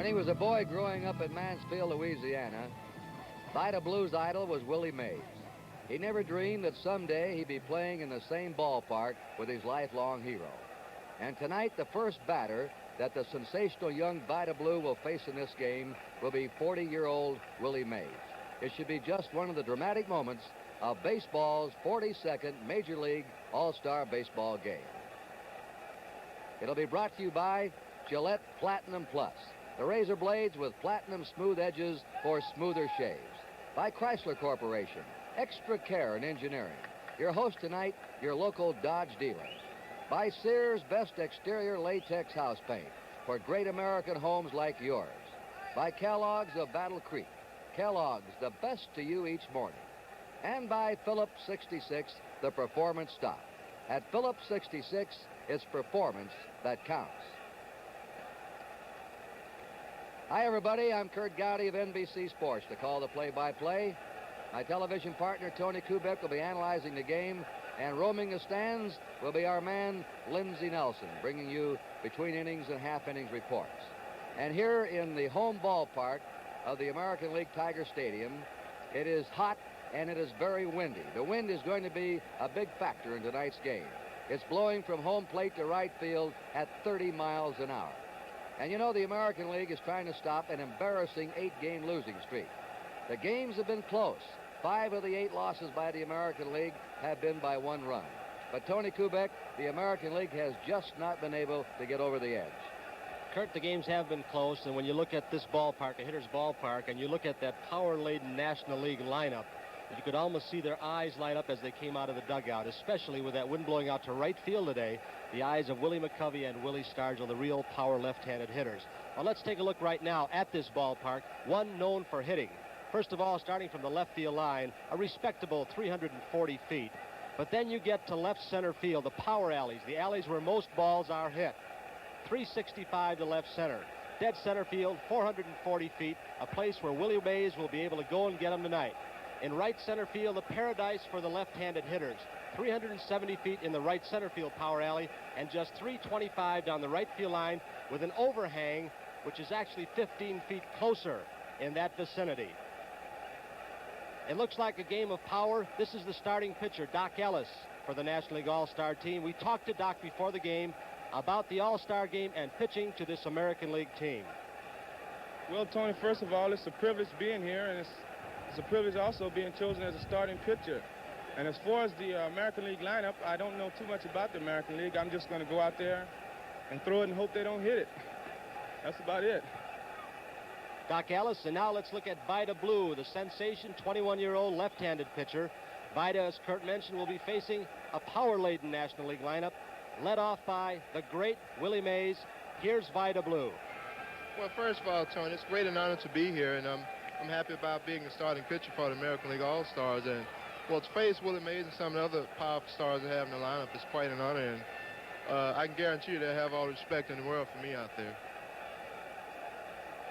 When he was a boy growing up in Mansfield, Louisiana, Vida Blue's idol was Willie Mays. He never dreamed that someday he'd be playing in the same ballpark with his lifelong hero. And tonight, the first batter that the sensational young Vida Blue will face in this game will be 40-year-old Willie Mays. It should be just one of the dramatic moments of baseball's 42nd Major League All-Star Baseball game. It'll be brought to you by Gillette Platinum Plus, the razor blades with platinum smooth edges for smoother shaves. By Chrysler Corporation, extra care in engineering. Your host tonight, your local Dodge dealer. By Sears Best Exterior Latex House Paint for great American homes like yours. By Kellogg's of Battle Creek. Kellogg's, the best to you each morning. And by Phillips 66, the performance stop. At Phillips 66, it's performance that counts. Hi, everybody. I'm Kurt Gowdy of NBC Sports to call the play-by-play. My television partner, Tony Kubek, will be analyzing the game, and roaming the stands will be our man, Lindsey Nelson, bringing you between innings and half-innings reports. And here in the home ballpark of the American League Tiger Stadium, it is hot and it is very windy. The wind is going to be a big factor in tonight's game. It's blowing from home plate to right field at 30 miles an hour. And you know, the American League is trying to stop an embarrassing 8-game losing streak. The games have been close. 5 of the 8 losses by the American League have been by 1 run. But Tony Kubek, the American League has just not been able to get over the edge. Kurt, the games have been close, and when you look at this ballpark, a hitter's ballpark, and you look at that power-laden National League lineup, you could almost see their eyes light up as they came out of the dugout, especially with that wind blowing out to right field today, the eyes of Willie McCovey and Willie Stargell, the real power left-handed hitters. Well, let's take a look right now at this ballpark, one known for hitting. First of all, starting from the left field line, a respectable 340 feet. But then you get to left center field, the power alleys, the alleys where most balls are hit. 365 to left center. Dead center field, 440 feet, a place where Willie Mays will be able to go and get them tonight. In right center field, the paradise for the left-handed hitters. 370 feet in the right center field power alley, and just 325 down the right field line with an overhang, which is actually 15 feet closer in that vicinity. It looks like a game of power. This is the starting pitcher, Doc Ellis, for the National League All-Star team. We talked to Doc before the game about the All-Star game and pitching to this American League team. Well, Tony, first of all, it's a privilege being here, and it's a privilege also being chosen as a starting pitcher. And as far as the American League lineup, I don't know too much about the American League. I'm just going to go out there and throw it and hope they don't hit it. That's about it. Doc Ellis, and now let's look at Vida Blue, the sensation 21-year-old left-handed pitcher. Vida, as Kurt mentioned, will be facing a power-laden National League lineup led off by the great Willie Mays. Here's Vida Blue. Well, first of all, Tony, it's great and honor to be here, and I'm happy about being the starting pitcher for the American League All-Stars. And, well, to face Willie Mays and some of the other powerful stars they have in the lineup is quite an honor, and I can guarantee you they have all the respect in the world for me out there.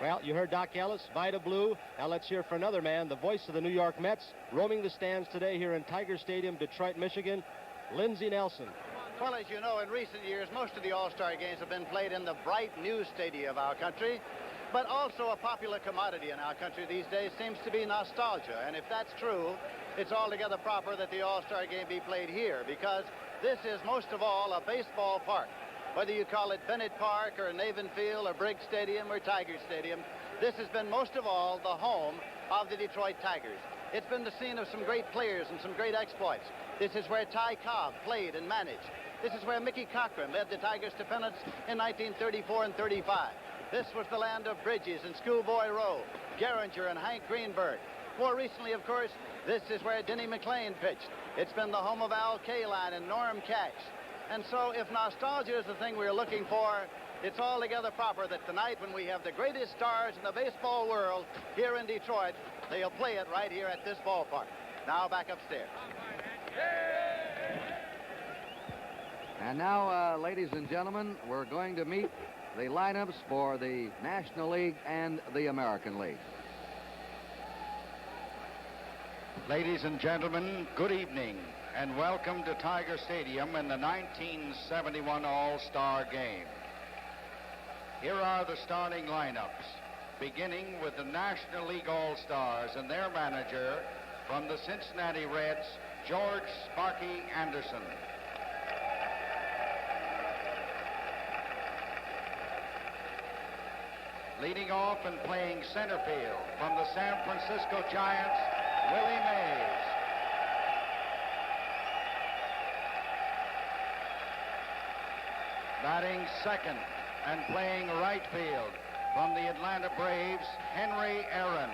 Well, you heard Doc Ellis, Vida Blue. Now let's hear from another man, the voice of the New York Mets, roaming the stands today here in Tiger Stadium, Detroit, Michigan, Lindsey Nelson. Well, as you know, in recent years, most of the All-Star games have been played in the bright new stadia of our country. But also a popular commodity in our country these days seems to be nostalgia. And if that's true, it's altogether proper that the All-Star game be played here, because this is most of all a baseball park. Whether you call it Bennett Park or Navin Field or Briggs Stadium or Tiger Stadium, this has been most of all the home of the Detroit Tigers. It's been the scene of some great players and some great exploits. This is where Ty Cobb played and managed. This is where Mickey Cochran led the Tigers to pennants in 1934 and 35. This was the land of Bridges and Schoolboy Rowe, Gehringer and Hank Greenberg. More recently, of course, this is where Denny McLain pitched. It's been the home of Al Kaline and Norm Cash. And so if nostalgia is the thing we're looking for, it's altogether proper that tonight, when we have the greatest stars in the baseball world here in Detroit, they'll play it right here at this ballpark. Now back upstairs. And now, ladies and gentlemen, we're going to meet the lineups for the National League and the American League. Ladies and gentlemen, good evening, and welcome to Tiger Stadium in the 1971 All-Star Game. Here are the starting lineups, beginning with the National League All-Stars and their manager from the Cincinnati Reds, George Sparky Anderson. Leading off and playing center field from the San Francisco Giants, Willie Mays. Batting second and playing right field from the Atlanta Braves, Henry Aaron.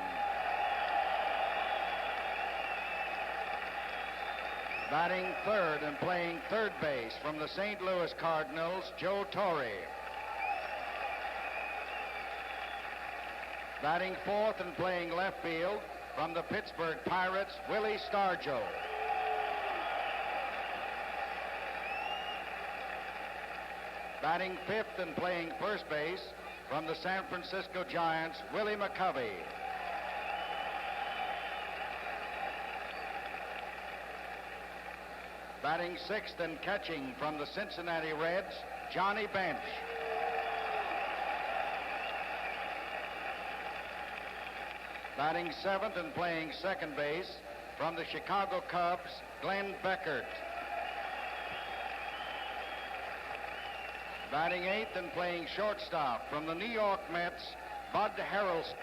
Batting third and playing third base from the St. Louis Cardinals, Joe Torre. Batting fourth and playing left field from the Pittsburgh Pirates, Willie Stargell. Batting fifth and playing first base from the San Francisco Giants, Willie McCovey. Batting sixth and catching from the Cincinnati Reds, Johnny Bench. Batting seventh and playing second base from the Chicago Cubs, Glenn Beckert. Batting eighth and playing shortstop from the New York Mets, Bud Harrelson.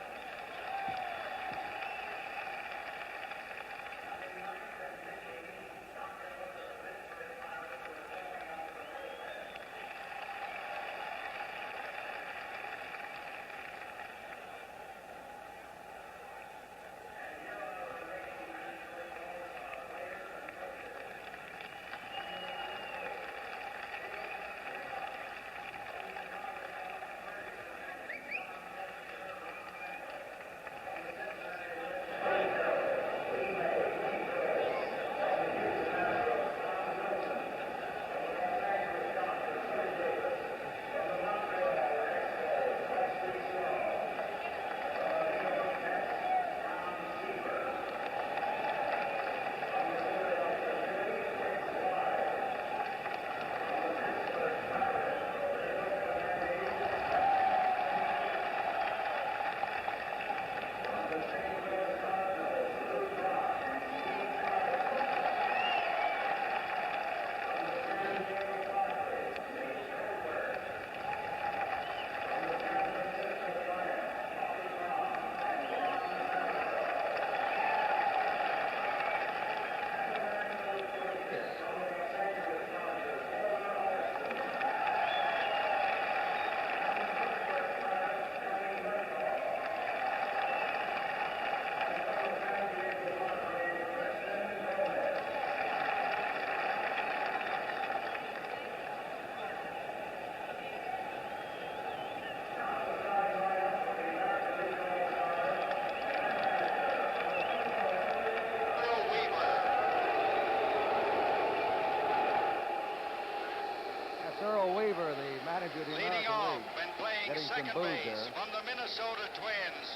Leading off and playing second base from the Minnesota Twins,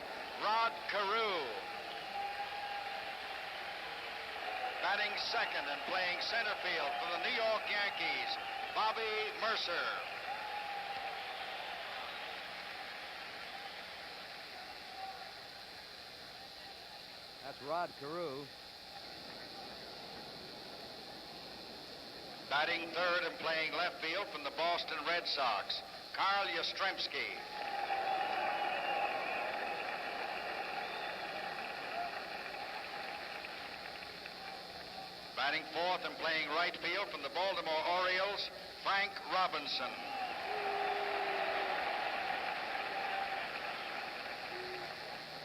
Rod Carew. Batting second and playing center field for the New York Yankees, Bobby Mercer. That's Rod Carew. Batting third and playing left field from the Boston Red Sox, Carl Yastrzemski. Batting fourth and playing right field from the Baltimore Orioles, Frank Robinson.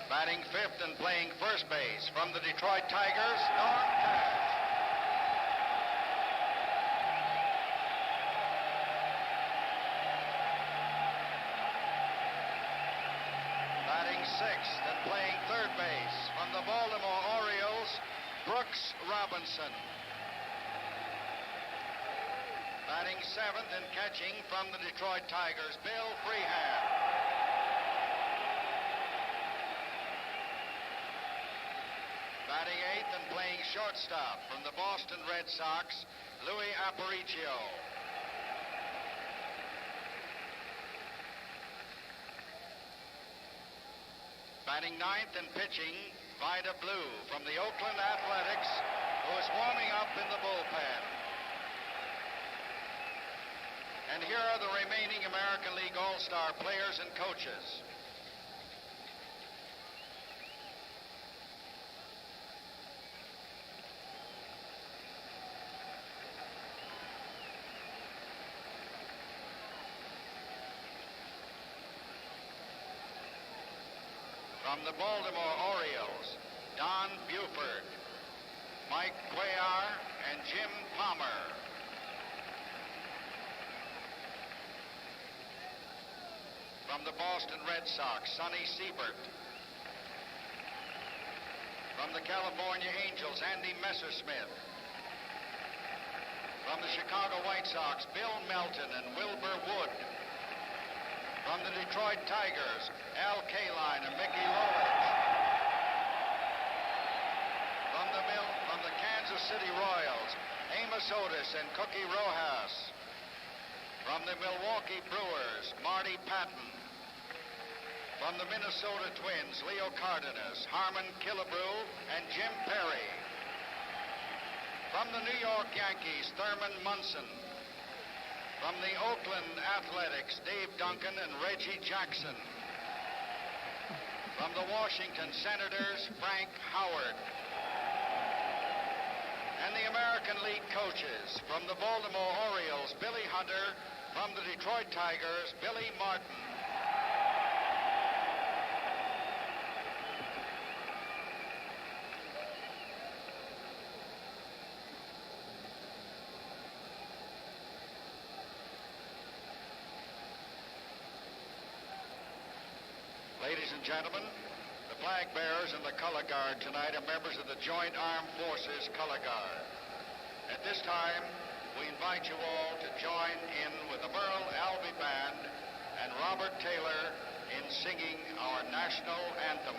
Batting fifth and playing first base from the Detroit Tigers, Norm Cash. Sixth and playing third base from the Baltimore Orioles, Brooks Robinson. Batting seventh and catching from the Detroit Tigers, Bill Freehan. Batting eighth and playing shortstop from the Boston Red Sox, Louis Aparicio. Batting ninth and pitching, Vida Blue from the Oakland Athletics, who is warming up in the bullpen. And here are the remaining American League All-Star players and coaches. From the Baltimore Orioles, Don Buford, Mike Cuellar, and Jim Palmer. From the Boston Red Sox, Sonny Siebert. From the California Angels, Andy Messersmith. From the Chicago White Sox, Bill Melton and Wilbur Wood. From the Detroit Tigers, Al Kaline and Mickey Lolich. From the Kansas City Royals, Amos Otis and Cookie Rojas. From the Milwaukee Brewers, Marty Patton. From the Minnesota Twins, Leo Cardenas, Harmon Killebrew, and Jim Perry. From the New York Yankees, Thurman Munson. From the Oakland Athletics, Dave Duncan and Reggie Jackson. From the Washington Senators, Frank Howard. And the American League coaches, from the Baltimore Orioles, Billy Hunter. From the Detroit Tigers, Billy Martin. Ladies and gentlemen, the flag bearers and the color guard tonight are members of the Joint Armed Forces Color Guard. At this time, we invite you all to join in with the Merle Albee Band and Robert Taylor in singing our national anthem.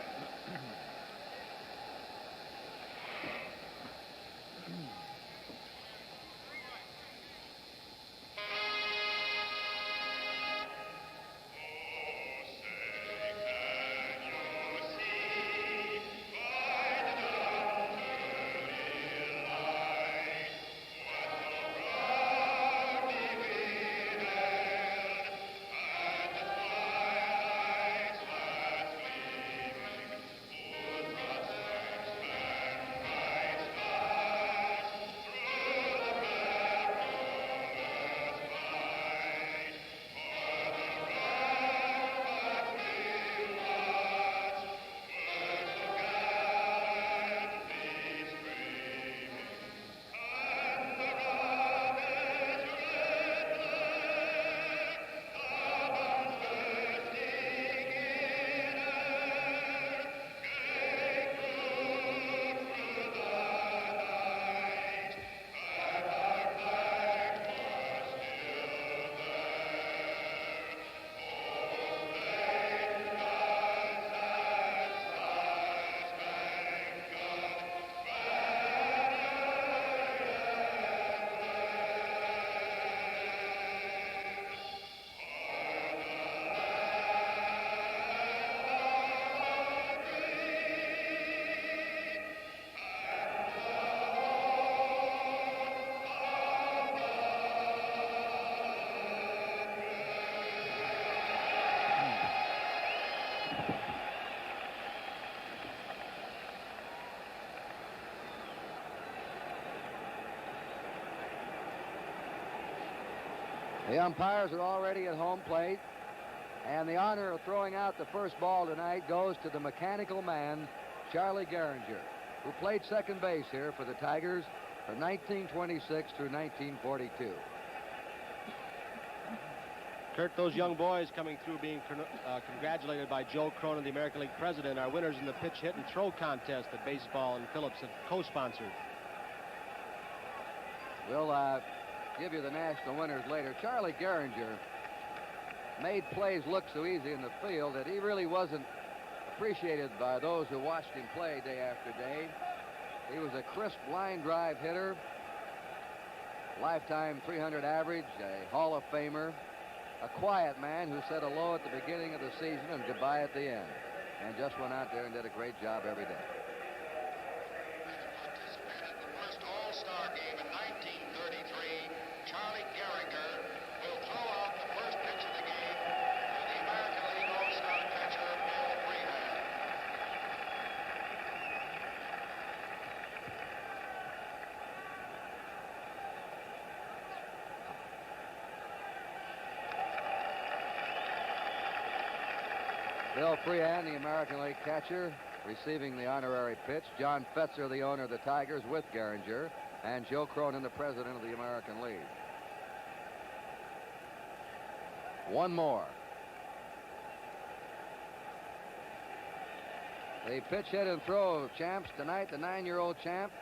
The umpires are already at home plate, and the honor of throwing out the first ball tonight goes to the mechanical man, Charlie Gehringer, who played second base here for the Tigers from 1926 through 1942. Kurt, those young boys coming through being congratulated by Joe Cronin, the American League president, are winners in the pitch, hit, and throw contest that Baseball and Phillips have co-sponsored. We'll give you the national winners later. Charlie Gehringer made plays look so easy in the field that he really wasn't appreciated by those who watched him play day after day. He was a crisp line drive hitter, lifetime 300 average, a Hall of Famer, a quiet man who said hello at the beginning of the season and goodbye at the end. and just went out there and did a great job every day. Participated in the first All-Star game in 1933. Charlie Gehringer will throw out the first pitch of the game to the American League All-Star pitcher, Bill Freehan. Bill Freehan, the American League catcher, receiving the honorary pitch. John Fetzer, the owner of the Tigers, with Gehringer, and Joe Cronin, the president of the American League. One more. The pitch, hit, and throw of champs tonight. The 9-year-old champ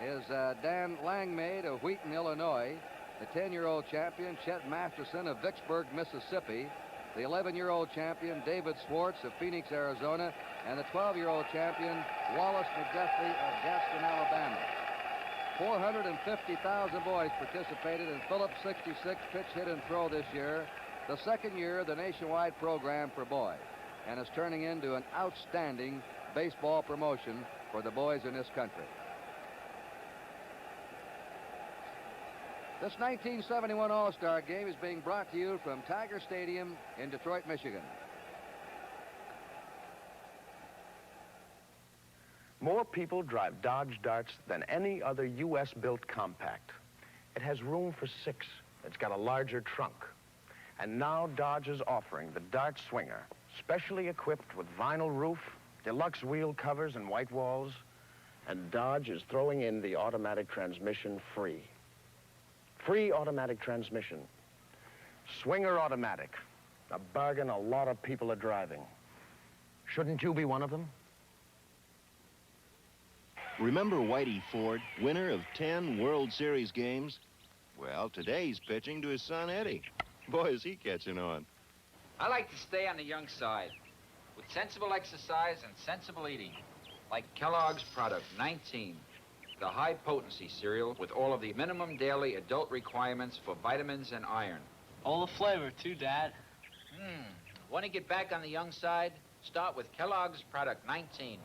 is Dan Langmaid of Wheaton, Illinois. The 10-year-old champion, Chet Masterson of Vicksburg, Mississippi. The 11-year-old champion, David Swartz of Phoenix, Arizona. And the 12-year-old champion, Wallace McDuffie of Gaston, Alabama. 450,000 boys participated in Phillips' 66 pitch, hit, and throw this year. The second year of the nationwide program for boys. And it's turning into an outstanding baseball promotion for the boys in this country. This 1971 All-Star Game is being brought to you from Tiger Stadium in Detroit, Michigan. More people drive Dodge Darts than any other U.S.-built compact. It has room for 6. It's got a larger trunk. And now Dodge is offering the Dart Swinger, specially equipped with vinyl roof, deluxe wheel covers, and white walls. And Dodge is throwing in the automatic transmission free. Free automatic transmission. Swinger automatic. A bargain a lot of people are driving. Shouldn't you be one of them? Remember Whitey Ford, winner of 10 World Series games? Well, today he's pitching to his son, Eddie. Boy, is he catching on. I like to stay on the young side, with sensible exercise and sensible eating, like Kellogg's Product 19, the high-potency cereal with all of the minimum daily adult requirements for vitamins and iron. All the flavor, too, Dad. Want to get back on the young side? Start with Kellogg's Product 19.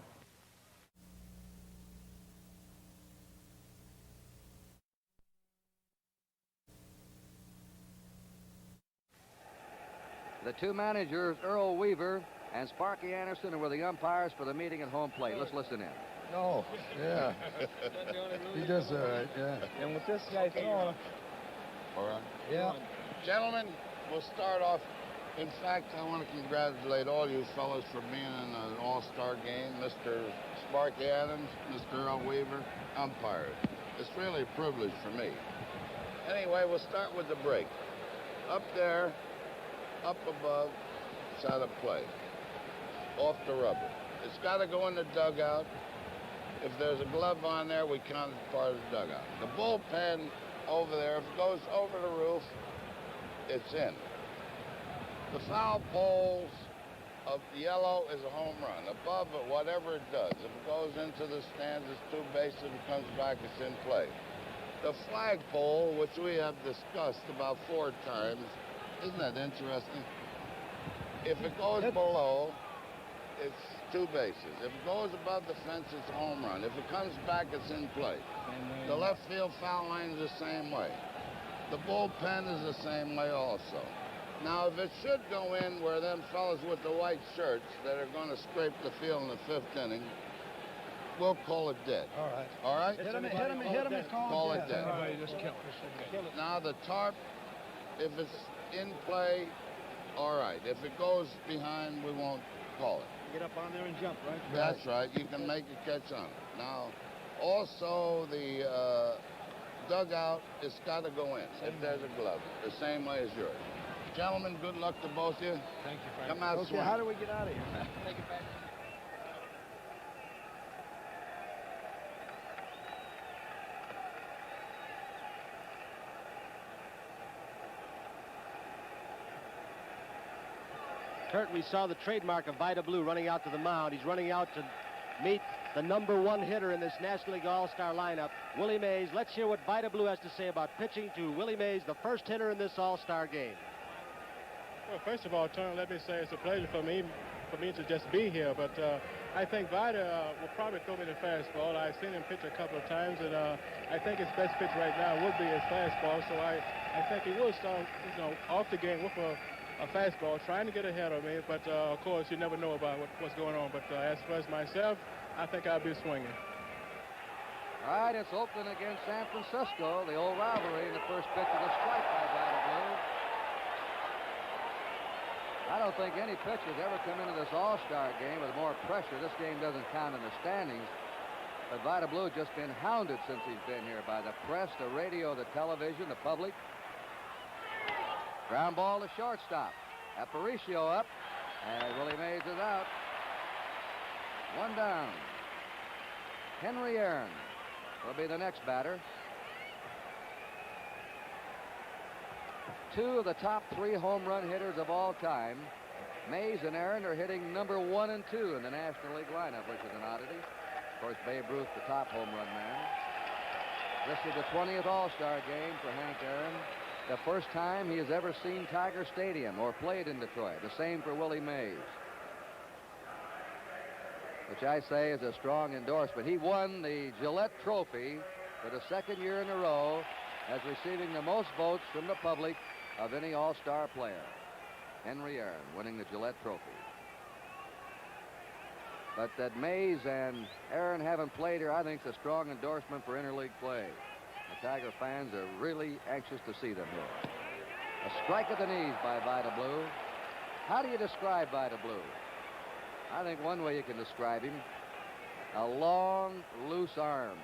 The two managers, Earl Weaver and Sparky Anderson, were the umpires for the meeting at home plate. Let's listen in. Oh, yeah. He does all right, yeah. And with this guy throwing, All right. Yeah. Gentlemen, we'll start off. In fact, I want to congratulate all you fellows for being in an all-star game. Mr. Sparky Adams, Mr. Earl Weaver, umpires. It's really a privilege for me. Anyway, we'll start with the break. Up there, up above, it's out of play. Off the rubber. It's got to go in the dugout. If there's a glove on there, we count it as part of the dugout. The bullpen over there, if it goes over the roof, it's in. The foul poles of yellow is a home run. Above it, whatever it does. If it goes into the stands, it's 2 bases. If it comes back, it's in play. The flagpole, which we have discussed about 4 times, isn't that interesting? If it goes below, it's 2 bases. If it goes above the fence, it's a home run. If it comes back, it's in play. The left field foul line is the same way. The bullpen is the same way also. Now, if it should go in where them fellas with the white shirts that are going to scrape the field in the 5th inning, we'll call it dead. All right. All right? Hit him and call it dead. Everybody just kill it. Now, the tarp, if it's in play, all right. If it goes behind, we won't call it. Get up on there and jump, right? That's right. You can make a catch on it. Now, also the dugout, it's got to go in if there's a glove, the same way as yours. Gentlemen, good luck to both of you. Thank you, Frank. Come out Okay, swinging. how do we get out of here? Take it back. Kurt, we saw the trademark of Vida Blue running out to the mound. He's running out to meet the #1 hitter in this National League All-Star lineup, Willie Mays. Let's hear what Vida Blue has to say about pitching to Willie Mays, the first hitter in this All-Star game. Well, first of all, Tony, let me say it's a pleasure for me to just be here. But I think Vida will probably throw me the fastball. I've seen him pitch a couple of times, and I think his best pitch right now would be his fastball. So I think he will start, off the game with a fastball, trying to get ahead of me. But of course, you never know about what's going on. But as far as myself, I think I'll be swinging. All right, it's Oakland against San Francisco, the old rivalry, and the first pitch of the strike by Vida Blue. I don't think any pitcher's ever come into this All-Star game with more pressure. This game doesn't count in the standings, but Vida Blue just been hounded since he's been here by the press, the radio, the television, the public. Ground ball to shortstop. Aparicio up, and Willie Mays is out. One down. Henry Aaron will be the next batter. Two of the top 3 home run hitters of all time, Mays and Aaron, are hitting number 1 and 2 in the National League lineup, which is an oddity. Of course, Babe Ruth, the top home run man. This is the 20th All-Star game for Hank Aaron. The first time he has ever seen Tiger Stadium or played in Detroit. The same for Willie Mays, which I say is a strong endorsement. He won the Gillette Trophy for the 2nd year in a row as receiving the most votes from the public of any All-Star player. Henry Aaron winning the Gillette Trophy. But that Mays and Aaron haven't played here, I think, is a strong endorsement for interleague play. The Tiger fans are really anxious to see them here. A strike at the knees by Vida Blue. How do you describe Vida Blue? I think one way you can describe him, a long, loose arm.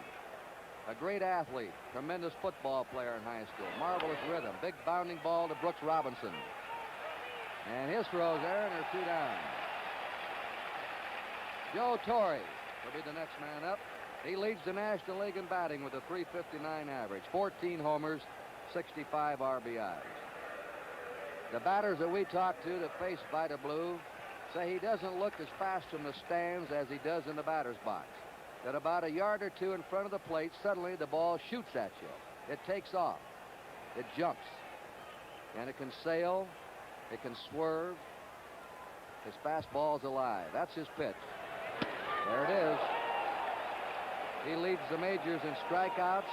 A great athlete, tremendous football player in high school, marvelous rhythm, big bounding ball to Brooks Robinson. And his throws, Aaron, are 2 down. Joe Torre will be the next man up. He leads the National League in batting with a .359 average, 14 homers, 65 RBIs. The batters that we talked to that face Vida Blue say he doesn't look as fast from the stands as he does in the batter's box. That about a yard or 2 in front of the plate, suddenly the ball shoots at you. It takes off. It jumps. And it can sail. It can swerve. His fastball's alive. That's his pitch. There it is. He leads the majors in strikeouts.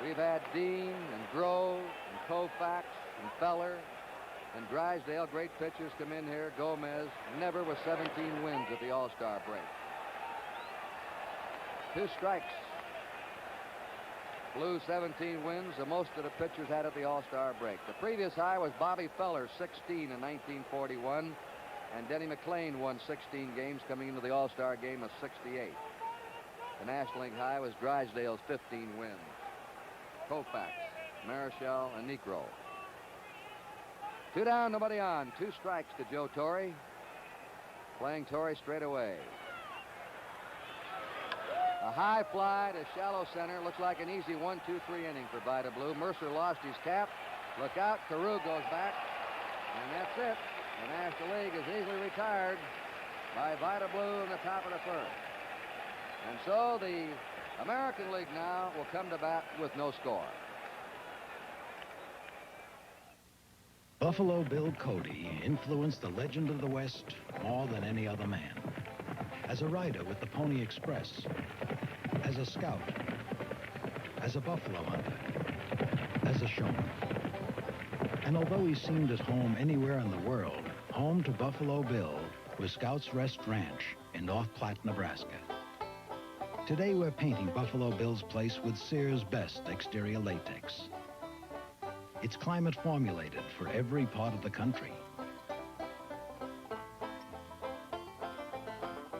We've had Dean and Grove and Koufax and Feller and Drysdale, great pitchers, come in here. Gomez, never with 17 wins at the All-Star break. 2 strikes. Blue 17 wins, the most of the pitchers had at the All-Star break. The previous high was Bobby Feller, 16 in 1941, and Denny McLain won 16 games coming into the All-Star game of 68. The National League high was Drysdale's 15 wins. Koufax, Marichal, and Negro. 2 down, nobody on. 2 strikes to Joe Torre. Playing Torre straight away. A high fly to shallow center. Looks like an easy 1-2-3 inning for Vida Blue. Mercer lost his cap. Look out. Carew goes back. And that's it. The National League is easily retired by Vida Blue in the top of the 1st. And so the American League now will come to bat with no score. Buffalo Bill Cody influenced the legend of the West more than any other man. As a rider with the Pony Express, as a scout, as a buffalo hunter, as a showman. And although he seemed at home anywhere in the world, home to Buffalo Bill was Scout's Rest Ranch in North Platte, Nebraska. Today we're painting Buffalo Bill's place with Sears' best exterior latex. It's climate formulated for every part of the country.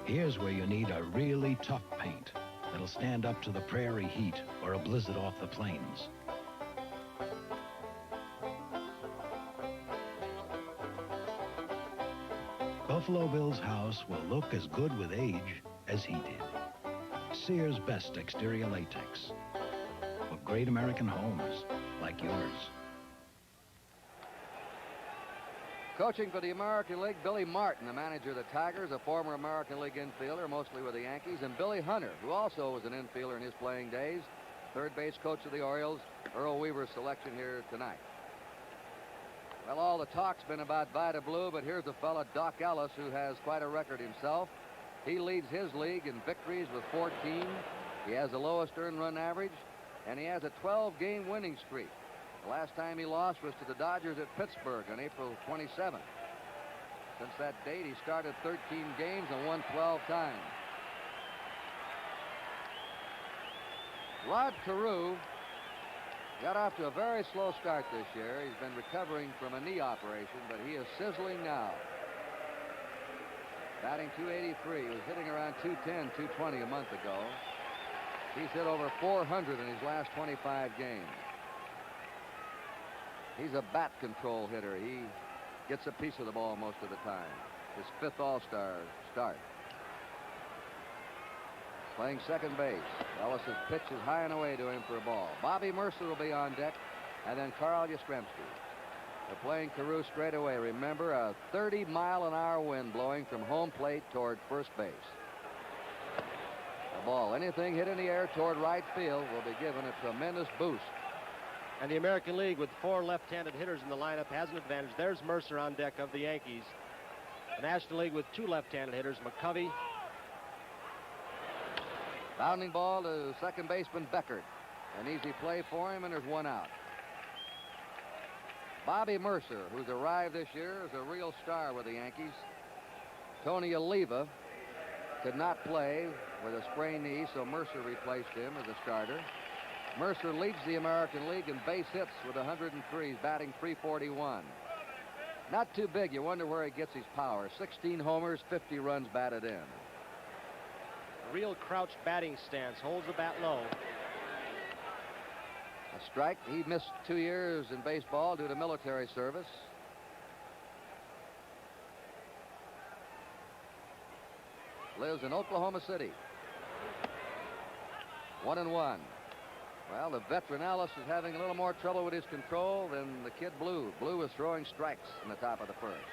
Here's where you need a really tough paint that'll stand up to the prairie heat or a blizzard off the plains. Buffalo Bill's house will look as good with age as he did. Sears' best exterior latex for great American homes like yours. Coaching for the American League, Billy Martin, the manager of the Tigers, a former American League infielder, mostly with the Yankees, and Billy Hunter, who also was an infielder in his playing days, third base coach of the Orioles. Earl Weaver's selection here tonight. Well, all the talk's been about Vida Blue, but here's a fella, Doc Ellis, who has quite a record himself. He leads his league in victories with 14. He has the lowest earned run average, and he has a 12-game winning streak. The last time he lost was to the Dodgers at Pittsburgh on April 27th. Since that date, he started 13 games and won 12 times. Rod Carew got off to a very slow start this year. He's been recovering from a knee operation, but he is sizzling now. Batting .283. He was hitting around .210, .220 a month ago. He's hit over .400 in his last 25 games. He's a bat control hitter. He gets a piece of the ball most of the time. His 5th All-Star start. Playing second base. Ellis's pitch is high and away to him for a ball. Bobby Mercer will be on deck, and then Carl Yastrzemski. They're playing Carew straight away. Remember, a 30-mile-an-hour wind blowing from home plate toward first base. The ball, anything hit in the air toward right field, will be given a tremendous boost. And the American League, with 4 left-handed hitters in the lineup, has an advantage. There's Mercer on deck of the Yankees. The National League with 2 left-handed hitters, McCovey. Bounding ball to second baseman Beckert. An easy play for him, and there's 1 out. Bobby Mercer, who's arrived this year, is a real star with the Yankees. Tony Oliva could not play with a sprained knee, so Mercer replaced him as a starter. Mercer leads the American League in base hits with 103. He's batting .341. Not too big. You wonder where he gets his power. 16 homers, 50 runs batted in. Real crouched batting stance. Holds the bat low. A strike. He missed 2 years in baseball due to military service. Lives in Oklahoma City. 1-1. Well, the veteran Ellis is having a little more trouble with his control than the kid Blue. Blue was throwing strikes in the top of the first.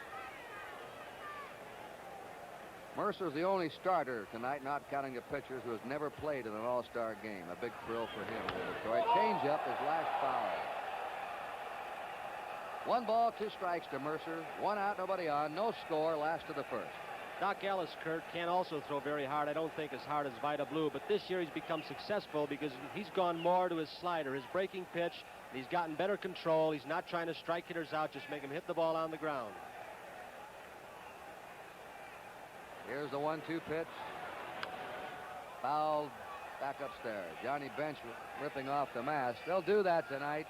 Mercer's the only starter tonight, not counting the pitchers, who has never played in an All-Star game. A big thrill for him in Detroit. Change-up, his last foul. 1 ball, 2 strikes to Mercer. 1 out, nobody on. No score, last of the first. Doc Ellis, Kurt, can also throw very hard. I don't think as hard as Vida Blue, but this year he's become successful because he's gone more to his slider, his breaking pitch. He's gotten better control. He's not trying to strike hitters out, just make them hit the ball on the ground. Here's the 1-2 pitch. Fouled back upstairs. Johnny Bench ripping off the mask. They'll do that tonight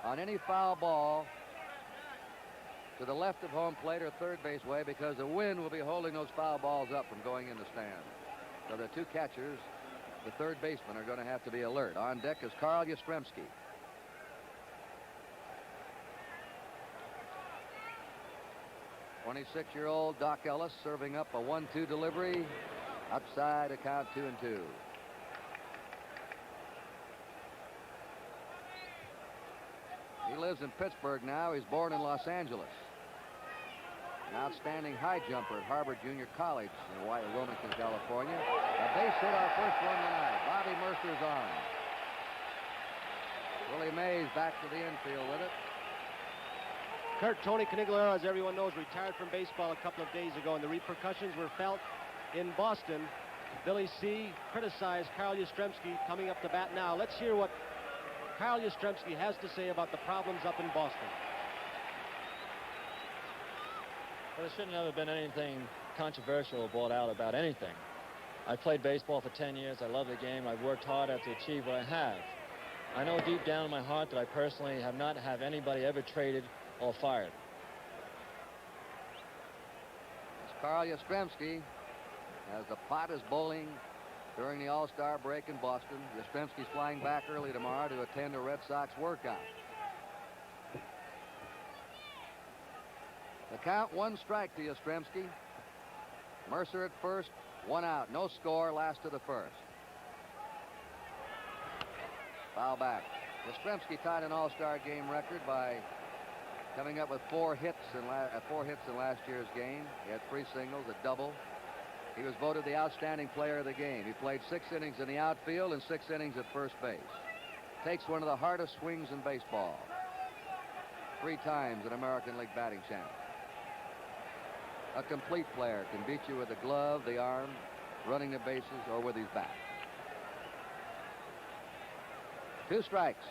on any foul ball to the left of home plate or third base way, because the wind will be holding those foul balls up from going in the stand. So the 2 catchers, the third baseman, are going to have to be alert. On deck is Carl Yastrzemski. '26-year-old Doc Ellis serving up a 1-2 delivery. Outside, a count 2-2. He lives in Pittsburgh now. He's born in Los Angeles. An outstanding high jumper at Harvard Junior College in Wilmington, California. A base hit, our first one tonight. Bobby Mercer's on. Willie Mays back to the infield with it. Kurt, Tony Caniglaro, as everyone knows, retired from baseball a couple of days ago, and the repercussions were felt in Boston. Billy C. criticized Carl Yastrzemski coming up to bat now. Let's hear what Carl Yastrzemski has to say about the problems up in Boston. Well, there shouldn't have ever been anything controversial brought out about anything. I played baseball for 10 years. I love the game. I've worked hard to achieve what I have. I know deep down in my heart that I personally have not had anybody ever traded or fired. It's Carl Yastrzemski as the pot is bowling during the All-Star break in Boston. Yastrzemski's flying back early tomorrow to attend a Red Sox workout. The count, 1 strike to Yastrzemski. Mercer at first, 1 out. No score, last of the first. Foul back. Yastrzemski tied an All-Star game record by coming up with 4 hits in last year's game. He had 3 singles, a double. He was voted the outstanding player of the game. He played 6 innings in the outfield and 6 innings at first base. Takes one of the hardest swings in baseball. 3 times an American League batting champ. A complete player can beat you with the glove, the arm, running the bases, or with his bat. 2 strikes.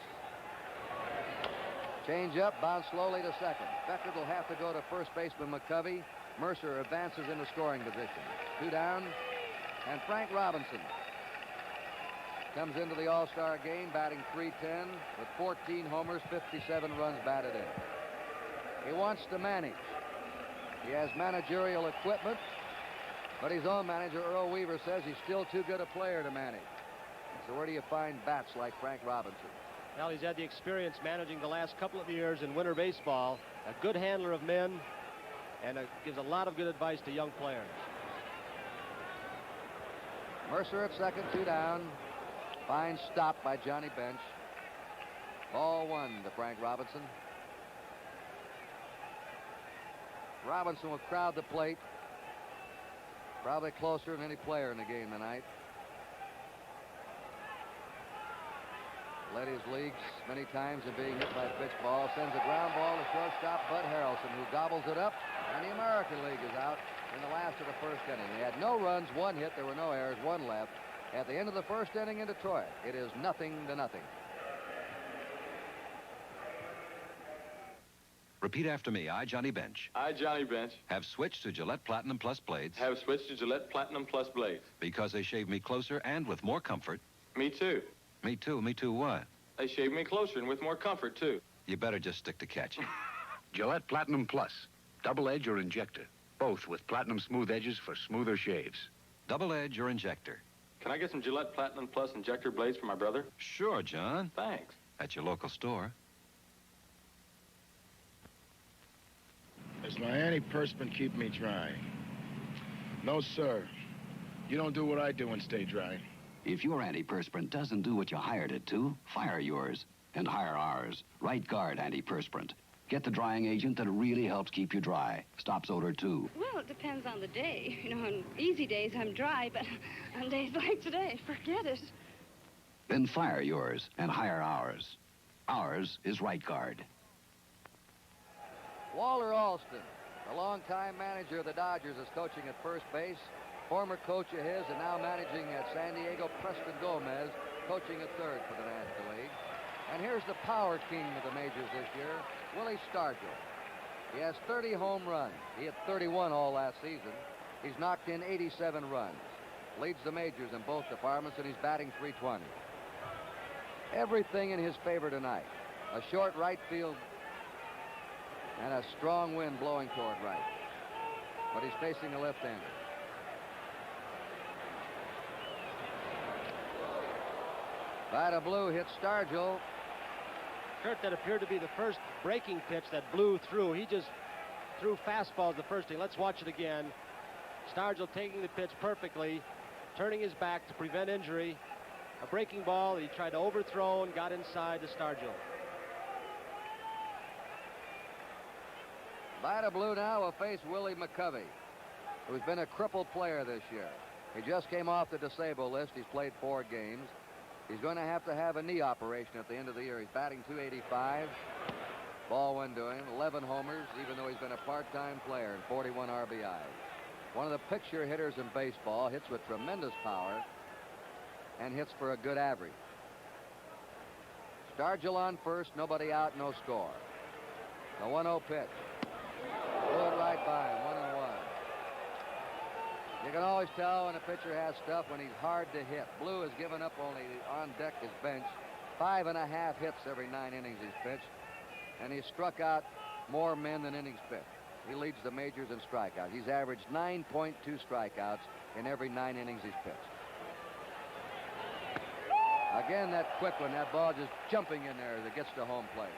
Change up, bounce slowly to second. Beckert will have to go to first baseman McCovey. Mercer advances into scoring position. 2 down, and Frank Robinson comes into the All-Star game batting .310 with 14 homers, 57 runs batted in. He wants to manage. He has managerial equipment, but his own manager, Earl Weaver, says he's still too good a player to manage. So where do you find bats like Frank Robinson? Well, he's had the experience managing the last couple of years in winter baseball. A good handler of men, and gives a lot of good advice to young players. Mercer at second, 2 down. Fine stop by Johnny Bench. Ball 1 to Frank Robinson. Robinson will crowd the plate. Probably closer than any player in the game tonight. Led his leagues many times in being hit by pitch ball. Sends a ground ball to shortstop Bud Harrelson, who gobbles it up. And the American League is out in the last of the first inning. They had no runs, 1 hit. There were no errors, 1 left. At the end of the first inning in Detroit, it is 0-0. Repeat after me. I, Johnny Bench, I, Johnny Bench, have switched to Gillette Platinum Plus blades have switched to Gillette Platinum Plus blades. because they shave me closer and with more comfort. Me too. Me too. Me too what? They shave me closer and with more comfort, too. You better just stick to catching. Gillette Platinum Plus. Double edge or injector. Both with platinum smooth edges for smoother shaves. Double edge or injector. Can I get some Gillette Platinum Plus injector blades for my brother? Sure, John. Thanks. At your local store. Does my antiperspirant keep me dry? No, sir. You don't do what I do and stay dry. If your antiperspirant doesn't do what you hired it to, fire yours and hire ours. Right Guard antiperspirant. Get the drying agent that really helps keep you dry. Stops odor, too. Well, it depends on the day. You know, on easy days, I'm dry, but on days like today, forget it. Then fire yours and hire ours. Ours is Right Guard. Walter Alston, the longtime manager of the Dodgers, is coaching at first base. Former coach of his and now managing at San Diego, Preston Gomez, coaching at third for the National League. And here's the power king of the majors this year, Willie Stargell. He has 30 home runs. He hit 31 all last season. He's knocked in 87 runs. Leads the majors in both departments, and he's batting .320. Everything in his favor tonight. A short right field and a strong wind blowing toward right. But he's facing a left-hander. Vida Blue hits Stargell. Kurt, that appeared to be the first breaking pitch that blew through. He just threw fastballs the first inning. Let's watch it again. Stargell taking the pitch perfectly, turning his back to prevent injury. A breaking ball he tried to overthrow and got inside to Stargell. Vida Blue now will face Willie McCovey, who's been a crippled player this year. He just came off the disabled list. He's played 4 games. He's going to have a knee operation at the end of the year. He's batting .285. Ball 1 to him. 11 homers, even though he's been a part-time player, and 41 RBIs. One of the picture hitters in baseball. Hits with tremendous power and hits for a good average. Stargell on first. Nobody out. No score. The 1-0 pitch. Blew it right by him. 1-1. You can always tell when a pitcher has stuff when he's hard to hit. Blue has given up only on deck his bench 5.5 hits every 9 innings he's pitched, and he's struck out more men than innings pitched. He leads the majors in strikeouts. He's averaged 9.2 strikeouts in every 9 innings he's pitched. Again, that quick one, that ball just jumping in there as it gets to home plate.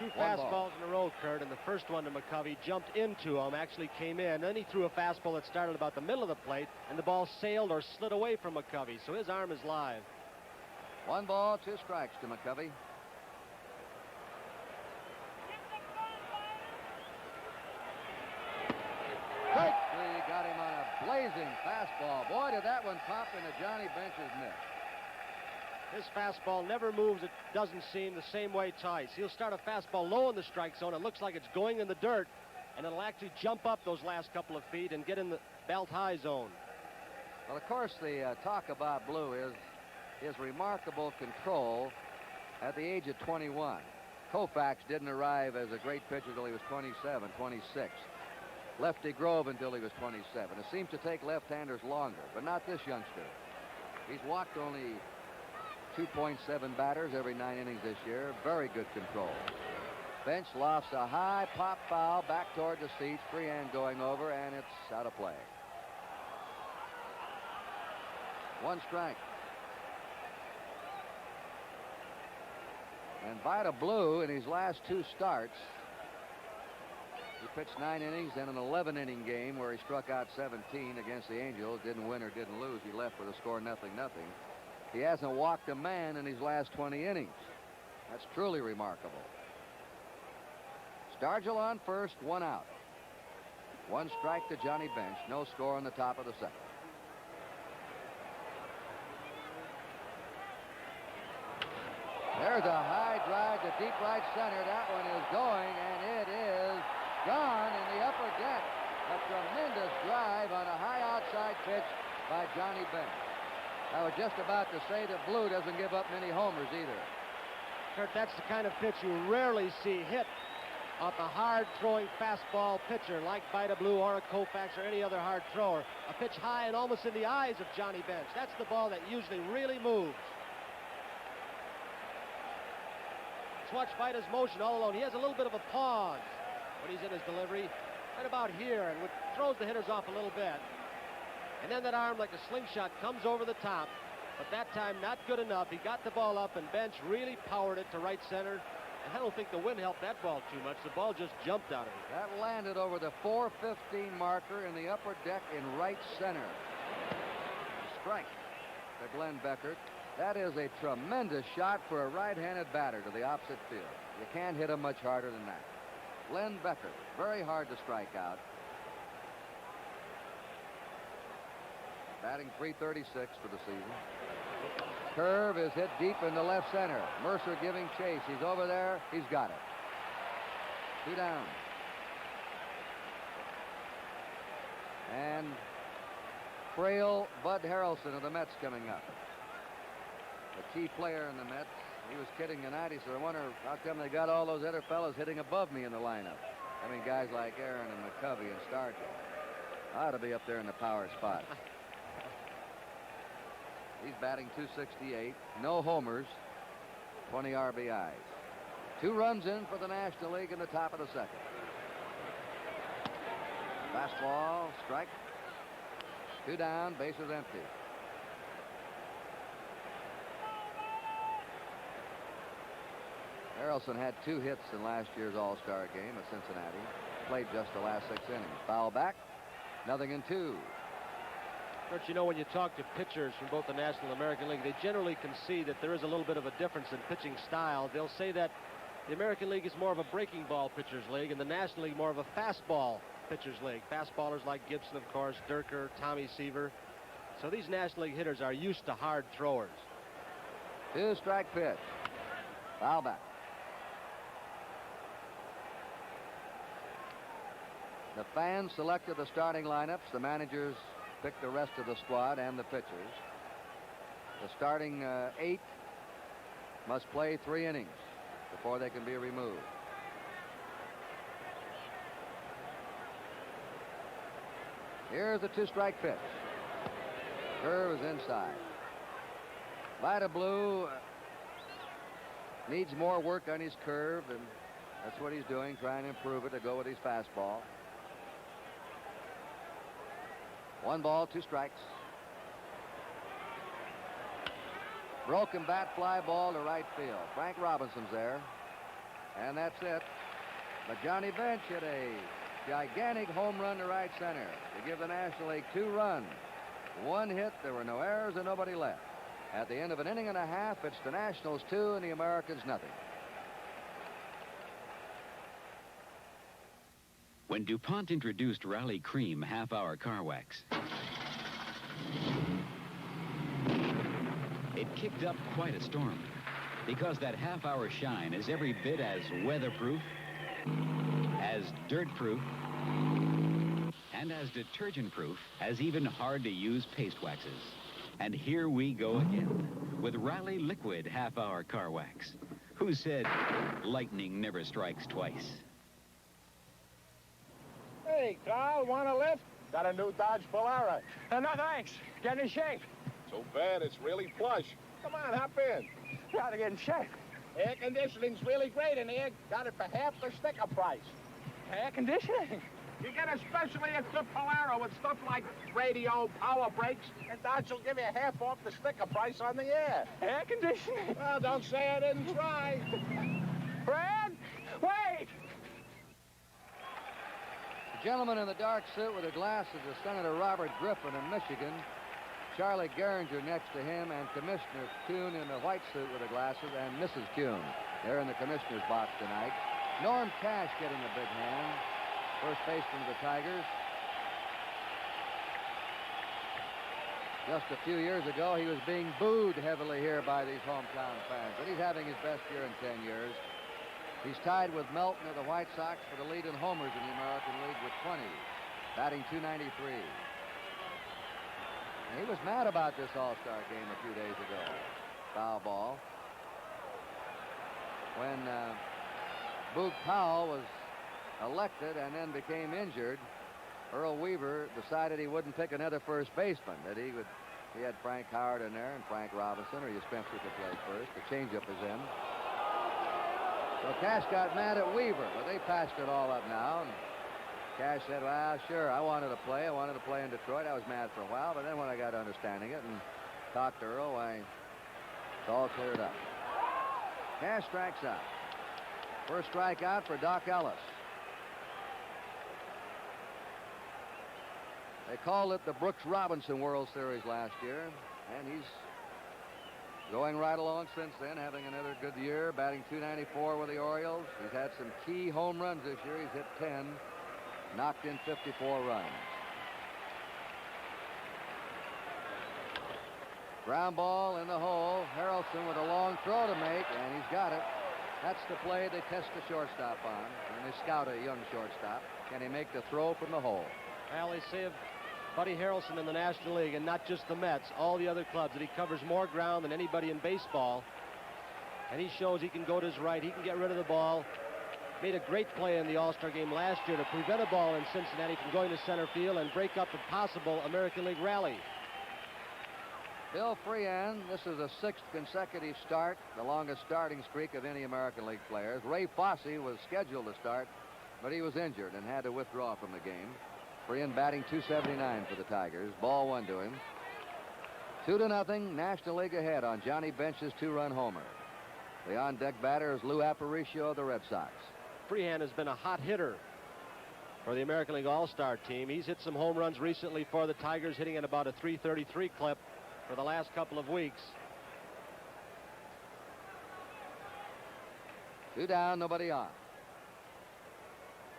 2 One ball. fastballs in a row, Kurt, and the first one to McCovey jumped into him, actually came in. Then he threw a fastball that started about the middle of the plate, and the ball sailed or slid away from McCovey, so his arm is live. 1 ball, 2 strikes to McCovey. He got him on a blazing fastball. Boy, did that one pop into Johnny Bench's mitt. His fastball never moves, it doesn't seem, the same way Tice. He'll start a fastball low in the strike zone. It looks like it's going in the dirt, and it'll actually jump up those last couple of feet and get in the belt high zone. Well, of course, the talk about Blue is his remarkable control at the age of 21. Koufax didn't arrive as a great pitcher until he was 27, 26. Lefty Grove until he was 27. It seems to take left-handers longer, but not this youngster. He's walked only 2.7 batters every 9 innings this year. Very good control. Bench lofts a high pop foul back toward the seats. Free hand going over, and it's out of play. 1 strike. And Vida Blue, in his last 2 starts, he pitched 9 innings and an 11-inning game where he struck out 17 against the Angels. Didn't win or didn't lose. He left with a score 0-0. He hasn't walked a man in his last 20 innings. That's truly remarkable. Stargell on first, 1 out. 1 strike to Johnny Bench. No score in the top of the 2nd. There's a high drive to deep right center. That one is going, and it is gone in the upper deck. A tremendous drive on a high outside pitch by Johnny Bench. I was just about to say that Blue doesn't give up many homers either. Kurt, that's the kind of pitch you rarely see hit off a hard-throwing fastball pitcher like Vida Blue or a Koufax or any other hard thrower. A pitch high and almost in the eyes of Johnny Bench. That's the ball that usually really moves. Watch Vida's motion all alone. He has a little bit of a pause when he's in his delivery, right about here, and throws the hitters off a little bit. And then that arm, like a slingshot, comes over the top, but that time not good enough. He got the ball up, and Bench really powered it to right center. And I don't think the wind helped that ball too much. The ball just jumped out of it. That landed over the 415 marker in the upper deck in right center. Strike to Glenn Beckert. That is a tremendous shot for a right-handed batter to the opposite field. You can't hit him much harder than that. Glenn Beckert, very hard to strike out. Batting .336 for the season. Curve is hit deep into left center. Mercer giving chase. He's over there. He's got it. 2 down. And frail Bud Harrelson of the Mets coming up. A key player in the Mets. He was kidding tonight. He said, I wonder how come they got all those other fellas hitting above me in the lineup. I mean, guys like Aaron and McCovey and Stargell. I ought to be up there in the power spot. He's batting .268. No homers. 20 RBIs. 2 runs in for the National League in the top of the 2nd. Fastball, strike. 2 down, bases empty. Harrelson had 2 hits in last year's All-Star game at Cincinnati. Played just the last 6 innings. Foul back. 0-2. Kurt, you know, when you talk to pitchers from both the National and American League, they generally concede that there is a little bit of a difference in pitching style. They'll say that the American League is more of a breaking ball pitcher's league, and the National League more of a fastball pitcher's league. Fastballers like Gibson, of course, Durker, Tommy Seaver. So these National League hitters are used to hard throwers. 2-strike pitch. Foul back. The fans selected the starting lineups. The managers picked the rest of the squad and the pitchers. The starting 8 must play 3 innings before they can be removed. Here's the 2-strike pitch. Curve is inside. Vida Blue needs more work on his curve, and that's what he's doing, trying to improve it to go with his fastball. 1 ball, 2 strikes. Broken bat fly ball to right field. Frank Robinson's there. And that's it. But Johnny Bench hit a gigantic home run to right center to give the National League 2 runs. 1 hit, there were no errors and nobody left. At the end of an inning and a half, it's the Nationals 2 and the Americans nothing. When DuPont introduced Rally Cream half-hour car wax, it kicked up quite a storm. Because that half-hour shine is every bit as weatherproof, as dirt-proof, and as detergent-proof as even hard-to-use paste waxes. And here we go again with Raleigh Liquid half-hour car wax. Who said lightning never strikes twice? Hey, Carl, want a lift? Got a new Dodge Polara. No, thanks. Get in shape. Too bad it's really plush. Come on, hop in. Gotta get in shape. Air conditioning's really great in here. Got it for half the sticker price. Air conditioning? You get a specially equipped Polara with stuff like radio, power brakes, and Dodge will give you half off the sticker price on the air. Air conditioning? Well, don't say I didn't try. Brad, wait! The gentleman in the dark suit with the glasses is Senator Robert Griffin of Michigan. Charlie Geringer next to him, and Commissioner Kuhn in the white suit with the glasses, and Mrs. Kuhn. They're in the commissioner's box tonight. Norm Cash getting a big hand. First baseman of the Tigers. Just a few years ago, he was being booed heavily here by these hometown fans, but he's having his best year in 10 years. He's tied with Melton of the White Sox for the lead in homers in the American League with 20, batting .293. And he was mad about this All-Star game a few days ago. Foul ball. When Boog Powell was elected and then became injured, Earl Weaver decided he wouldn't pick another first baseman, that he had Frank Howard in there and Frank Robinson, or Spencer could play first. The changeup is in. So Cash got mad at Weaver, but they patched it all up now. And Cash said, well, sure, I wanted to play in Detroit. I was mad for a while, but then when I got to understanding it and talked to Earl, it's all cleared up. Cash strikes out. First strikeout for Doc Ellis. They called it the Brooks Robinson World Series last year, and he's going right along since then, having another good year, batting .294 with the Orioles. He's had some key home runs this year. He's hit 10, knocked in 54 runs. Ground ball in the hole. Harrelson with a long throw to make, and he's got it. That's the play they test the shortstop on, and they scout a young shortstop. Can he make the throw from the hole? Well, they say of Buddy Harrelson in the National League, and not just the Mets, all the other clubs, that he covers more ground than anybody in baseball. And he shows he can go to his right. He can get rid of the ball. Made a great play in the All-Star game last year to prevent a ball in Cincinnati from going to center field and break up a possible American League rally. Bill Freehan, this is a 6th consecutive start, the longest starting streak of any American League players. Ray Fosse was scheduled to start, but he was injured and had to withdraw from the game. Freehan batting .279 for the Tigers. Ball one to him. 2-0, National League ahead on Johnny Bench's 2-run homer. The on-deck batter is Lou Aparicio of the Red Sox. Freehan has been a hot hitter for the American League All-Star team. He's hit some home runs recently for the Tigers, hitting at about a .333 clip for the last couple of weeks. 2 down, nobody on.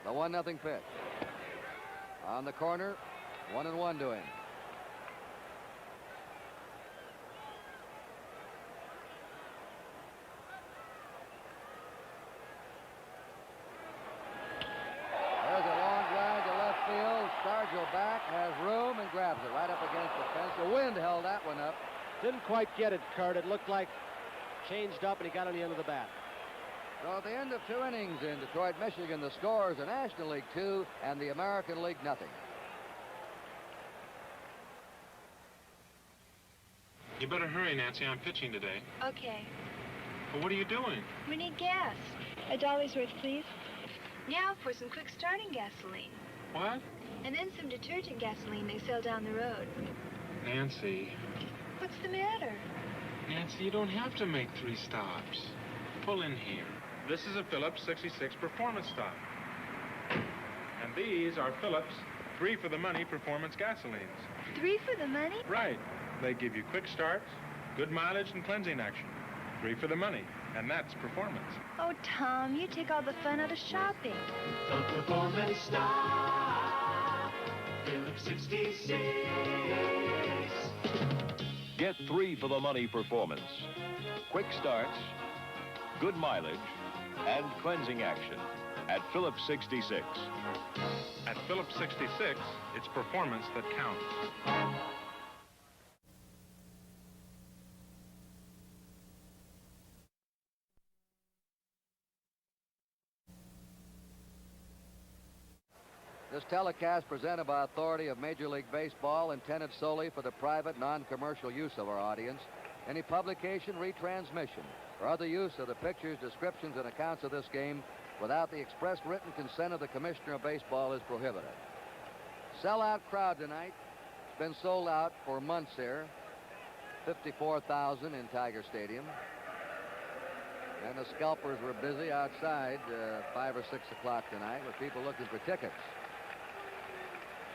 The 1-0 pitch. On the corner, 1-1 to him. There's a long drive to left field. Stargell back, has room, and grabs it right up against the fence. The wind held that one up. Didn't quite get it, Kurt. It looked like changed up, and he got on the end of the bat. So at the end of 2 innings in Detroit, Michigan, the scores are National League 2 and the American League 0. You better hurry, Nancy. I'm pitching today. Okay. Well, what are you doing? We need gas. $1 worth, please. Now for some quick starting gasoline. What? And then some detergent gasoline they sell down the road. Nancy. What's the matter? Nancy, you don't have to make 3 stops. Pull in here. This is a Phillips 66 Performance Stop. And these are Phillips 3 for the money performance gasolines. 3 for the money? Right. They give you quick starts, good mileage, and cleansing action. 3 for the money, and that's performance. Oh, Tom, you take all the fun out of shopping. The Performance Stop, Phillips 66. Get 3 for the money performance. Quick starts, good mileage, and cleansing action at Phillips 66. At Phillips 66, it's performance that counts. This telecast presented by authority of Major League Baseball, intended solely for the private, non-commercial use of our audience. Any publication, retransmission, or other use of the pictures, descriptions, and accounts of this game without the express written consent of the Commissioner of Baseball is prohibited. Sellout crowd tonight. It's been sold out for months here. 54,000 in Tiger Stadium. And the scalpers were busy outside 5 or 6 o'clock tonight with people looking for tickets.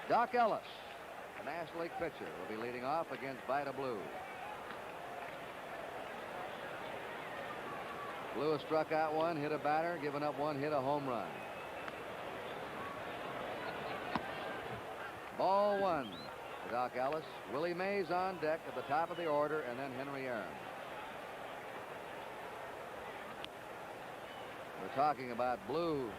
Doc Ellis, the National League pitcher, will be leading off against Vida Blue. Blue has struck out one, hit a batter, given up one, hit a home run. Ball 1 to Doc Ellis. Willie Mays on deck at the top of the order, and then Henry Aaron. We're talking about Blue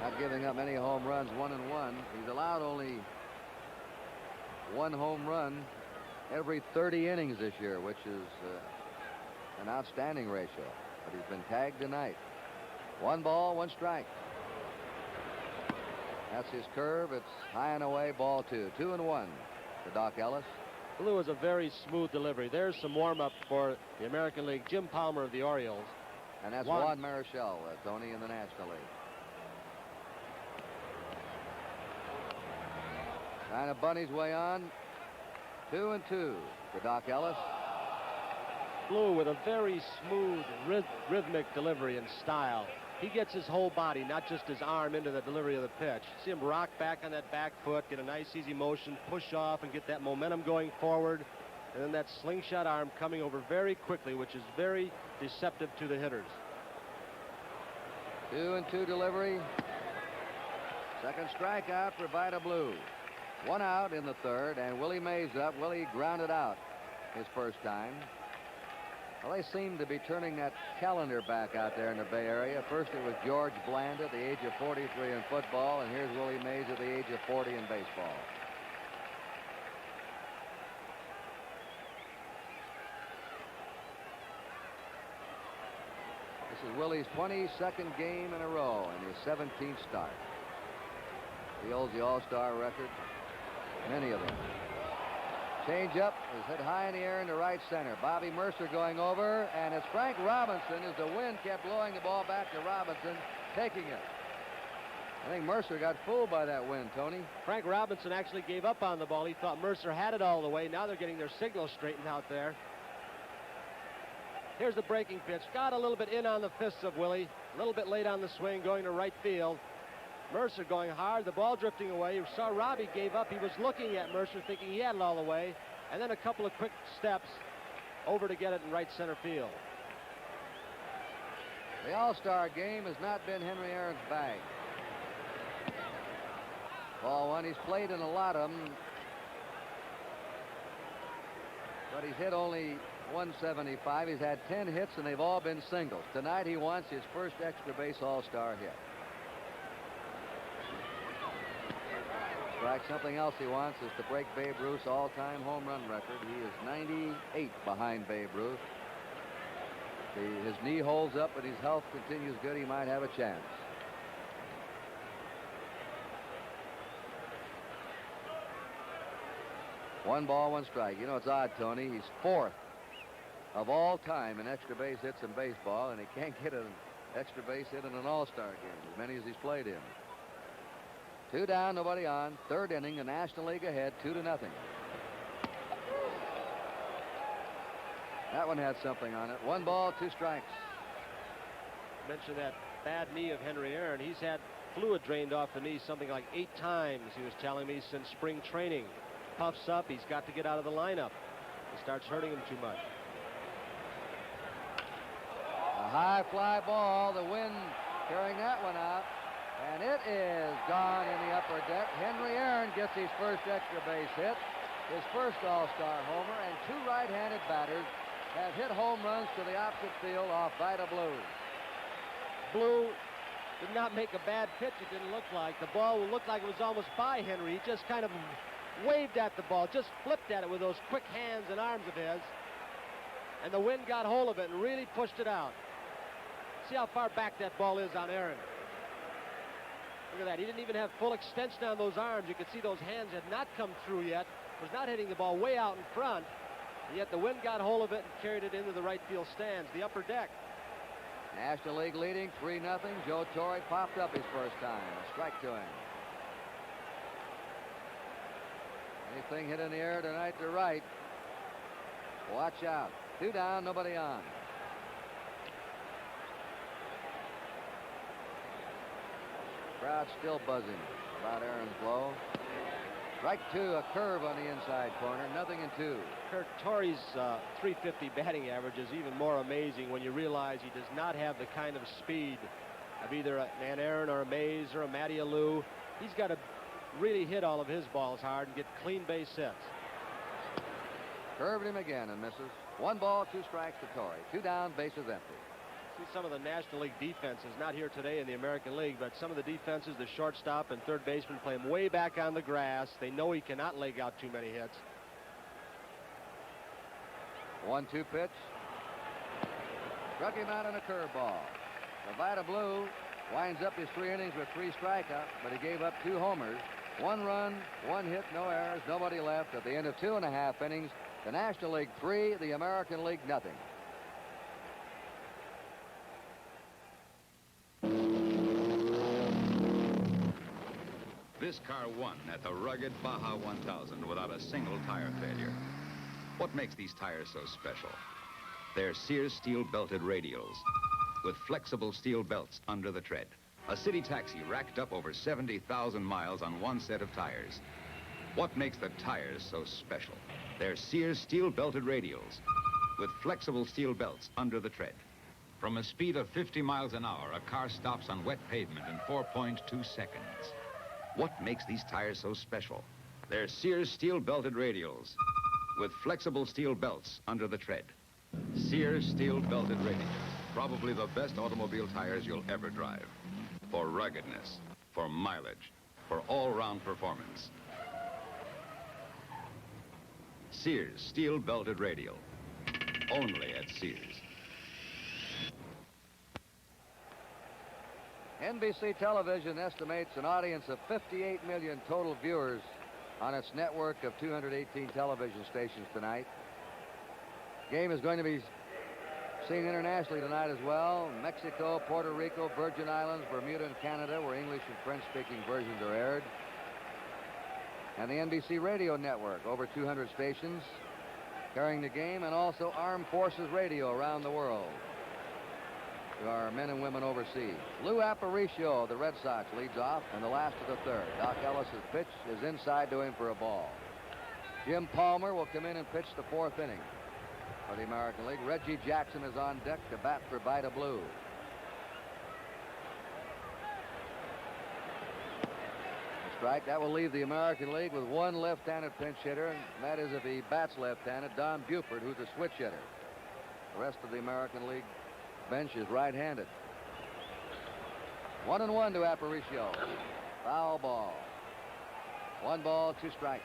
not giving up any home runs, 1-1. He's allowed only 1 home run every 30 innings this year, which is an outstanding ratio. But he's been tagged tonight. 1 ball, 1 strike. That's his curve. It's high and away, ball 2. 2-1 to Doc Ellis. Blue is a very smooth delivery. There's some warm-up for the American League. Jim Palmer of the Orioles. And that's Juan Marichal, Tony, in the National League. Trying to bunt his way on. 2-2 to Doc Ellis. Blue with a very smooth, rhythmic delivery and style. He gets his whole body, not just his arm, into the delivery of the pitch. See him rock back on that back foot, get a nice easy motion, push off, and get that momentum going forward. And then that slingshot arm coming over very quickly, which is very deceptive to the hitters. 2-2 delivery. Second strikeout for Vida Blue. 1 out in the 3rd, and Willie Mays up. Willie grounded out his first time. Well, they seem to be turning that calendar back out there in the Bay Area. First it was George Bland at the age of 43 in football, and here's Willie Mays at the age of 40 in baseball. This is Willie's 22nd game in a row and his 17th start. He holds the All-Star record. Many of them. Change up is hit high in the air into right center. Bobby Mercer going over, and it's Frank Robinson as the wind kept blowing the ball back to Robinson, taking it. I think Mercer got fooled by that wind, Tony. Frank Robinson actually gave up on the ball. He thought Mercer had it all the way. Now they're getting their signal straightened out there. Here's the breaking pitch. Got a little bit in on the fists of Willie. A little bit late on the swing, going to right field. Mercer going hard, the ball drifting away. You saw Robbie gave up. He was looking at Mercer thinking he had it all the way. And then a couple of quick steps over to get it in right center field. The All-Star game has not been Henry Aaron's bag. Ball 1, he's played in a lot of them. But he's hit only 175. He's had 10 hits, and they've all been singles. Tonight he wants his first extra base All-Star hit. Right, something else he wants is to break Babe Ruth's all-time home run record. He is 98 behind Babe Ruth. His knee holds up, but his health continues good. He might have a chance. One ball, 1 strike. You know, it's odd, Tony. He's 4th of all time in extra base hits in baseball, and he can't get an extra base hit in an All-Star game, as many as he's played in. 2 down, nobody on. 3rd inning, the National League ahead, 2-0. That one had something on it. 1 ball, 2 strikes. Mentioned that bad knee of Henry Aaron. He's had fluid drained off the knee something like 8 times, he was telling me, since spring training. Puffs up, he's got to get out of the lineup. It starts hurting him too much. A high fly ball, the wind carrying that one out. And it is gone in the upper deck. Henry Aaron gets his first extra base hit. his first All-Star homer, and two right-handed batters have hit home runs to the opposite field off Vida Blue. Blue did not make a bad pitch, it didn't look like. The ball looked like it was almost by Henry. He just kind of waved at the ball, just flipped at it with those quick hands and arms of his. And the wind got hold of it and really pushed it out. See how far back that ball is on Aaron. Look at that. He didn't even have full extension on those arms. You could see those hands had not come through yet. Was not hitting the ball way out in front. And yet the wind got hold of it and carried it into the right field stands, the upper deck. National League leading 3-0. Joe Torre popped up his first time. A strike to him. Anything hit in the air tonight to right. Watch out. 2 down, nobody on. Crowd still buzzing about Aaron's blow. Strike 2, a curve on the inside corner, 0-2. Kurt Torrey's .350 batting average is even more amazing when you realize he does not have the kind of speed of either an Aaron or a Mays or a Matty Alou. He's got to really hit all of his balls hard and get clean base hits. Curved him again and misses. 1 ball, 2 strikes to Torrey. 2 down, bases empty. See some of the National League defenses, not here today in the American League, but some of the defenses, the shortstop and third baseman play him way back on the grass. They know he cannot leg out too many hits. 1-2 pitch. Struck him out on a curveball. Vida Blue winds up his 3 innings with 3 strikeouts, but he gave up 2 homers. 1 run, 1 hit, no errors, nobody left. At the end of 2.5 innings, the National League 3, the American League 0. This car won at the rugged Baja 1000 without a single tire failure. What makes these tires so special? They're Sears steel belted radials with flexible steel belts under the tread. A city taxi racked up over 70,000 miles on one set of tires. What makes the tires so special? They're Sears steel belted radials with flexible steel belts under the tread. From a speed of 50 miles an hour, a car stops on wet pavement in 4.2 seconds. What makes these tires so special? They're Sears steel belted radials with flexible steel belts under the tread. Sears steel belted radials, probably the best automobile tires you'll ever drive. For ruggedness, for mileage, for all-round performance. Sears steel belted radial, only at Sears. NBC Television estimates an audience of 58 million total viewers on its network of 218 television stations tonight. Game is going to be seen internationally tonight as well. Mexico, Puerto Rico, Virgin Islands, Bermuda, and Canada, where English and French-speaking versions are aired. And the NBC Radio Network, over 200 stations carrying the game, and also Armed Forces Radio around the world. To our men and women overseas. Lou Aparicio, the Red Sox, leads off in the last of the 3rd. Doc Ellis's pitch is inside to him for a ball. Jim Palmer will come in and pitch the 4th inning for the American League. Reggie Jackson is on deck to bat for Vida Blue. A strike. That will leave the American League with 1 left-handed pinch hitter, and that is if he bats left-handed, Don Buford, who's a switch hitter. The rest of the American League bench is right-handed. 1-1 to Aparicio. Foul ball. 1 ball, 2 strikes.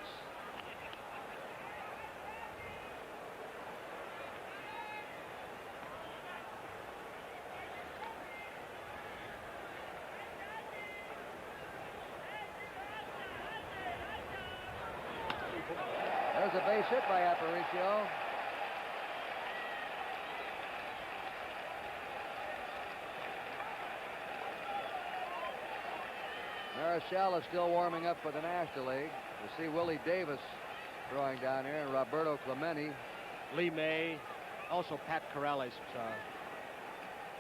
There's a base hit by Aparicio. Marichal is still warming up for the National League. You see Willie Davis throwing down here, and Roberto Clemente. Lee May, also Pat Corrales,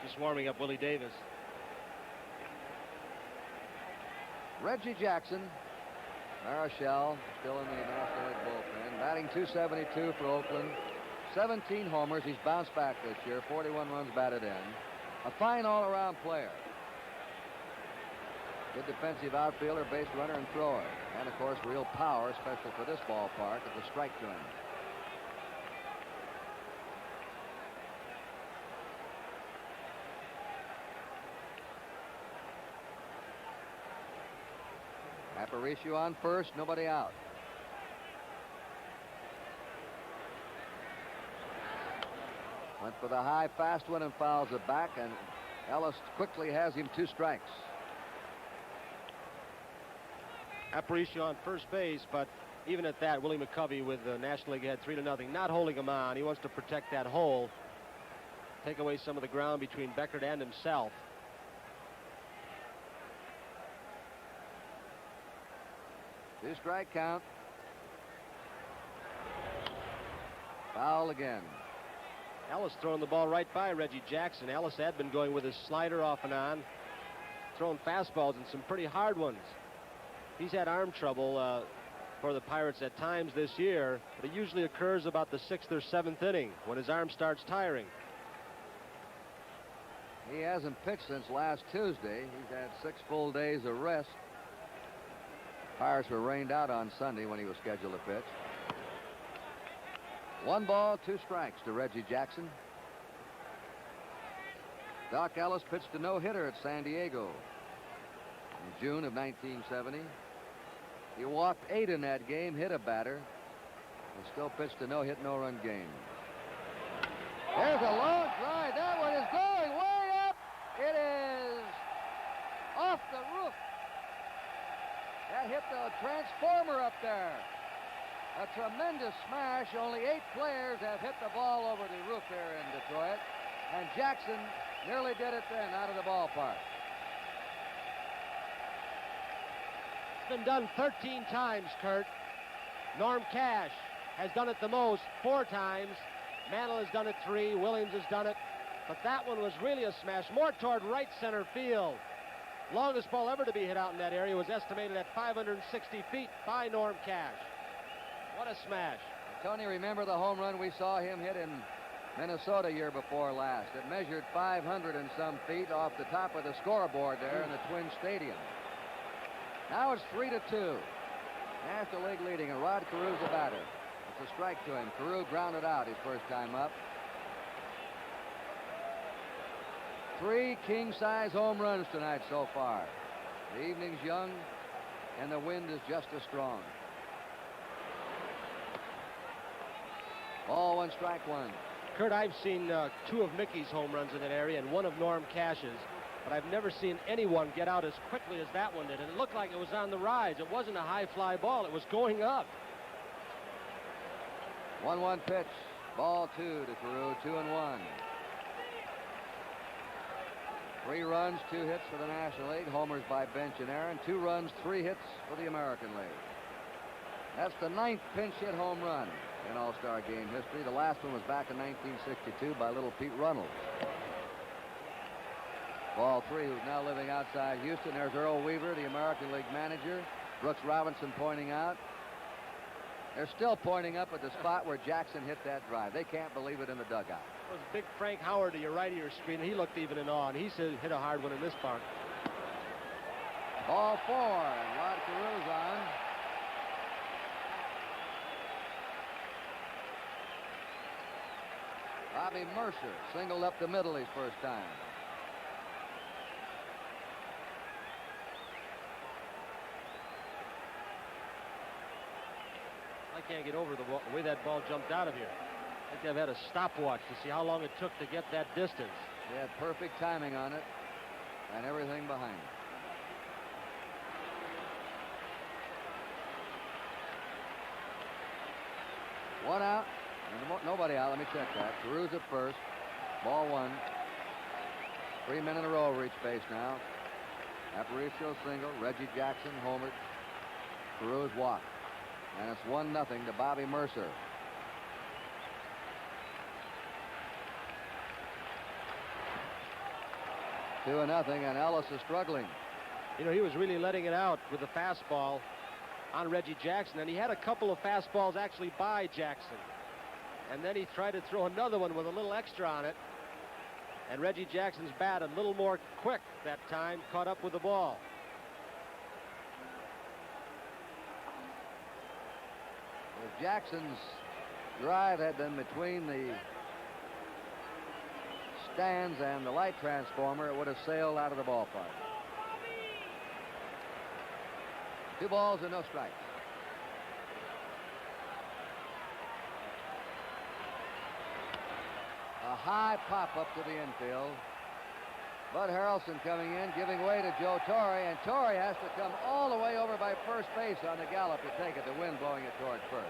just warming up Willie Davis. Reggie Jackson, Marichal, still in the National League bullpen, batting .272 for Oakland. 17 homers. He's bounced back this year. 41 runs batted in. A fine all-around player. Good defensive outfielder, base runner, and thrower. And, of course, real power, especially for this ballpark, at the strike to him. Aparicio on first, nobody out. Went for the high, fast one and fouls it back, and Ellis quickly has him 2 strikes. Aparicio on first base, but even at that, Willie McCovey with the National League ahead 3-0, not holding him on. He wants to protect that hole, take away some of the ground between Beckert and himself. Two-strike count. Foul again. Ellis throwing the ball right by Reggie Jackson. Ellis had been going with his slider off and on, throwing fastballs and some pretty hard ones. He's had arm trouble for the Pirates at times this year, but it usually occurs about the 6th or 7th inning when his arm starts tiring. He hasn't pitched since last Tuesday. He's had 6 full days of rest. Pirates were rained out on Sunday when he was scheduled to pitch. 1 ball, 2 strikes to Reggie Jackson. Doc Ellis pitched a no-hitter at San Diego in June of 1970. He walked 8 in that game, hit a batter, and still pitched a no-hit, no-run game. There's a long drive. That one is going way up. It is off the roof. That hit the transformer up there. A tremendous smash. Only 8 players have hit the ball over the roof here in Detroit. And Jackson nearly did it then out of the ballpark. It's been done 13 times, Kurt. Norm Cash has done it the most, 4 times. Mantle has done it 3. Williams has done it. But that one was really a smash, more toward right center field. Longest ball ever to be hit out in that area was estimated at 560 feet by Norm Cash. What a smash. Tony, remember the home run we saw him hit in Minnesota year before last? It measured 500 and some feet off the top of the scoreboard there in the Twin Stadium. Now it's 3-2. National League leading, and Rod Carew's the batter. It's a strike to him. Carew grounded out his first time up. 3 king-size home runs tonight so far. The evening's young, and the wind is just as strong. Ball 1, strike 1. Kurt, I've seen 2 of Mickey's home runs in that area and 1 of Norm Cash's, but I've never seen anyone get out as quickly as that one did. And it looked like it was on the rise. It wasn't a high fly ball. It was going up. 1-1 pitch. Ball 2 to Carew. 2-1. 3 runs, 2 hits for the National League. Homers by Bench and Aaron. 2 runs, 3 hits for the American League. That's the 9th pinch hit home run in All-Star Game history. The last one was back in 1962 by little Pete Runnels. Ball 3, who's now living outside Houston. There's Earl Weaver, the American League manager. Brooks Robinson pointing out. They're still pointing up at the spot where Jackson hit that drive. They can't believe it in the dugout. It was big Frank Howard to your right of your screen. He looked even in awe, and he said hit a hard one in this park. Ball 4, and Rod Carew's on. Bobby Mercer singled up the middle his first time. I can't get over the way that ball jumped out of here. I think I've had a stopwatch to see how long it took to get that distance. He had perfect timing on it and everything behind it. One out. Nobody out. Let me check that. Carew's at first. Ball 1. 3 men in a row reach base now. Aparicio single. Reggie Jackson homered. Carew's walked. And it's 1-0 to Bobby Mercer. Two 2-0, and Ellis is struggling. You know, he was really letting it out with the fastball on Reggie Jackson, and he had a couple of fastballs actually by Jackson. And then he tried to throw another one with a little extra on it. And Reggie Jackson's bat, a little more quick that time, caught up with the ball. Jackson's drive had been between the stands and the light transformer, it would have sailed out of the ballpark. 2 balls and no strikes. A high pop up to the infield. Bud Harrelson coming in, giving way to Joe Torre, and Torre has to come all the way over by first base on the gallop to take it, the wind blowing it toward first.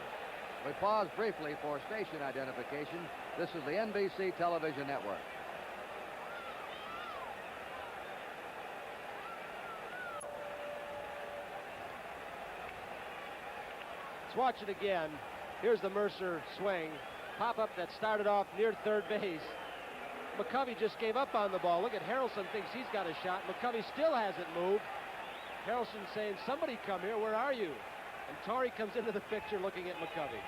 We pause briefly for station identification. This is the NBC Television Network. Let's watch it again. Here's the Mercer swing. Pop-up that started off near third base. McCovey just gave up on the ball. Look at Harrelson, thinks he's got a shot. McCovey still hasn't moved. Harrelson saying, somebody come here, where are you? And Torre comes into the picture looking at McCovey.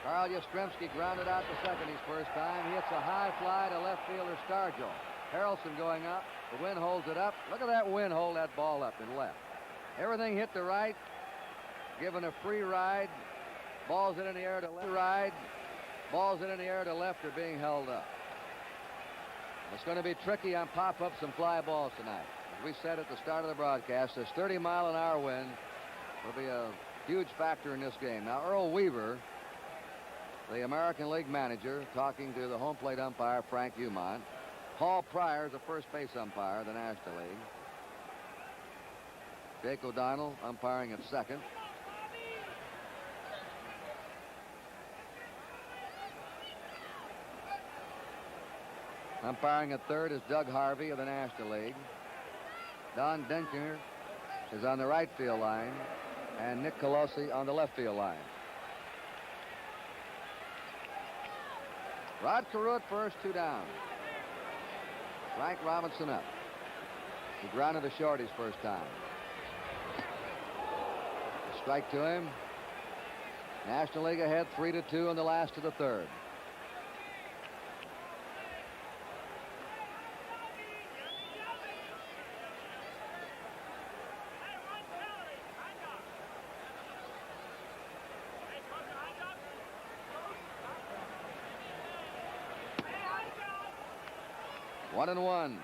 Carl Yastrzemski grounded out to second his first time. He hits a high fly to left fielder Stargell. Harrelson going up. The wind holds it up. Look at that wind hold that ball up and left. Everything hit the right, given a free ride. Balls in the air to left. Ride. Balls in the air to left are being held up. It's going to be tricky on pop-ups and fly balls tonight. As we said at the start of the broadcast, this 30-mile-an-hour wind will be a huge factor in this game. Now, Earl Weaver, the American League manager, talking to the home plate umpire, Frank Umont. Paul Pryor is the first base umpire of the National League. Jake O'Donnell umpiring at second. Umpiring at third is Doug Harvey of the National League. Don Denker is on the right field line, and Nick Colosi on the left field line. Rod Carew at first, 2 down. Frank Robinson up. He grounded to short his first time. A strike to him. National League ahead 3-2 in the last of the third. One and one.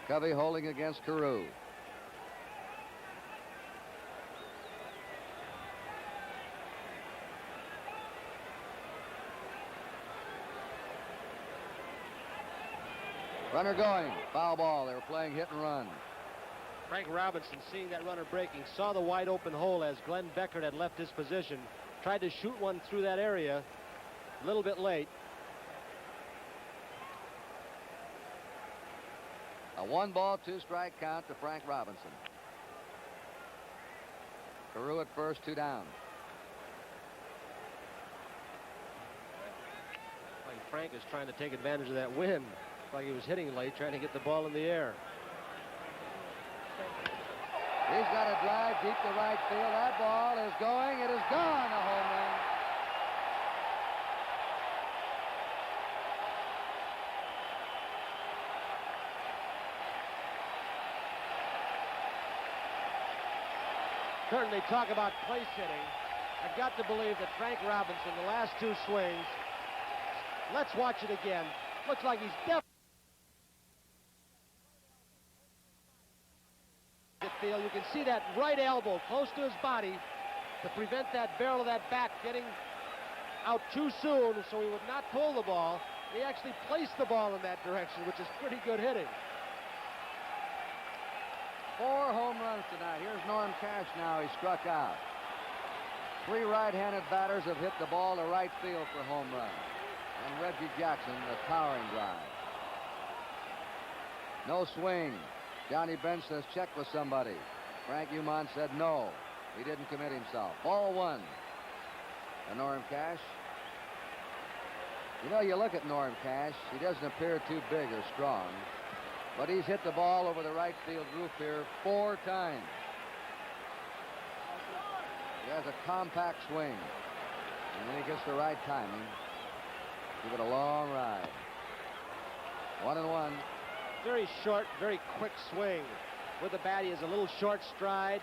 Covey holding against Carew. Runner going. Foul ball. They were playing hit and run. Frank Robinson, seeing that runner breaking, saw the wide open hole as Glenn Beckert had left his position. Tried to shoot one through that area. A little bit late. A 1-ball, 2-strike count to Frank Robinson. Carew at first, 2 down. Like Frank is trying to take advantage of that wind. Like he was hitting late, trying to get the ball in the air. He's got a drive deep to right field. That ball is going. It is gone. A home run. Certainly talk about place hitting. I've got to believe that Frank Robinson, the last 2 swings. Let's watch it again. Looks like he's definitely. Field. You can see that right elbow close to his body to prevent that barrel of that bat getting out too soon so he would not pull the ball. He actually placed the ball in that direction, which is pretty good hitting. 4 home runs tonight. Here's Norm Cash now. He struck out. 3 right-handed batters have hit the ball to right field for home runs. And Reggie Jackson, a towering drive. No swing. Johnny Bench says check with somebody. Frank Umont said no. He didn't commit himself. Ball 1. And Norm Cash. You know, you look at Norm Cash, he doesn't appear too big or strong, but he's hit the ball over the right field roof here 4 times. He has a compact swing. And when he gets the right timing, give it a long ride. 1 and 1. Very short, very quick swing. with the bat. He has a little short stride.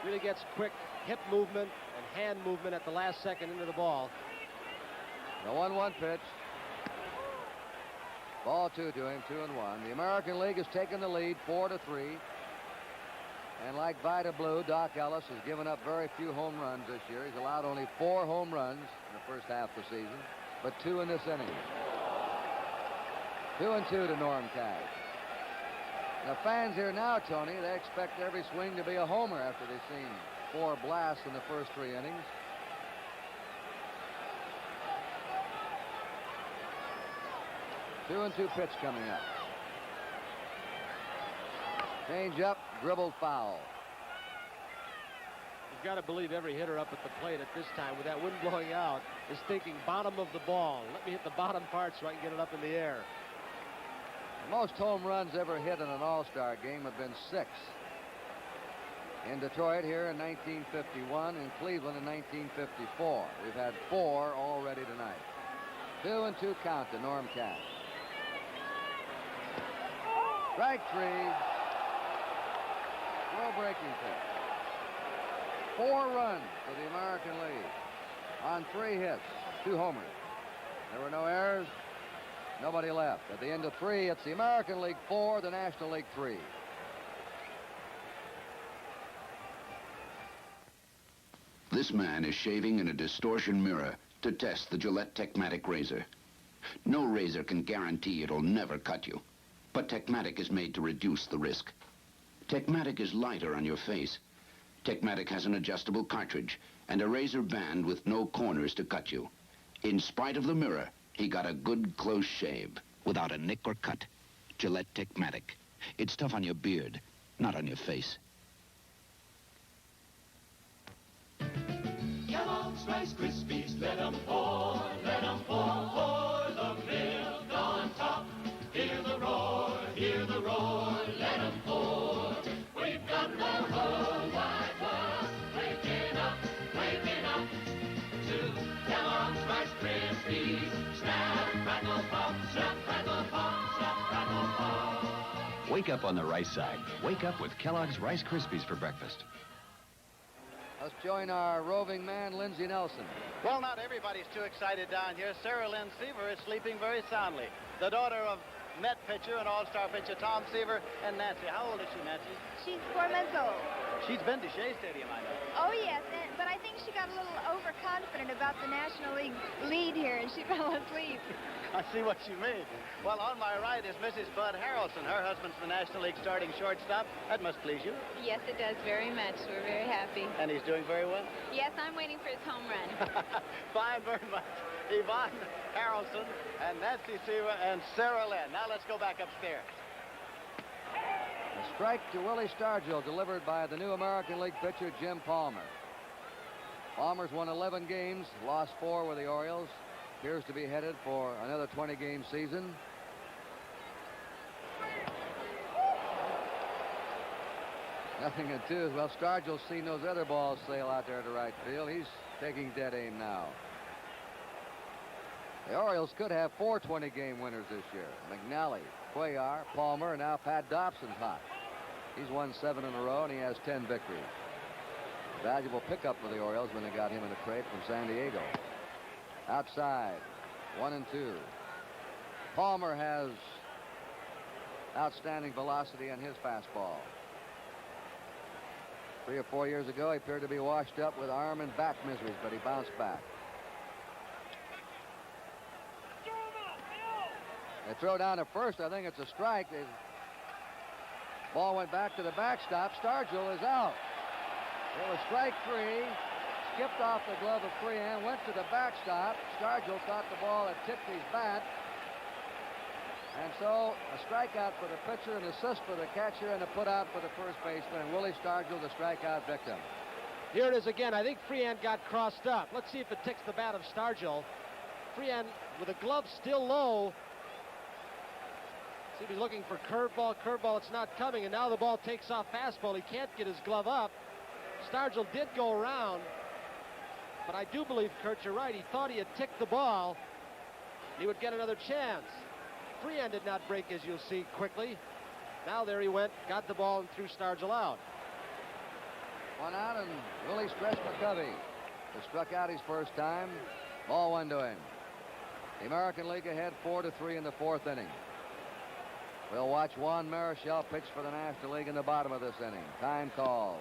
Really gets quick hip movement and hand movement at the last second into the ball. The 1-1 pitch. Ball 2 to him, 2-1. The American League has taken the lead 4-3. And like Vida Blue, Doc Ellis has given up very few home runs this year. He's allowed only 4 home runs in the first half of the season, but 2 in this inning. 2-2 to Norm Cash. The fans here now, Tony, they expect every swing to be a homer after they've seen 4 blasts in the first 3 innings. Two and 2 pitch coming up. Change up, dribbled foul. You've got to believe every hitter up at the plate at this time with that wind blowing out is thinking bottom of the ball. Let me hit the bottom part so I can get it up in the air. The most home runs ever hit in an All-Star game have been 6. In Detroit here in 1951, in Cleveland in 1954. We've had 4 already tonight. 2-2 count to Norm Cash. Strike 3. Slow breaking pitch. 4 runs for the American League on 3 hits, 2 homers. There were no errors, nobody left. At the end of 3, it's the American League 4, the National League 3. This man is shaving in a distortion mirror to test the Gillette Techmatic razor. No razor can guarantee it'll never cut you, but Techmatic is made to reduce the risk. Techmatic is lighter on your face. Techmatic has an adjustable cartridge and a razor band with no corners to cut you. In spite of the mirror, he got a good close shave without a nick or cut. Gillette Techmatic. It's tough on your beard, not on your face. Kellogg's Rice Krispies, let 'em pour, pour the milk on top. Hear the roar, let 'em pour. We've got the whole wide world waking up to Kellogg's Rice Krispies. Snap, crackle, pop, snap, crackle, pop, snap, crackle, pop. Wake up on the right side. Wake up with Kellogg's Rice Krispies for breakfast. Let's join our roving man, Lindsey Nelson. Well, not everybody's too excited down here. Sarah Lynn Seaver is sleeping very soundly. The daughter of Met pitcher and All-Star pitcher Tom Seaver and Nancy. How old is she, Nancy? She's 4 months old. She's been to Shea Stadium, I know. Oh, yes, but I think she got a little overconfident about the National League lead here, and she fell asleep. I see what you mean. Well, on my right is Mrs. Bud Harrelson. Her husband's the National League starting shortstop. That must please you. Yes, it does very much. We're very happy. And he's doing very well? Yes, I'm waiting for his home run. Fine, very much. Yvonne Harrelson and Nancy Seaver and Sarah Lynn. Now let's go back upstairs. A strike to Willie Stargell delivered by the new American League pitcher Jim Palmer. Palmer's won 11 games, lost 4 with the Orioles. Appears to be headed for another 20-game season. Nothing in 2. Well, Stargell's seen those other balls sail out there to right field. He's taking dead aim now. The Orioles could have 4 20-game winners this year. McNally, Cuellar, Palmer, and now Pat Dobson's hot. He's won 7 in a row, and he has 10 victories. Valuable pickup for the Orioles when they got him in a trade from San Diego. Outside, 1-2. Palmer has outstanding velocity on his fastball. 3 or 4 years ago, he appeared to be washed up with arm and back miseries, but he bounced back. They throw down at first. I think it's a strike. The ball went back to the backstop. Stargell is out. It was strike 3. Skipped off the glove of Freehan, went to the backstop. Stargell thought the ball had tipped his bat. And so a strikeout for the pitcher, an assist for the catcher, and a put out for the first baseman. And Willie Stargell, the strikeout victim. Here it is again. I think Freehan got crossed up. Let's see if it ticks the bat of Stargell. Freehan with a glove still low. See if he's looking for curveball. Curveball, it's not coming. And now the ball takes off fastball. He can't get his glove up. Stargell did go around. But I do believe, Kurt, you're right. He thought he had ticked the ball. He would get another chance. Freehan did not break, as you'll see quickly. Now there he went, got the ball, and threw Stargell out. One out, and Willie stretched McCovey, who struck out his first time. Ball 1 to him. The American League ahead 4-3 in the 4th inning. We'll watch Juan Marichal pitch for the National League in the bottom of this inning. Time called.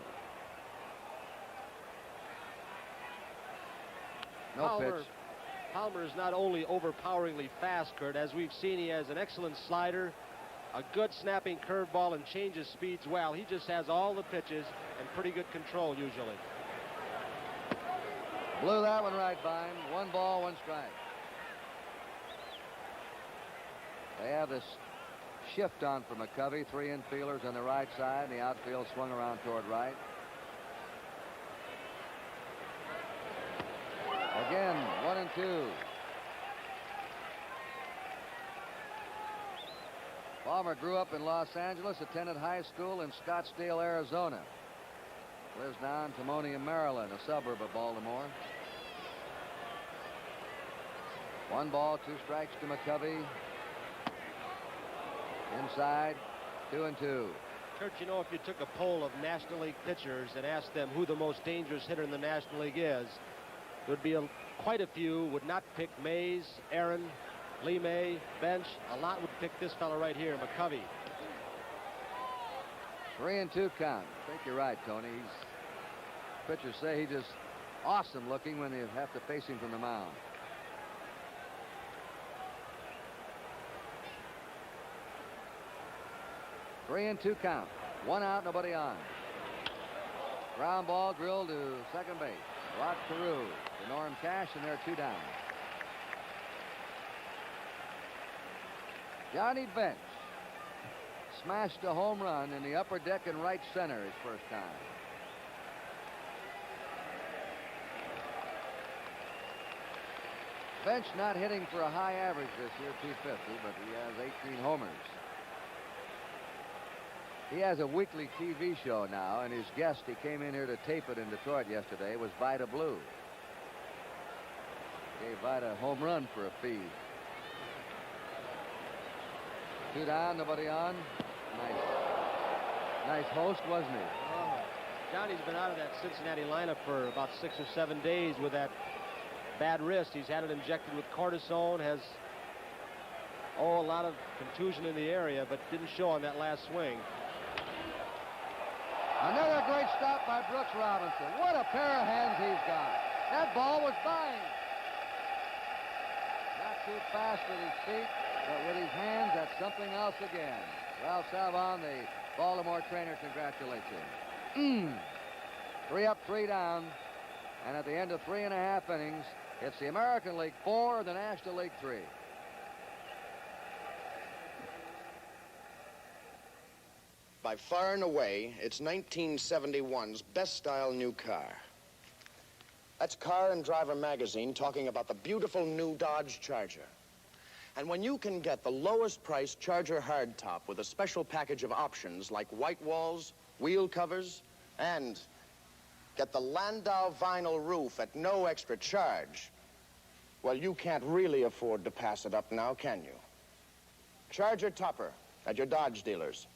No pitch. Palmer is not only overpoweringly fast, Kurt. As we've seen, he has an excellent slider, a good snapping curveball, and changes speeds well. He just has all the pitches and pretty good control usually. Blew that one right by him. 1 ball, 1 strike. They have this shift on for McCovey. 3 infielders on the right side. The outfield swung around toward right. Again, 1 and 2. Palmer grew up in Los Angeles, attended high school in Scottsdale, Arizona. Lives now in Timonium, Maryland, a suburb of Baltimore. 1 ball, 2 strikes to McCovey. Inside, 2 and 2. Kurt, you know, if you took a poll of National League pitchers and asked them who the most dangerous hitter in the National League is, there would be quite a few would not pick Mays, Aaron, Lee May, Bench. A lot would pick this fellow right here, McCovey. 3 and 2 count. I think you're right, Tony. Pitchers say he's just awesome looking when they have to face him from the mound. Three and 2 count. 1 out, nobody on. Ground ball drilled to second base. Rod Carew to Norm Cash, and they're 2 down. Johnny Bench smashed a home run in the upper deck in right center his first time. Bench not hitting for a high average this year, 250, but he has 18 homers. He has a weekly TV show now, and his guest, he came in here to tape it in Detroit yesterday, was Vida Blue. Gave Vida a home run for a fee. 2 down, nobody on. Nice host, wasn't he? Oh, Johnny's been out of that Cincinnati lineup for about 6 or 7 days with that bad wrist. He's had it injected with cortisone, has a lot of contusion in the area, but didn't show on that last swing. Another great stop by Brooks Robinson. What a pair of hands he's got. That ball was by him. Not too fast with his feet, but with his hands, that's something else again. Ralph Salvon, the Baltimore trainer, congratulates him. 3 up, 3 down. And at the end of 3.5 innings, it's the American League 4, the National League 3. By far and away, it's 1971's best style new car. That's Car and Driver magazine talking about the beautiful new Dodge Charger. And when you can get the lowest priced Charger hardtop with a special package of options like white walls, wheel covers, and get the Landau vinyl roof at no extra charge, well, you can't really afford to pass it up now, can you? Charger Topper at your Dodge dealers.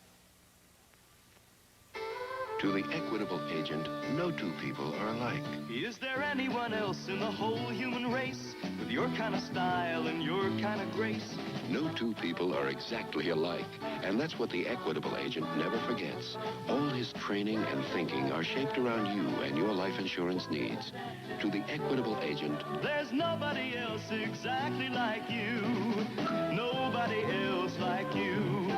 To the Equitable agent, no 2 people are alike. Is there anyone else in the whole human race with your kind of style and your kind of grace? No 2 people are exactly alike, and that's what the Equitable agent never forgets. All his training and thinking are shaped around you and your life insurance needs. To the Equitable agent, there's nobody else exactly like you. Nobody else like you.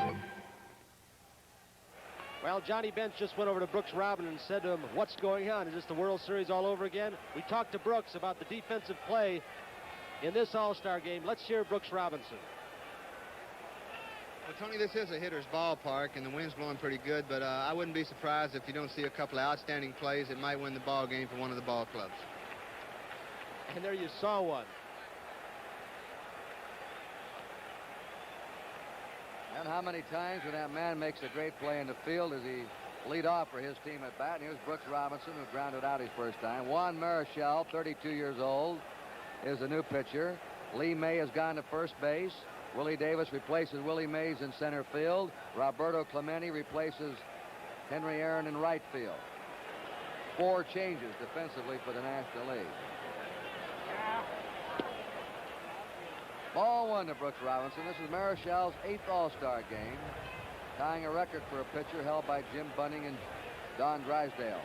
Well, Johnny Bench just went over to Brooks Robinson and said to him, what's going on? Is this the World Series all over again? We talked to Brooks about the defensive play in this All-Star game. Let's hear Brooks Robinson. Well, Tony, this is a hitter's ballpark, and the wind's blowing pretty good, but I wouldn't be surprised if you don't see a couple of outstanding plays that might win the ball game for one of the ball clubs. And there you saw one. And how many times when that man makes a great play in the field does he lead off for his team at bat? And here's Brooks Robinson, who grounded out his first time. Juan Marichal, 32 years old, is the new pitcher. Lee May has gone to first base. Willie Davis replaces Willie Mays in center field. Roberto Clemente replaces Henry Aaron in right field. 4 changes defensively for the National League. Ball 1 to Brooks Robinson. This is Marichal's 8th All-Star game, tying a record for a pitcher held by Jim Bunning and Don Drysdale.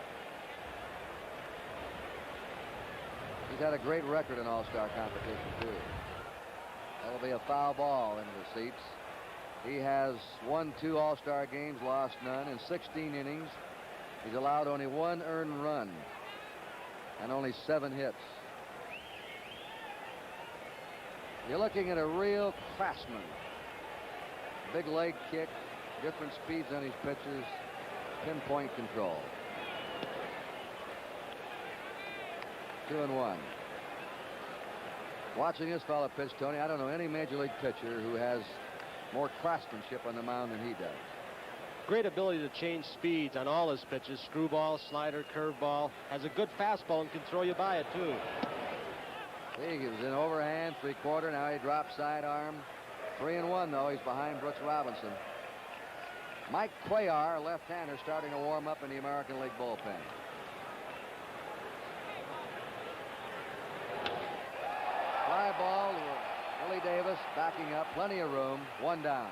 He's had a great record in All-Star competition, too. That'll be a foul ball into the seats. He has won 2 All-Star games, lost none. In 16 innings, he's allowed only 1 earned run and only 7 hits. You're looking at a real craftsman. Big leg kick, different speeds on his pitches, pinpoint control. 2-1. Watching this fella pitch, Tony, I don't know any major league pitcher who has more craftsmanship on the mound than he does. Great ability to change speeds on all his pitches. Screwball, slider, curveball. Has a good fastball and can throw you by it, too. See, he was in overhand, 3/4. Now he drops sidearm. 3-1, though. He's behind Brooks Robinson. Mike Cuellar, left-hander, starting to warm up in the American League bullpen. Fly ball to Willie Davis, backing up, plenty of room, 1 down.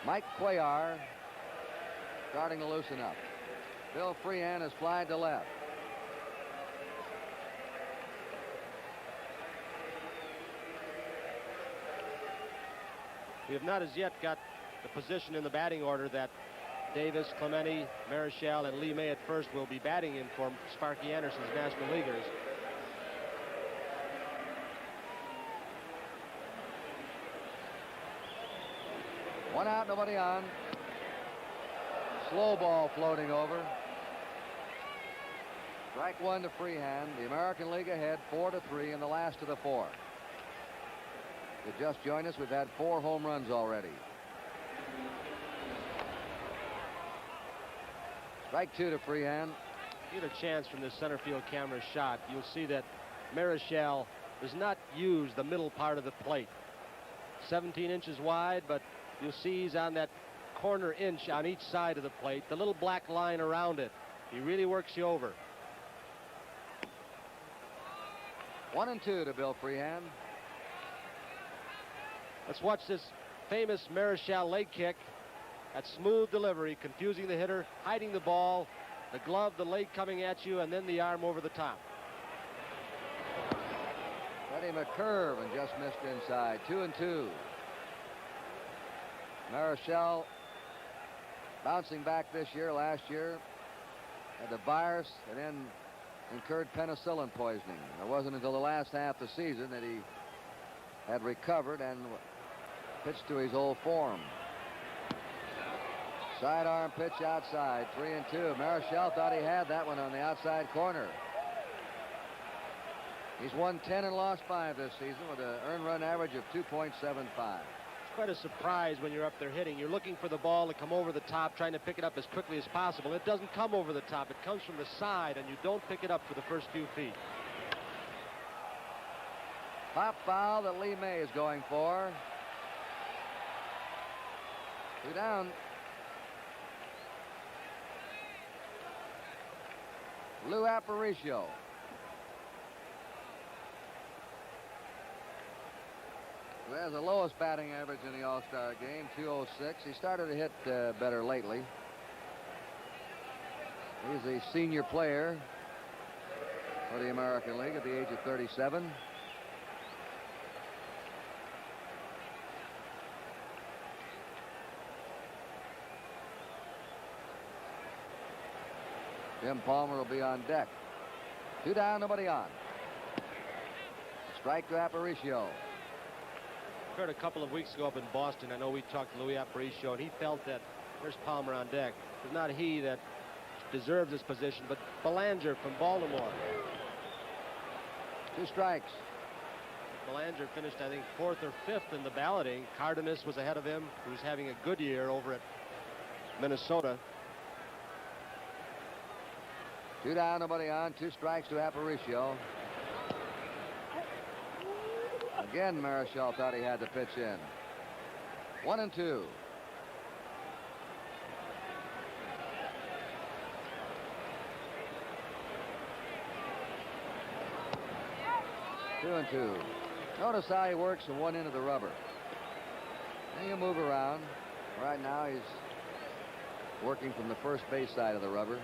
Mike Cuellar starting to loosen up. Bill Freehan has flied to left. We have not as yet got the position in the batting order that Davis, Clemente, Marichal, and Lee May at first will be batting in for Sparky Anderson's National Leaguers. One out, nobody on. Slow ball floating over. Strike 1 to Freehan. The American League ahead 4-3 in the last of the 4. If you just joined us, we've had 4 home runs already. Strike 2 to Freehan. You get a chance from this center field camera shot. You'll see that Marichal does not use the middle part of the plate. 17 inches wide, but you'll see he's on that corner inch on each side of the plate, the little black line around it. He really works you over. 1-2 to Bill Freehan. Let's watch this famous Marichal leg kick. That smooth delivery, confusing the hitter, hiding the ball, the glove, the leg coming at you, and then the arm over the top. Got him a curve and just missed inside. 2-2. Marichal bouncing back this year. Last year had the virus and then incurred penicillin poisoning. It wasn't until the last half of the season that he had recovered and pitched to his old form. Sidearm pitch outside, 3-2. Marichal thought he had that one on the outside corner. He's won 10 and lost 5 this season with an earned run average of 2.75. It's quite a surprise when you're up there hitting. You're looking for the ball to come over the top, trying to pick it up as quickly as possible. It doesn't come over the top. It comes from the side, and you don't pick it up for the first few feet. Pop foul that Lee May is going for. 2 down. Lou Aparicio. Who has the lowest batting average in the All-Star game, 206. He started to hit better lately. He's a senior player for the American League at the age of 37. Jim Palmer will be on deck. 2 down, nobody on. Strike to Aparicio. Heard a couple of weeks ago up in Boston, I know we talked to Louis Aparicio, and he felt that there's Palmer on deck. It's not he that deserves this position, but Belanger from Baltimore. 2 strikes. Belanger finished, I think, 4th or 5th in the balloting. Cardenas was ahead of him, who's having a good year over at Minnesota. 2 down, nobody on. 2 strikes to Aparicio. Again, Marichal thought he had to pitch in. 1-2. 2-2. Notice how he works from one end of the rubber. Then he'll move around. Right now he's working from the first base side of the rubber.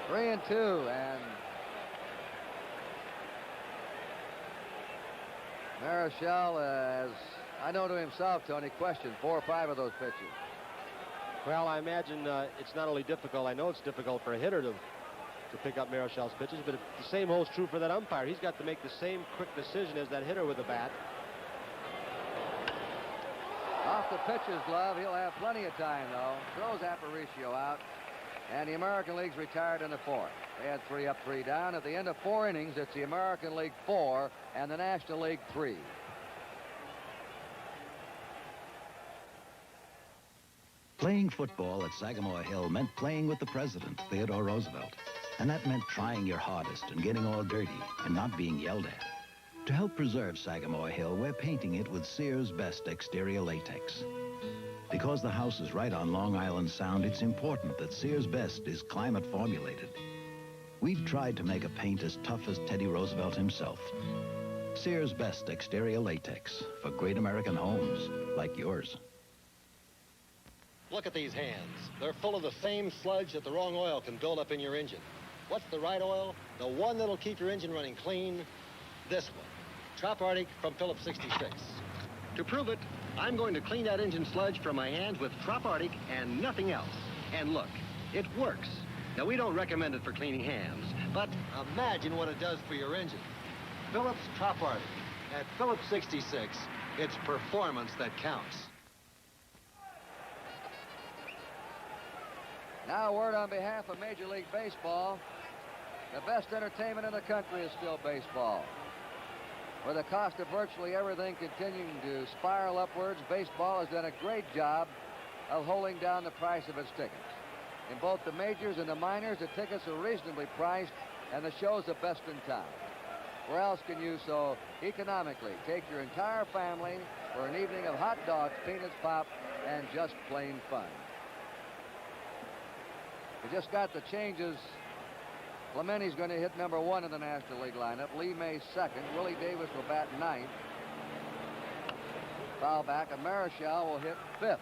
Three and two, and Marichal, as I know to himself, Tony, questioned 4 or 5 of those pitches. Well, I imagine it's not only difficult, I know it's difficult for a hitter to pick up Marichal's pitches, but the same holds true for that umpire. He's got to make the same quick decision as that hitter with the bat. Off the pitcher's glove, he'll have plenty of time, though. Throws Aparicio out, and the American League's retired in the 4th. They had 3 up, 3 down. At the end of 4 innings, it's the American League 4 and the National League 3. Playing football at Sagamore Hill meant playing with the president, Theodore Roosevelt. And that meant trying your hardest and getting all dirty and not being yelled at. To help preserve Sagamore Hill, we're painting it with Sears' Best exterior latex. Because the house is right on Long Island Sound, it's important that Sears' Best is climate formulated. We've tried to make a paint as tough as Teddy Roosevelt himself. Sears' Best exterior latex for great American homes like yours. Look at these hands. They're full of the same sludge that the wrong oil can build up in your engine. What's the right oil? The one that'll keep your engine running clean? This one. Trop Arctic from Phillips 66. To prove it, I'm going to clean that engine sludge from my hands with Trop Arctic and nothing else. And look, it works. Now, we don't recommend it for cleaning hands, but imagine what it does for your engine. Phillips Trop Arctic. At Phillips 66, it's performance that counts. Now a word on behalf of Major League Baseball. The best entertainment in the country is still baseball. With the cost of virtually everything continuing to spiral upwards, baseball has done a great job of holding down the price of its tickets. In both the majors and the minors, the tickets are reasonably priced, and the shows are best in town. Where else can you so economically take your entire family for an evening of hot dogs, peanuts, pop, and just plain fun? We just got the changes. Clementi's going to hit number 1 in the National League lineup. Lee May 2nd. Willie Davis will bat 9th. Foul back, and Marichal will hit 5th.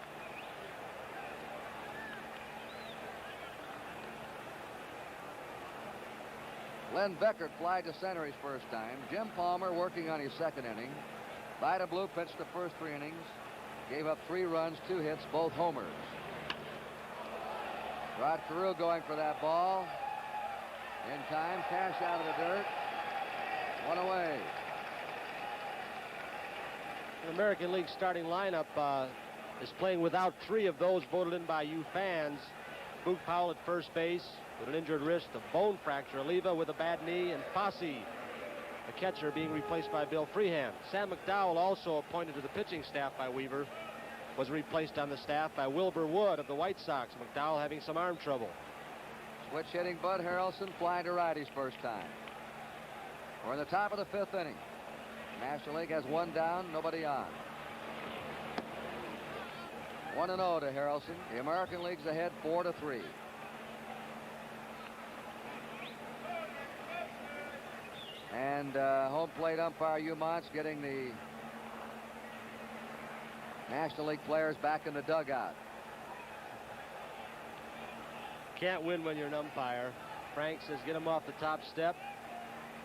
Len Beckert flied to center his first time. Jim Palmer working on his 2nd inning. Vida Blue pitched the first 3 innings. Gave up 3 runs, 2 hits, both homers. Rod Carew going for that ball. In time, Cash out of the dirt. 1 away. The American League starting lineup is playing without 3 of those voted in by you fans. Boog Powell at first base with an injured wrist, a bone fracture. Oliva with a bad knee, and Fosse, the catcher, being replaced by Bill Freehand. Sam McDowell, also appointed to the pitching staff by Weaver, was replaced on the staff by Wilbur Wood of the White Sox. McDowell having some arm trouble. Switch hitting Bud Harrelson flying to right his first time. We're in the top of the 5th inning. National League has 1 down, nobody on. 1-0 to Harrelson. The American League's ahead 4-3. And home plate umpire Hugh Montz getting the National League players back in the dugout. Can't win when you're an umpire. Frank says get him off the top step.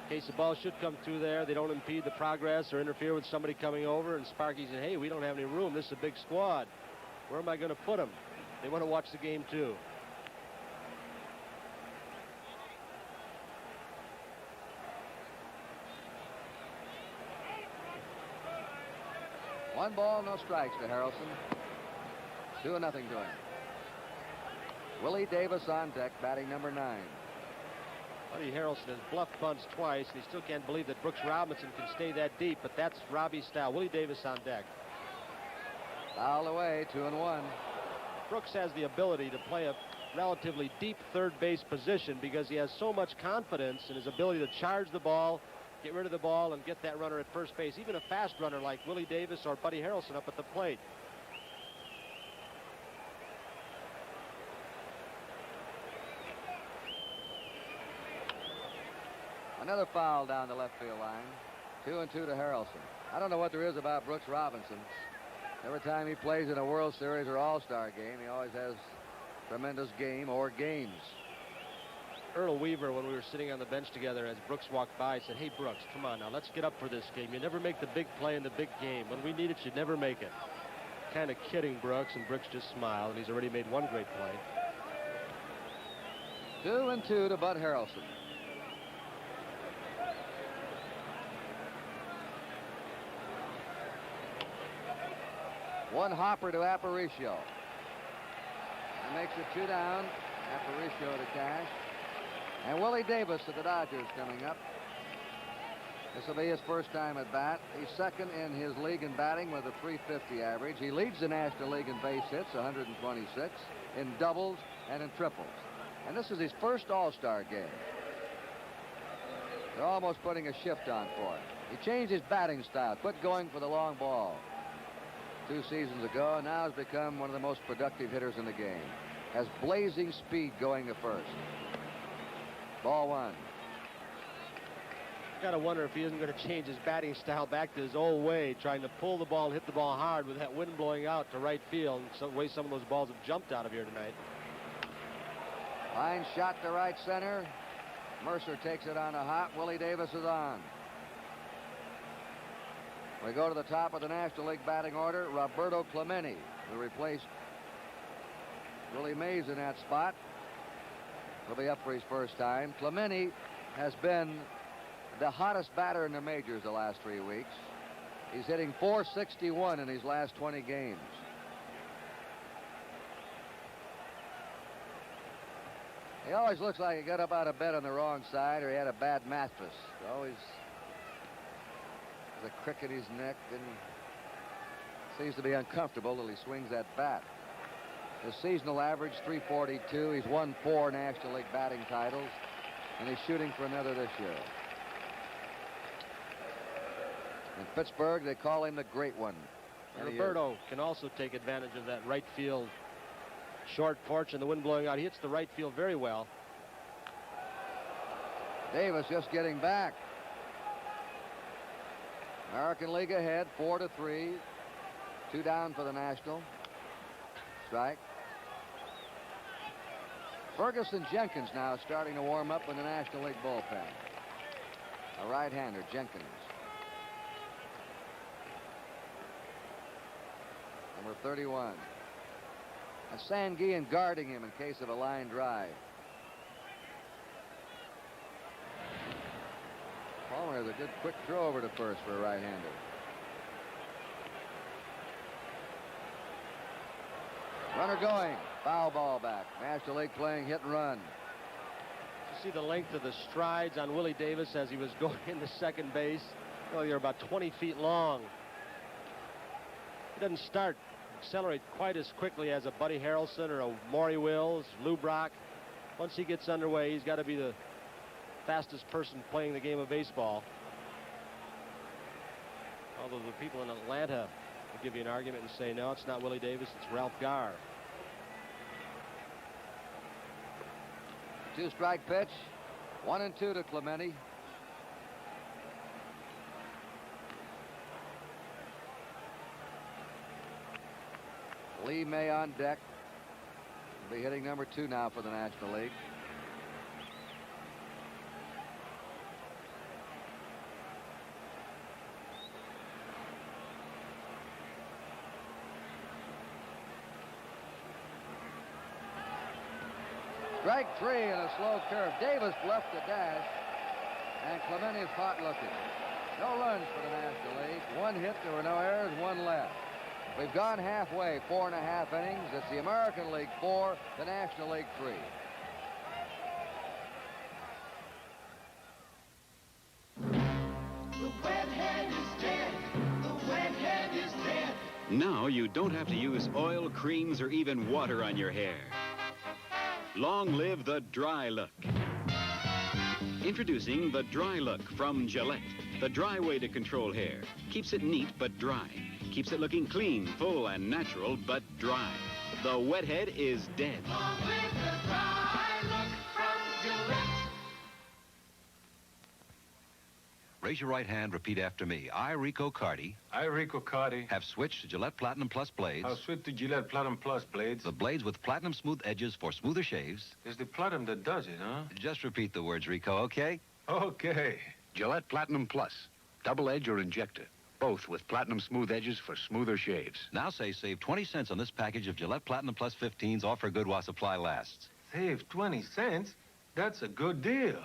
In case the ball should come through there, they don't impede the progress or interfere with somebody coming over. And Sparky said, hey, we don't have any room. This is a big squad. Where am I going to put them? They want to watch the game too. One ball, no strikes to Harrelson. 2-0 to him. Willie Davis on deck, batting number 9. Buddy Harrelson has bluffed bunts twice, and he still can't believe that Brooks Robinson can stay that deep, but that's Robbie's style. Willie Davis on deck. Fouled away, 2-1. Brooks has the ability to play a relatively deep third base position because he has so much confidence in his ability to charge the ball, get rid of the ball, and get that runner at first base, even a fast runner like Willie Davis or Buddy Harrelson up at the plate. Another foul down the left field line. 2-2 to Harrelson. I don't know what there is about Brooks Robinson. Every time he plays in a World Series or All-Star game, he always has tremendous game or games. Earl Weaver, when we were sitting on the bench together as Brooks walked by, said, "Hey, Brooks, come on now, let's get up for this game. You never make the big play in the big game. When we need it, you never make it." Kind of kidding Brooks, and Brooks just smiled, and he's already made one great play. 2-2 to Bud Harrelson. One hopper to Aparicio. That makes it 2 down. Aparicio to Cash. And Willie Davis of the Dodgers coming up. This will be his first time at bat. He's second in his league in batting with a .350 average. He leads the National League in base hits, 126, in doubles and in triples. And this is his first All-Star game. They're almost putting a shift on for him. He changed his batting style, quit going for the long ball 2 seasons ago, and now has become one of the most productive hitters in the game. Has blazing speed going to first. Ball 1. Got to wonder if he isn't going to change his batting style back to his old way, trying to pull the ball and hit the ball hard with that wind blowing out to right field. And the way some of those balls have jumped out of here tonight. Line shot to right center. Mercer takes it on a hop. Willie Davis is on. We go to the top of the National League batting order. Roberto Clemente, who replaced Willie Mays in that spot, will be up for his first time. Clemente has been the hottest batter in the majors the last 3 weeks. He's hitting .461 in his last 20 games. He always looks like he got up out of bed on the wrong side or he had a bad mattress. Always has a crick in his neck and seems to be uncomfortable till he swings that bat. His seasonal average, .342. He's won 4 National League batting titles, and he's shooting for another this year. In Pittsburgh, they call him the Great One. And Roberto can also take advantage of that right field short porch and the wind blowing out. He hits the right field very well. Davis just getting back. American League ahead, 4-3. 2 down for the National. Strike. Ferguson Jenkins now starting to warm up in the National League bullpen. A right-hander, Jenkins. Number 31. And Sanguillen guarding him in case of a line drive. Palmer has a good quick throw over to first for a right-hander. Runner going. Foul ball back. National League playing hit and run. You see the length of the strides on Willie Davis as he was going into second base. Well, they're about 20 feet long. He doesn't accelerate quite as quickly as a Buddy Harrelson or a Maury Wills, Lou Brock. Once he gets underway, he's got to be the fastest person playing the game of baseball. Although the people in Atlanta will give you an argument and say, no, it's not Willie Davis, it's Ralph Garr. 2-strike pitch. 1-2 to Clemente. Lee May on deck. Will be hitting number 2 now for the National League. Strike 3 and a slow curve. Davis bluffed the dash, and Clemente is hot looking. No runs for the National League. 1 hit, there were no errors, 1 left. We've gone halfway, 4.5 innings. It's the American League 4, the National League 3. The wet hand is dead. The wet hand is dead. Now you don't have to use oil, creams, or even water on your hair. Long live the dry look. Introducing the Dry Look from Gillette. The dry way to control hair. Keeps it neat but dry. Keeps it looking clean, full, and natural but dry. The wet head is dead. Long live the dry look from Gillette. Raise your right hand, repeat after me. I, Rico Cardi, have switched to Gillette Platinum Plus blades. I'll switch to Gillette Platinum Plus blades. The blades with platinum smooth edges for smoother shaves. It's the platinum that does it, huh? Just repeat the words, Rico, okay? Okay. Gillette Platinum Plus. Double edge or injector. Both with platinum smooth edges for smoother shaves. Now say save 20 cents on this package of Gillette Platinum Plus 15s. Offer good while supply lasts. Save 20 cents? That's a good deal.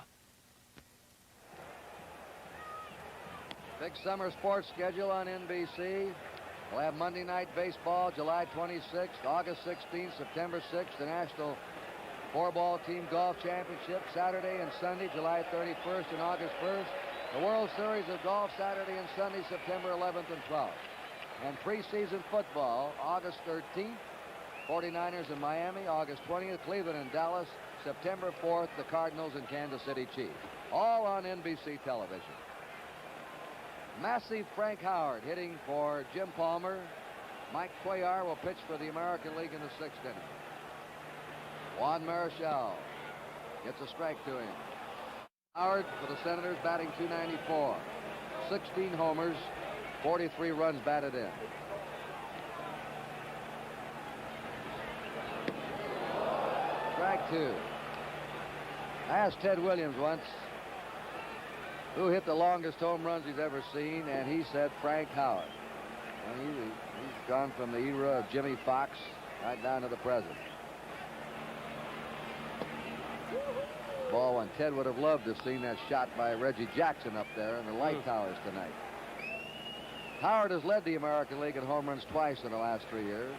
Big summer sports schedule on NBC. We'll have Monday Night Baseball, July 26th, August 16th, September 6th, the National Four-Ball Team Golf Championship, Saturday and Sunday, July 31st and August 1st. The World Series of Golf, Saturday and Sunday, September 11th and 12th. And preseason football, August 13th, 49ers in Miami, August 20th, Cleveland and Dallas, September 4th, the Cardinals and Kansas City Chiefs. All on NBC television. Massive Frank Howard hitting for Jim Palmer. Mike Cuellar will pitch for the American League in the 6th inning. Juan Marichal gets a strike to him. Howard for the Senators batting .294. 16 homers, 43 runs batted in. Strike 2. I asked Ted Williams once who hit the longest home runs he's ever seen, and he said Frank Howard. And he's gone from the era of Jimmy Fox right down to the present. Ball one. Ted would have loved to have seen that shot by Reggie Jackson up there in the light towers tonight. Howard has led the American League in home runs twice in the last 3 years.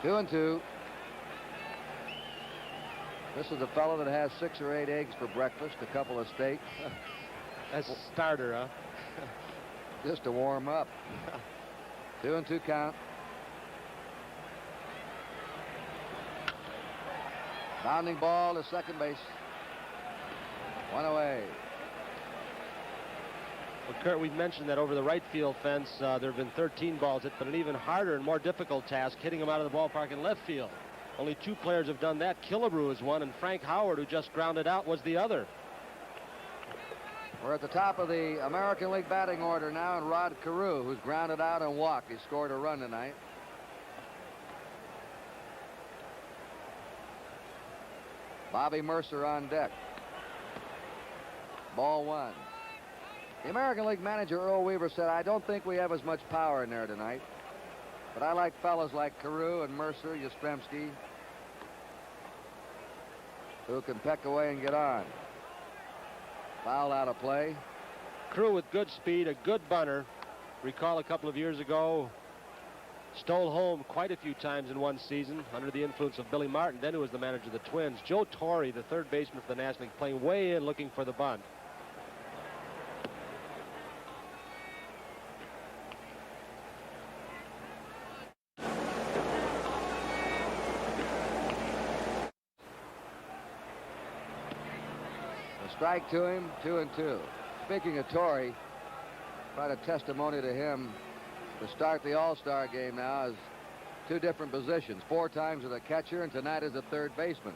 Two and two. This is a fellow that has 6 or 8 eggs for breakfast, a couple of steaks. That's a starter, huh? Just to warm up. 2 and 2 count. Bounding ball to second base. One away. Well, Kurt, we've mentioned that over the right field fence, there have been 13 balls hit, but an even harder and more difficult task, hitting them out of the ballpark in left field. Only 2 players have done that. Killebrew is one, and Frank Howard, who just grounded out, was the other. We're at the top of the American League batting order now, and Rod Carew, who's grounded out and walked. He scored a run tonight. Bobby Mercer on deck. Ball one. The American League manager, Earl Weaver, said, I don't think we have as much power in there tonight, but I like fellas like Carew and Mercer, Yastrzemski, who can peck away and get on. Foul out of play. Carew with good speed, a good bunter. Recall a couple of years ago, stole home quite a few times in one season under the influence of Billy Martin, then who was the manager of the Twins. Joe Torre, the third baseman for the National League, playing way in looking for the bunt. Strike to him, 2 and 2. Speaking of Torrey, quite a testimony to him to start the All-Star game now as 2 different positions. 4 times as a catcher, and tonight as a third baseman.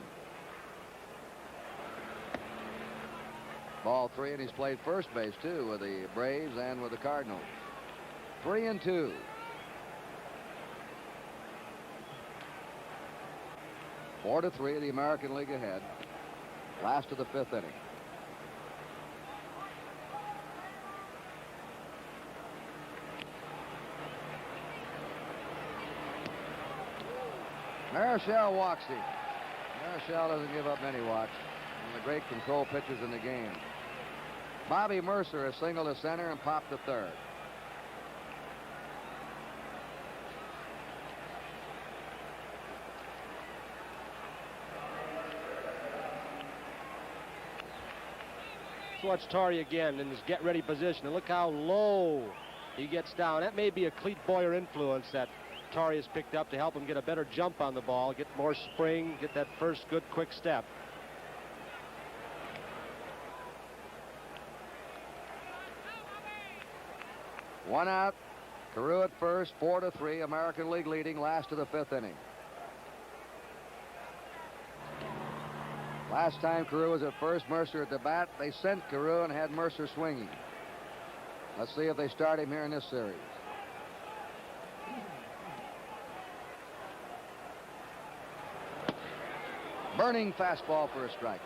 Ball 3, and he's played first base too with the Braves and with the Cardinals. 3 and 2. Four to 3, the American League ahead. Last of the 5th inning. Marichal walks him. Marichal doesn't give up many walks. One of the great control pitchers in the game. Bobby Mercer has singled to center and popped to third. Let's watch Torrey again in his get-ready position. And look how low he gets down. That may be a Cleat Boyer influence that Torrey has picked up to help him get a better jump on the ball, get more spring, get that first good quick step. One out. Carew at first, 4-3. American League leading, last of the 5th inning. Last time Carew was at first, Mercer at the bat. They sent Carew and had Mercer swinging. Let's see if they start him here in this series. Burning fastball for a strike.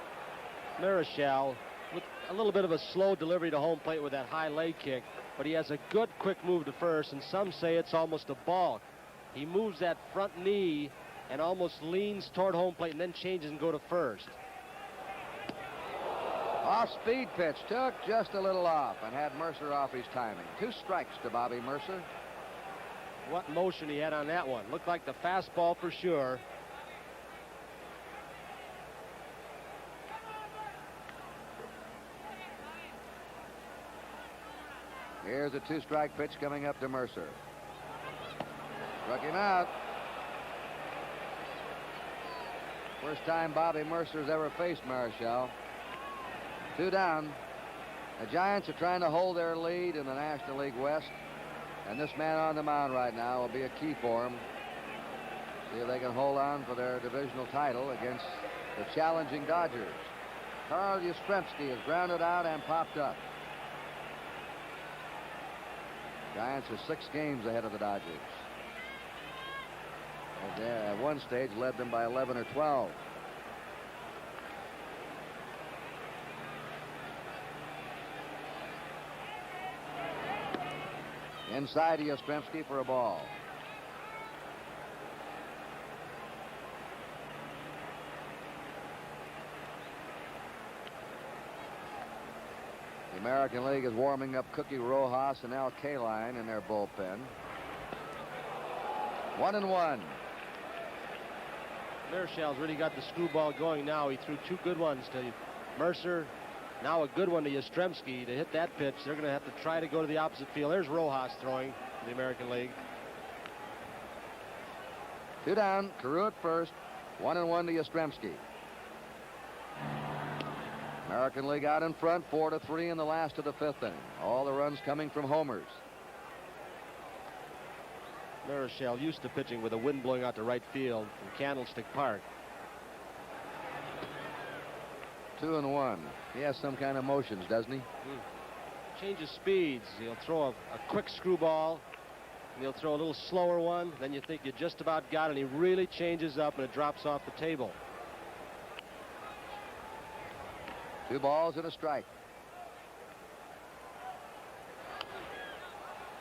Marichal with a little bit of a slow delivery to home plate with that high leg kick, but he has a good quick move to first, and some say it's almost a balk. He moves that front knee and almost leans toward home plate and then changes and go to first. Off-speed pitch, took just a little off and had Mercer off his timing. 2 strikes to Bobby Mercer. What motion he had on that one. Looked like the fastball for sure. Here's a 2-strike pitch coming up to Mercer. Struck him out. First time Bobby Mercer's ever faced Marichal. 2 down. The Giants are trying to hold their lead in the National League West, and this man on the mound right now will be a key for them. See if they can hold on for their divisional title against the challenging Dodgers. Carl Yastrzemski is grounded out and popped up. Giants are 6 games ahead of the Dodgers. They at one stage led them by 11 or 12. Inside to Yastrzemski for a ball. The American League is warming up Cookie Rojas and Al Kaline in their bullpen. 1-1. Marichal's really got the screwball going now. He threw 2 good ones to Mercer. Now a good one to Yastrzemski to hit that pitch. They're going to have to try to go to the opposite field. There's Rojas throwing in the American League. 2 down. Carew at first. 1-1 to Yastrzemski. American League out in front, 4-3 in the last of the 5th inning. All the runs coming from homers. Marichal used to pitching with the wind blowing out to right field from Candlestick Park. 2-1. He has some kind of motions, doesn't he? Changes speeds. He'll throw a quick screwball, and he'll throw a little slower one. Then you think you just about got it, and he really changes up, and it drops off the table. 2 balls and a strike.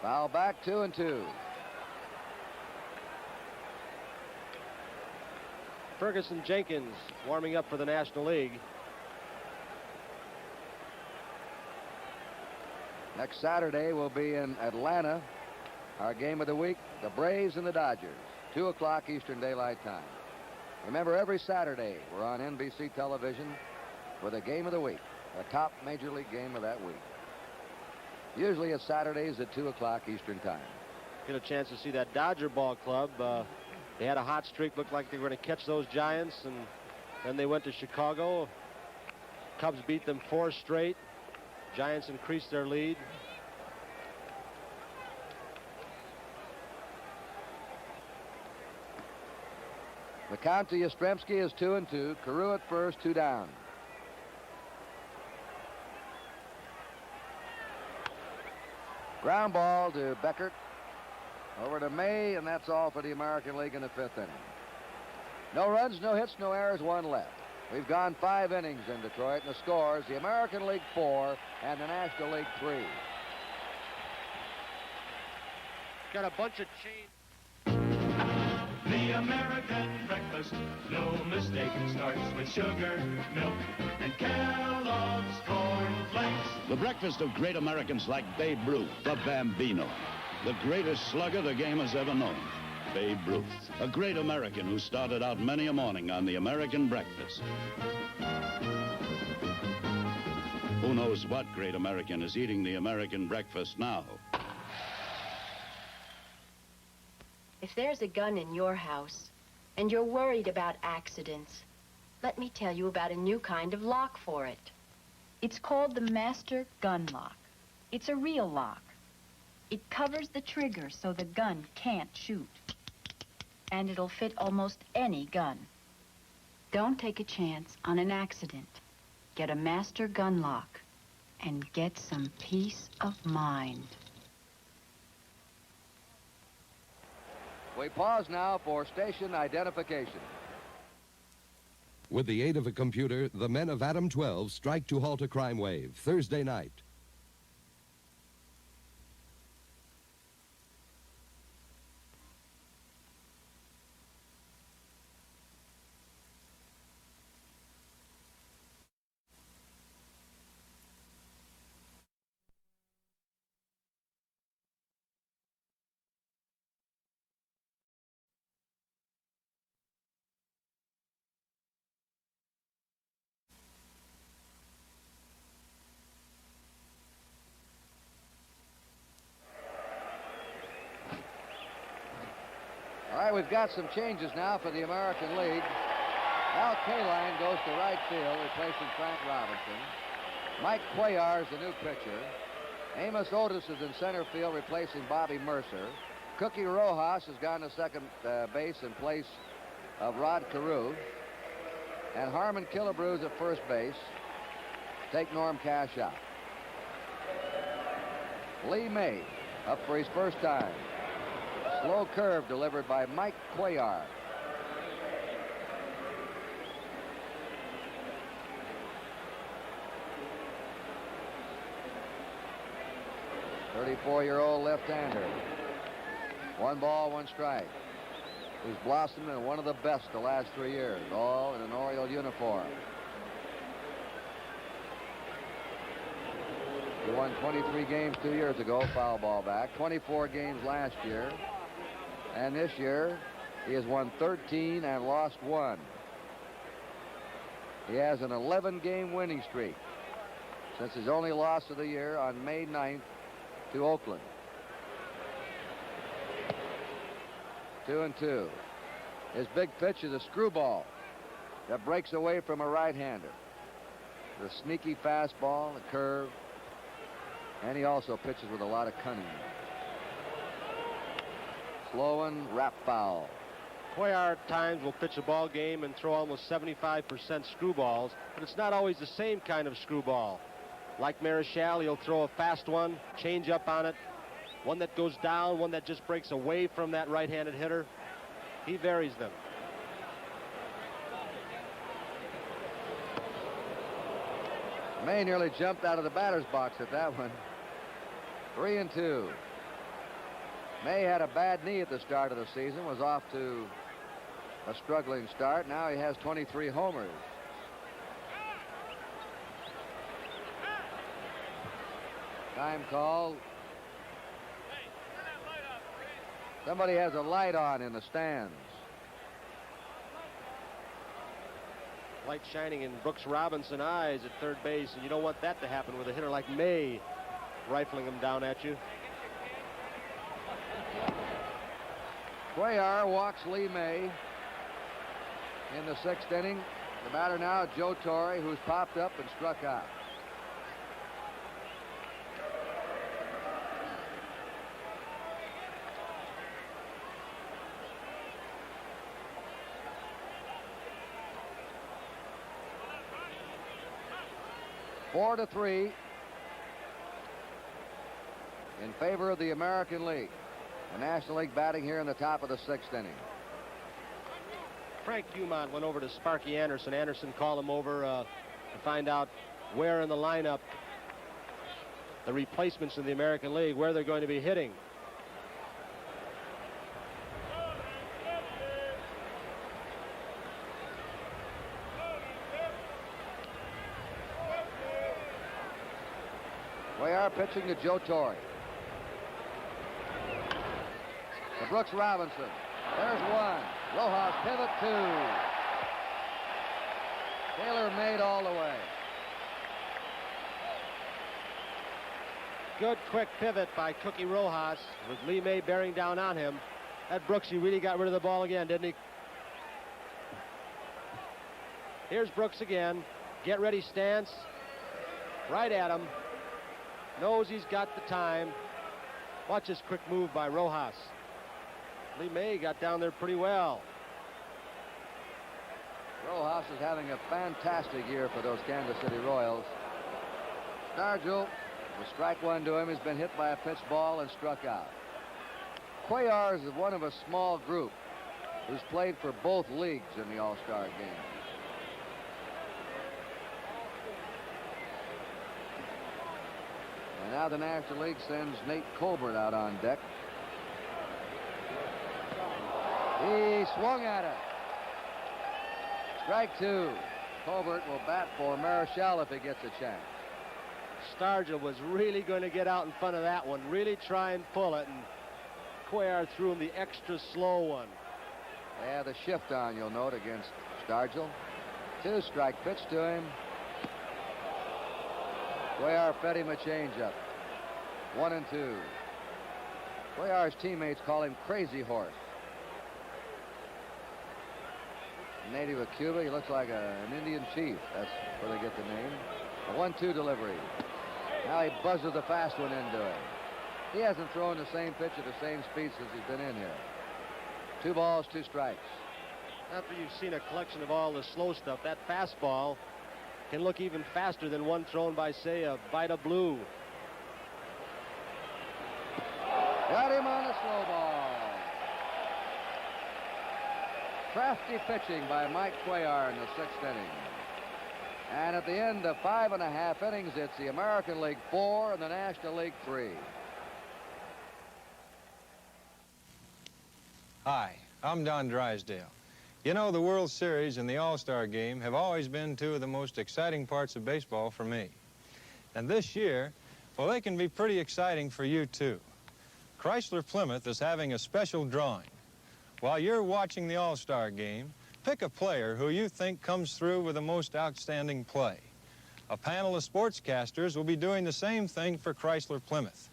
Foul back, 2-2. Ferguson Jenkins warming up for the National League. Next Saturday we'll be in Atlanta. Our game of the week, the Braves and the Dodgers, 2 o'clock Eastern Daylight Time. Remember, every Saturday we're on NBC television for the game of the week, the top Major League game of that week. Usually it's Saturdays at 2 o'clock Eastern Time. Get a chance to see that Dodger ball club. They had a hot streak, looked like they were going to catch those Giants, and then they went to Chicago. Cubs beat them 4 straight. Giants increased their lead. The count to Yastrzemski is 2-2. Carew at first, 2 down. Ground ball to Beckert. Over to May, and that's all for the American League in the 5th inning. No runs, no hits, no errors, 1 left. We've gone 5 innings in Detroit, and the scores, the American League 4 and the National League 3. Got a bunch of change. The American breakfast, no mistake, starts with sugar, milk, and Kellogg's Corn Flakes. The breakfast of great Americans like Babe Ruth, the Bambino, the greatest slugger the game has ever known. Babe Ruth, a great American who started out many a morning on the American breakfast. Who knows what great American is eating the American breakfast now? If there's a gun in your house and you're worried about accidents, let me tell you about a new kind of lock for it. It's called the Master Gun Lock. It's a real lock. It covers the trigger so the gun can't shoot. And it'll fit almost any gun. Don't take a chance on an accident. Get a Master Gun Lock and get some peace of mind. We pause now for station identification. With the aid of a computer, the men of Atom 12 strike to halt a crime wave Thursday night. All right, we've got some changes now for the American League. Al Kaline goes to right field, replacing Frank Robinson. Mike Cuellar is the new pitcher. Amos Otis is in center field, replacing Bobby Mercer. Cookie Rojas has gone to second base in place of Rod Carew. And Harmon Killebrew at first base. Take Norm Cash out. Lee May up for his first time. Slow curve delivered by Mike Cuellar. .34-year-old left-hander. 1 ball, 1 strike. He's blossomed into one of the best the last 3 years, all in an Oriole uniform. He won 23 games 2 years ago, foul ball back. 24 games last year. And this year, he has won 13 and lost 1. He has an 11-game winning streak since his only loss of the year on May 9th to Oakland. 2-2. His big pitch is a screwball that breaks away from a right-hander. The sneaky fastball, the curve, and he also pitches with a lot of cunning. Slow one, wrap foul. Cuellar at times will pitch a ball game and throw almost 75% screwballs, but it's not always the same kind of screwball. Like Marichal, he'll throw a fast one, change up on it, one that goes down, one that just breaks away from that right-handed hitter. He varies them. May nearly jumped out of the batter's box at that one. 3-2. May had a bad knee at the start of the season, was off to a struggling start. Now he has 23 homers. Time call. Somebody has a light on in the stands. Light shining in Brooks Robinson's eyes at third base, and you don't want that to happen with a hitter like May rifling him down at you. Cuellar walks Lee May in the 6th inning. The batter now, Joe Torre, who's popped up and struck out. Four to 3 in favor of the American League. The National League batting here in the top of the 6th inning. Frank Humont went over to Sparky Anderson. Anderson called him over to find out where in the lineup the replacements in the American League, where they're going to be hitting. Cuellar pitching to Joe Torre. To Brooks Robinson. There's one. Rojas pivot 2. Taylor made all the way. Good quick pivot by Cookie Rojas with Lee May bearing down on him. That Brooks, he really got rid of the ball again, didn't he? Here's Brooks again. Get ready stance. Right at him. Knows he's got the time. Watch this quick move by Rojas. Lee May got down there pretty well. Rojas is having a fantastic year for those Kansas City Royals. Stargell, will strike one to him. He's been hit by a pitch ball and struck out. Cuellar is one of a small group who's played for both leagues in the All-Star Game. And now the National League sends Nate Colbert out on deck. He swung at it. Strike two. Colbert will bat for Marichal if he gets a chance. Stargell was really going to get out in front of that one, really try and pull it, and Cuellar threw him the extra slow one. They have the shift on, you'll note, against Stargell. 2-strike pitch to him. Cuellar fed him a changeup. 1-2. Cuellar's teammates call him Crazy Horse. Native of Cuba, he looks like an Indian chief. That's where they get the name. A 1-2 delivery. Now he buzzes the fast one into it. He hasn't thrown the same pitch at the same speed since he's been in here. 2 balls, 2 strikes. After you've seen a collection of all the slow stuff, that fastball can look even faster than one thrown by, say, a Vida Blue. Got him on the slow ball. Crafty pitching by Mike Cuellar in the 6th inning. And at the end of 5.5 innings, it's the American League 4 and the National League 3. Hi, I'm Don Drysdale. You know, the World Series and the All-Star Game have always been 2 of the most exciting parts of baseball for me. And this year, well, they can be pretty exciting for you, too. Chrysler Plymouth is having a special drawing. While you're watching the All-Star Game, pick a player who you think comes through with the most outstanding play. A panel of sportscasters will be doing the same thing for Chrysler Plymouth.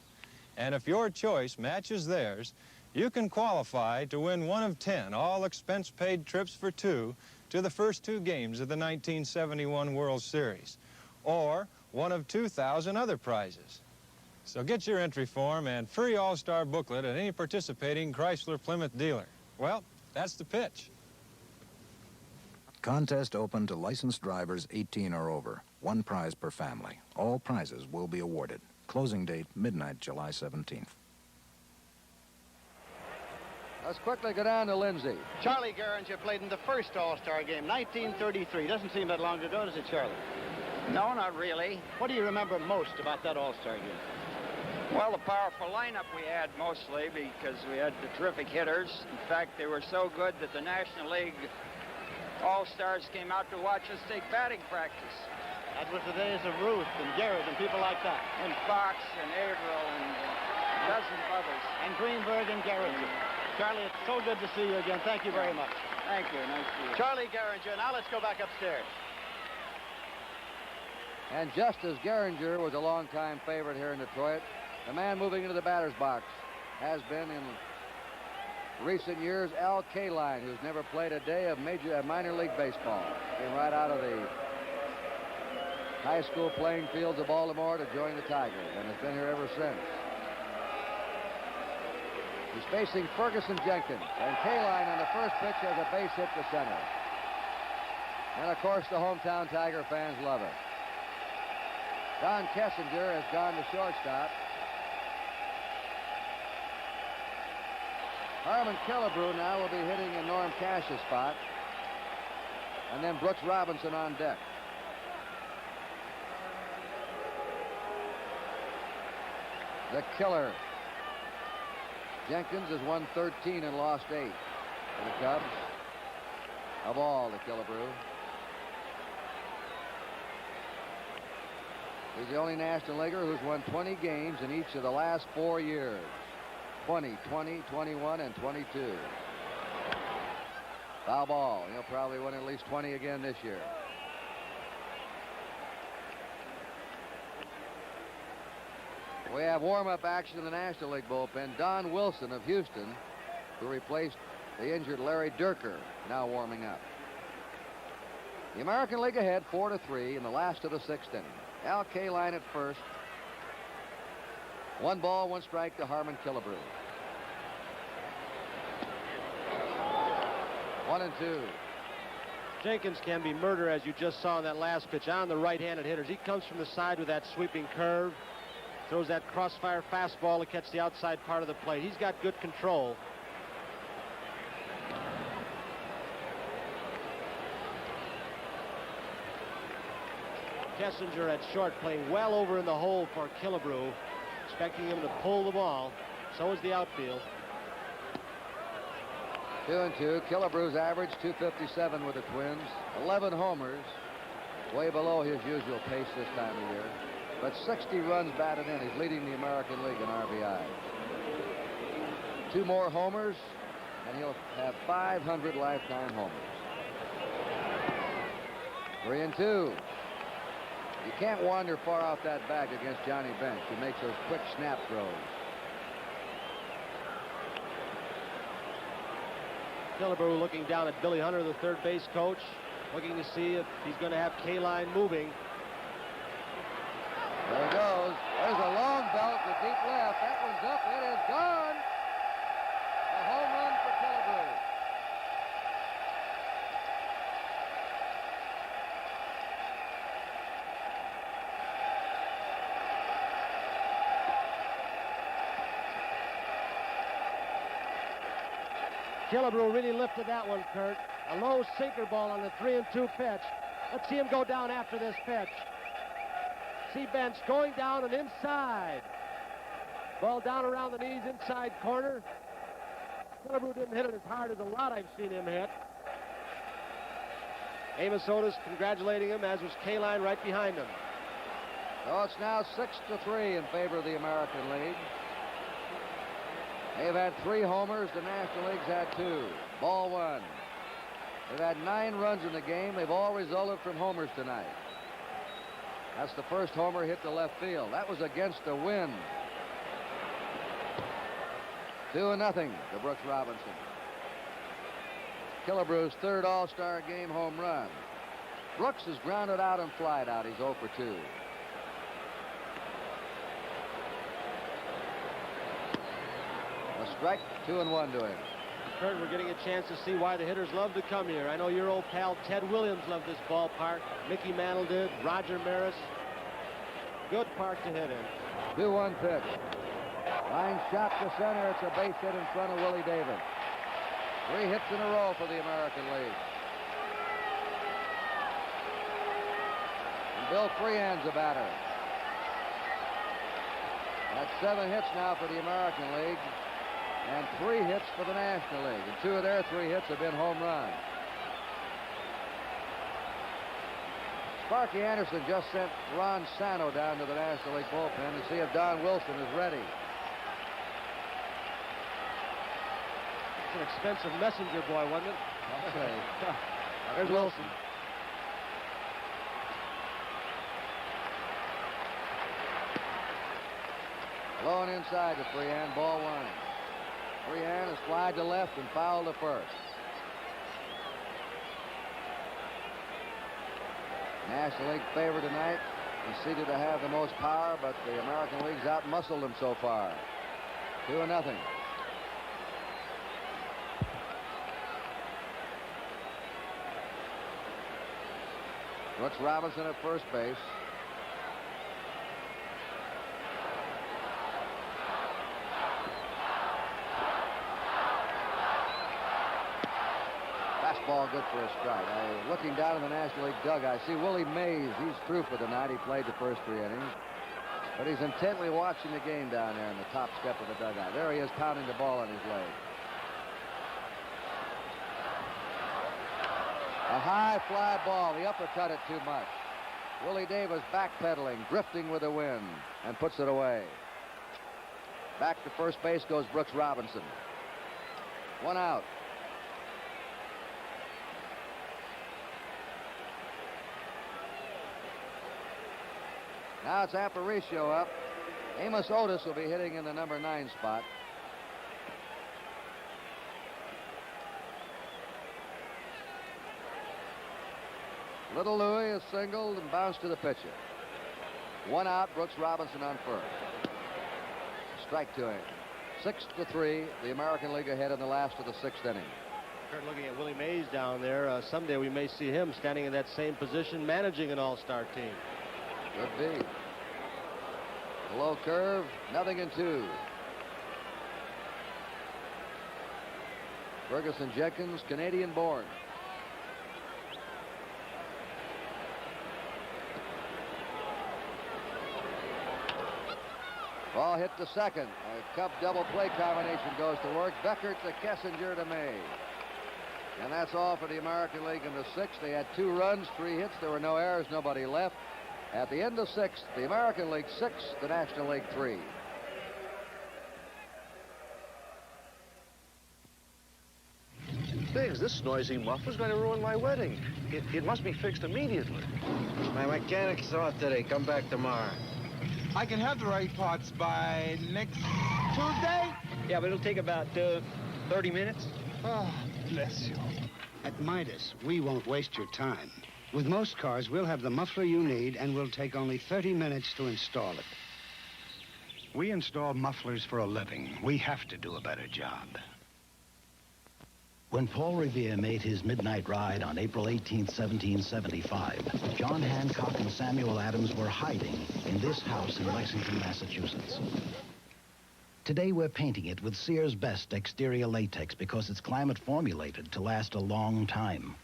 And if your choice matches theirs, you can qualify to win 1 of 10 all-expense-paid trips for 2 to the first 2 games of the 1971 World Series, or 1 of 2,000 other prizes. So get your entry form and free All-Star booklet at any participating Chrysler Plymouth dealer. Well, that's the pitch. Contest open to licensed drivers 18 or over. 1 prize per family. All prizes will be awarded. Closing date, midnight, July 17th. Let's quickly go down to Lindsay. Charlie Gehringer played in the first All-Star Game, 1933. Doesn't seem that long ago, does it, Charlie? No, not really. What do you remember most about that All-Star Game? Well, the powerful lineup we had mostly because we had the terrific hitters. In fact, they were so good that the National League All-Stars came out to watch us take batting practice. That was the days of Ruth and Garrett and people like that. And Fox and Averill and dozens of others. And Greenberg and Garrett. Charlie, it's so good to see you again. Thank you very much. Thank you. Nice to see you. Charlie Gehringer. Now let's go back upstairs. And just as Gehringer was a longtime favorite here in Detroit, the man moving into the batter's box has been in recent years Al Kaline, who's never played a day of minor league baseball. Came right out of the high school playing fields of Baltimore to join the Tigers and has been here ever since. He's facing Ferguson Jenkins, and Kaline on the first pitch has a base hit to center. And of course the hometown Tiger fans love it. Don Kessinger has gone to shortstop. Harmon Killebrew now will be hitting in Norm Cash's spot. And then Brooks Robinson on deck. The killer. Jenkins has won 13 and lost 8 for the Cubs. Of all, the Killebrew. He's the only National Leaguer who's won 20 games in each of the last 4 years. 20, 20, 21, and 22. Foul ball. He'll probably win at least 20 again this year. We have warm-up action in the National League bullpen. Don Wilson of Houston, who replaced the injured Larry Dierker, now warming up. The American League ahead 4-3 in the last of the 6th inning. Al Kaline at first. 1 ball, 1 strike to Harmon Killebrew. 1-2. Jenkins can be murder, as you just saw in that last pitch, on the right-handed hitters. He comes from the side with that sweeping curve, throws that crossfire fastball to catch the outside part of the plate. He's got good control. Kessinger at short, playing well over in the hole for Killebrew, expecting him to pull the ball. So is the outfield. 2-2. Killebrew's average 257 with the Twins. 11 homers, way below his usual pace this time of year. But 60 runs batted in. He's leading the American League in RBI. 2 more homers, and he'll have 500 lifetime homers. 3-2. You can't wander far off that bag against Johnny Bench, who makes those quick snap throws. Killebrew looking down at Billy Hunter, the third base coach, looking to see if he's going to have Kaline moving. There he goes. There's a long belt to deep left. That one's up. It is gone. A home run for Killebrew. Killebrew really lifted that one, Kurt. A low sinker ball on the 3-2 pitch. Let's see him go down after this pitch. See Bench going down and inside. Ball down around the knees, inside corner. Killebrew didn't hit it as hard as a lot I've seen him hit. Amos Otis congratulating him, as was Kaline right behind him. So it's now 6-3 in favor of the American League. They've had 3 homers. The National League's had 2. Ball 1. They've had 9 runs in the game. They've all resulted from homers tonight. That's the first homer hit to left field. That was against the wind. 2-0 to Brooks Robinson. Killebrew's 3rd All-Star Game home run. Brooks is grounded out and flied out. He's 0 for 2. A strike, 2-1 to him. Kurt, we're getting a chance to see why the hitters love to come here. I know your old pal Ted Williams loved this ballpark. Mickey Mantle did. Roger Maris. Good park to hit in. 2-1 pitch. Line shot to center. It's a base hit in front of Willie Davis. 3 hits in a row for the American League. And Bill Freehand's a batter. That's 7 hits now for the American League. And 3 hits for the National League. And 2 of their 3 hits have been home runs. Sparky Anderson just sent Ron Sano down to the National League bullpen to see if Don Wilson is ready. It's an expensive messenger boy, wasn't it? Okay. There's Wilson. Low and inside to Freehan. Ball 1. Freehan has flied to left and fouled to first. National League favorite tonight. Conceded to have the most power, but the American League's out-muscled them so far. 2-0. Brooks Robinson at first base. Fastball good for a strike. Looking down in the National League dugout, I see Willie Mays. He's through for the night. He played the first 3 innings. But he's intently watching the game down there in the top step of the dugout. There he is, pounding the ball on his leg. A high fly ball. He uppercut it too much. Willie Davis backpedaling, drifting with the wind, and puts it away. Back to first base goes Brooks Robinson. 1 out. Now it's Aparicio up. Amos Otis will be hitting in the number 9 spot. Little Louis is singled and bounced to the pitcher. 1 out, Brooks Robinson on first. Strike to him. 6-3, the American League ahead in the last of the 6th inning. Kurt, looking at Willie Mays down there, someday we may see him standing in that same position, managing an all-star team. Could be. A low curve, 0-2. Ferguson Jenkins, Canadian-born. Ball hit to second. A Cub double play combination goes to work. Beckert to Kessinger to May. And that's all for the American League in the 6th. They had 2 runs, 3 hits. There were no errors, nobody left. At the end of 6th, the American League 6, the National League 3. Biggs, this noisy muffler's going to ruin my wedding. It must be fixed immediately. My mechanic saw it today. Come back tomorrow. I can have the right parts by next Tuesday? Yeah, but it'll take about 30 minutes. Oh, bless you. At Midas, we won't waste your time. With most cars, we'll have the muffler you need, and we'll take only 30 minutes to install it. We install mufflers for a living. We have to do a better job. When Paul Revere made his midnight ride on April 18, 1775, John Hancock and Samuel Adams were hiding in this house in Lexington, Massachusetts. Today, we're painting it with Sears Best exterior latex because it's climate formulated to last a long time.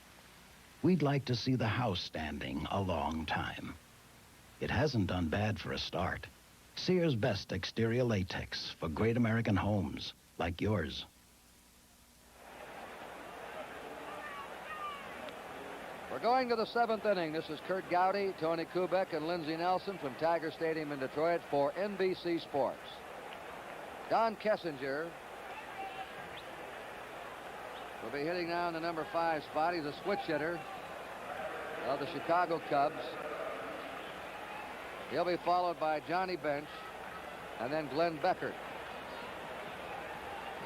We'd like to see the house standing a long time. It hasn't done bad for a start. Sears Best exterior latex for great American homes like yours. We're going to the 7th inning. This is Kurt Gowdy, Tony Kubek, and Lindsey Nelson from Tiger Stadium in Detroit for NBC Sports. Don Kessinger will be hitting now in the number 5 spot. He's a switch hitter of the Chicago Cubs. He'll be followed by Johnny Bench and then Glenn Beckert.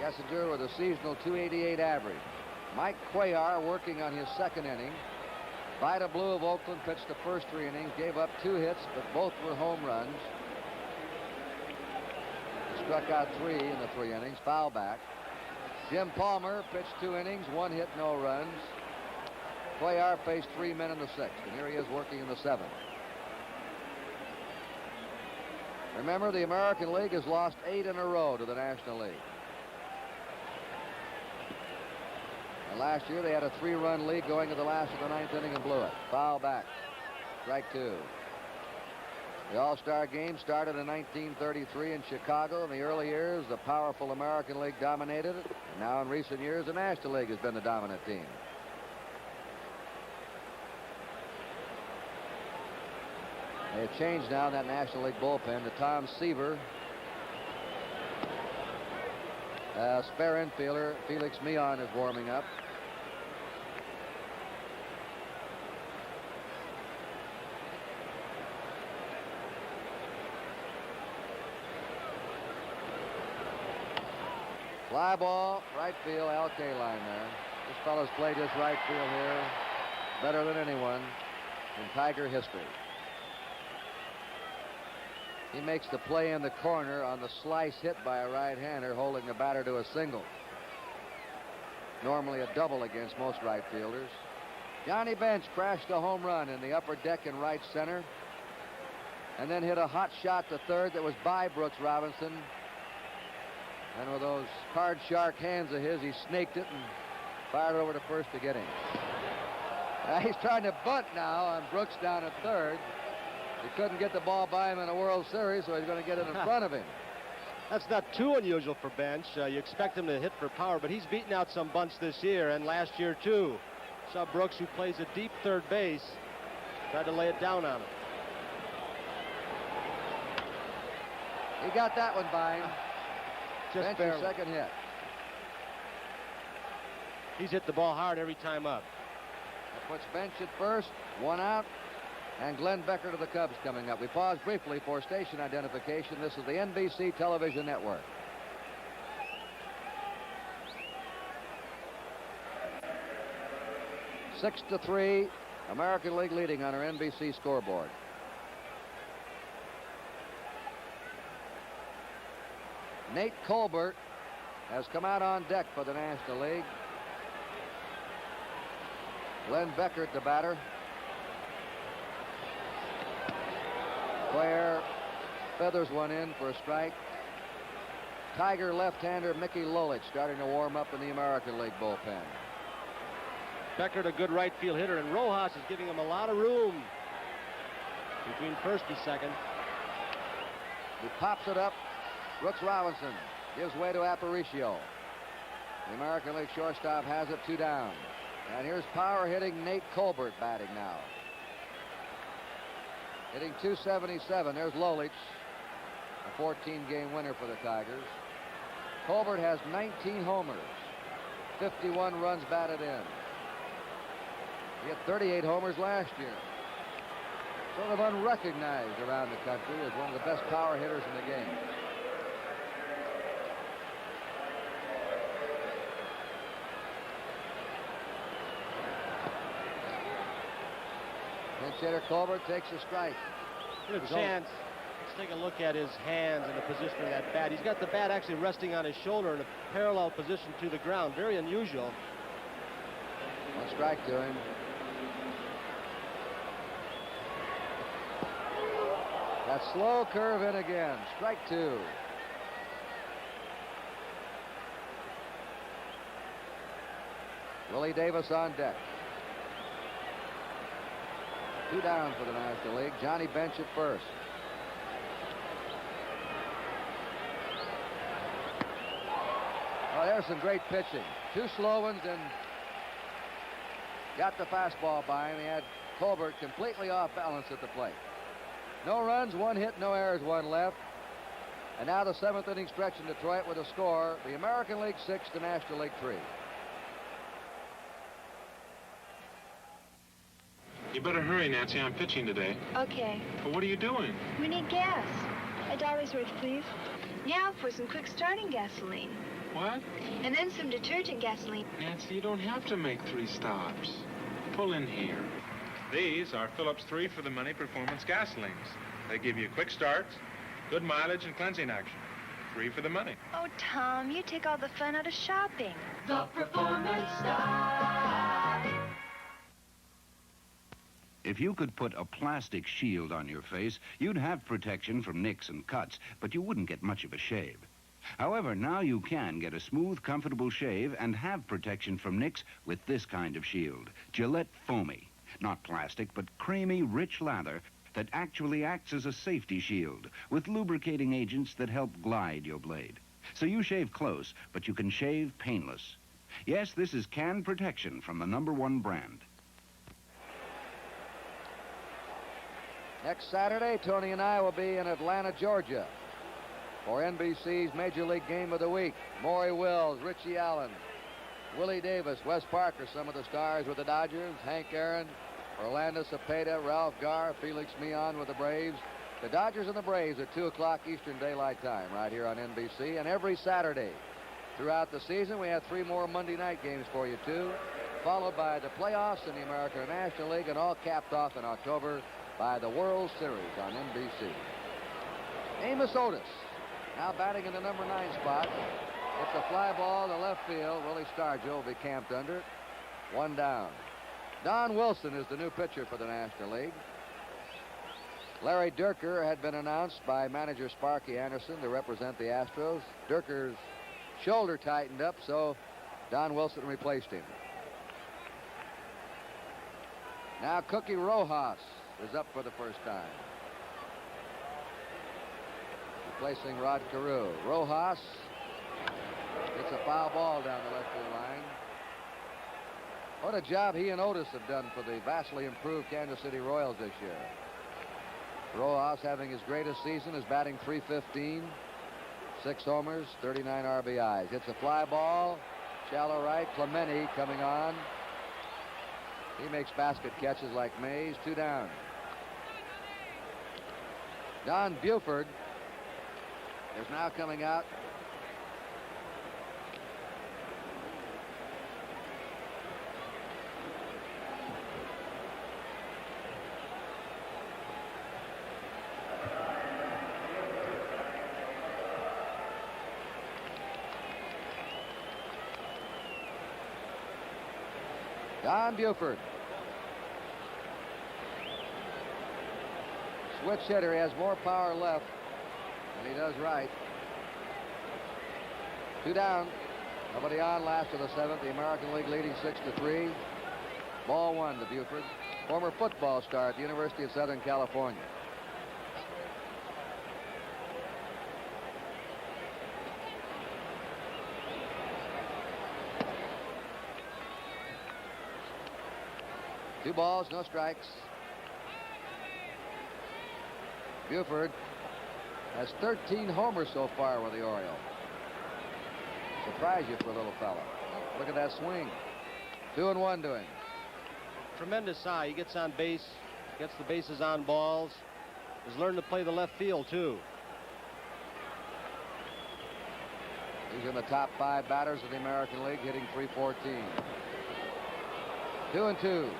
Kessinger with a seasonal .288 average. Mike Cuellar working on his 2nd inning. Vida Blue of Oakland pitched the first 3 innings, gave up 2 hits, but both were home runs. He struck out 3 in the 3 innings, foul back. Jim Palmer pitched 2 innings, 1 hit, no runs. Cuellar faced 3 men in the 6th, and here he is working in the 7th. Remember, the American League has lost 8 in a row to the National League. And last year they had a 3-run lead going to the last of the 9th inning and blew it. Foul back. Strike 2. The All-Star Game started in 1933 in Chicago. In the early years, the powerful American League dominated it. And now in recent years, the National League has been the dominant team. They have changed now in that National League bullpen to Tom Seaver. Spare infielder Felix Meehan is warming up. Fly ball, right field, Al Kaline there. This fellow's played his right field here better than anyone in Tiger history. He makes the play in the corner on the slice hit by a right-hander holding the batter to a single. Normally a double against most right fielders. Johnny Bench crashed a home run in the upper deck in right center and then hit a hot shot to third that was by Brooks Robinson. And with those card-shark hands of his, he snaked it and fired over to first to get him. He's trying to bunt now on Brooks down at third. He couldn't get the ball by him in the World Series, so he's going to get it in front of him. That's not too unusual for Bench. You expect him to hit for power, but he's beaten out some bunts this year and last year, too. Saw Brooks, who plays a deep third base, tried to lay it down on him. He got that one by him. Just Bench's barely. second hit. He's hit the ball hard every time up. That puts Bench at first. 1 out. and Glenn Becker to the Cubs coming up. We pause briefly for station identification. This is the NBC Television Network. Six to 3, American League leading on our NBC scoreboard. Nate Colbert has come out on deck for the National League. Glenn Becker at the batter. Claire feathers one in for a strike. Tiger left-hander Mickey Lolich starting to warm up in the American League bullpen. Beckert, a good right field hitter, and Rojas is giving him a lot of room between first and second. He pops it up. Brooks Robinson gives way to Aparicio. The American League shortstop has it 2 down. And here's power hitting Nate Colbert batting now. Hitting .277. There's Lolich, a 14-game winner for the Tigers. Colbert has 19 homers, 51 runs batted in. He had 38 homers last year. Sort of unrecognized around the country as one of the best power hitters in the game. Pinch hitter Colbert takes a strike. Good chance. Let's take a look at his hands and the position of that bat. He's got the bat actually resting on his shoulder in a parallel position to the ground. Very unusual. One strike to him. That slow curve in again. Strike 2. Willie Davis on deck. 2 down for the National League. Johnny Bench at first. Oh, there's some great pitching. 2 slow ones and got the fastball by him. He had Colbert completely off balance at the plate. No runs, 1 hit, no errors, 1 left. And now the 7th inning stretch in Detroit with a score. The American League 6, the National League 3. You better hurry, Nancy. I'm pitching today. Okay. But what are you doing? We need gas. $1 worth, please. Yeah, for some quick starting gasoline. What? And then some detergent gasoline. Nancy, you don't have to make 3 stops. Pull in here. These are Phillips 3 for the money performance gasolines. They give you quick starts, good mileage, and cleansing action. 3 for the money. Oh, Tom, you take all the fun out of shopping. The Performance Star. If you could put a plastic shield on your face, you'd have protection from nicks and cuts, but you wouldn't get much of a shave. However, now you can get a smooth, comfortable shave and have protection from nicks with this kind of shield, Gillette Foamy. Not plastic, but creamy, rich lather that actually acts as a safety shield with lubricating agents that help glide your blade. So you shave close, but you can shave painless. Yes, this is can protection from the #1 brand. Next Saturday, Tony and I will be in Atlanta, Georgia for NBC's Major League Game of the Week. Maury Wills, Richie Allen, Willie Davis, Wes Parker, some of the stars with the Dodgers, Hank Aaron, Orlando Cepeda, Ralph Garr, Felix Mion with the Braves. The Dodgers and the Braves at 2 o'clock Eastern Daylight Time right here on NBC. And every Saturday throughout the season, we have 3 more Monday night games for you, too, followed by the playoffs in the American National League, and all capped off in October by the World Series on NBC. Amos Otis now batting in the #9 spot. It's a fly ball to left field. Willie Stargell will be camped under it. 1 down. Don Wilson is the new pitcher for the National League. Larry Dierker had been announced by manager Sparky Anderson to represent the Astros. Dierker's shoulder tightened up, so Don Wilson replaced him. Now Cookie Rojas is up for the first time, replacing Rod Carew. Rojas gets a foul ball down the left field line. What a job he and Otis have done for the vastly improved Kansas City Royals this year. Rojas having his greatest season is batting .315, 6 homers, 39 RBIs. Hits a fly ball, shallow right. Clemente coming on. He makes basket catches like Mays. 2 down. Don Buford is now coming out. Don Buford. Switch hitter. He has more power left than he does right. 2 down. Nobody on, last of the 7th. The American League leading 6-3. Ball 1 to Buford. Former football star at the University of Southern California. Two balls, no strikes. Buford has 13 homers so far with the Orioles. Surprise you for a little fella. Look at that swing. 2-1 to him. Tremendous eye. He gets on base, gets the bases on balls. Has learned to play the left field, too. He's in the top 5 batters of the American League, hitting .314. 2-2.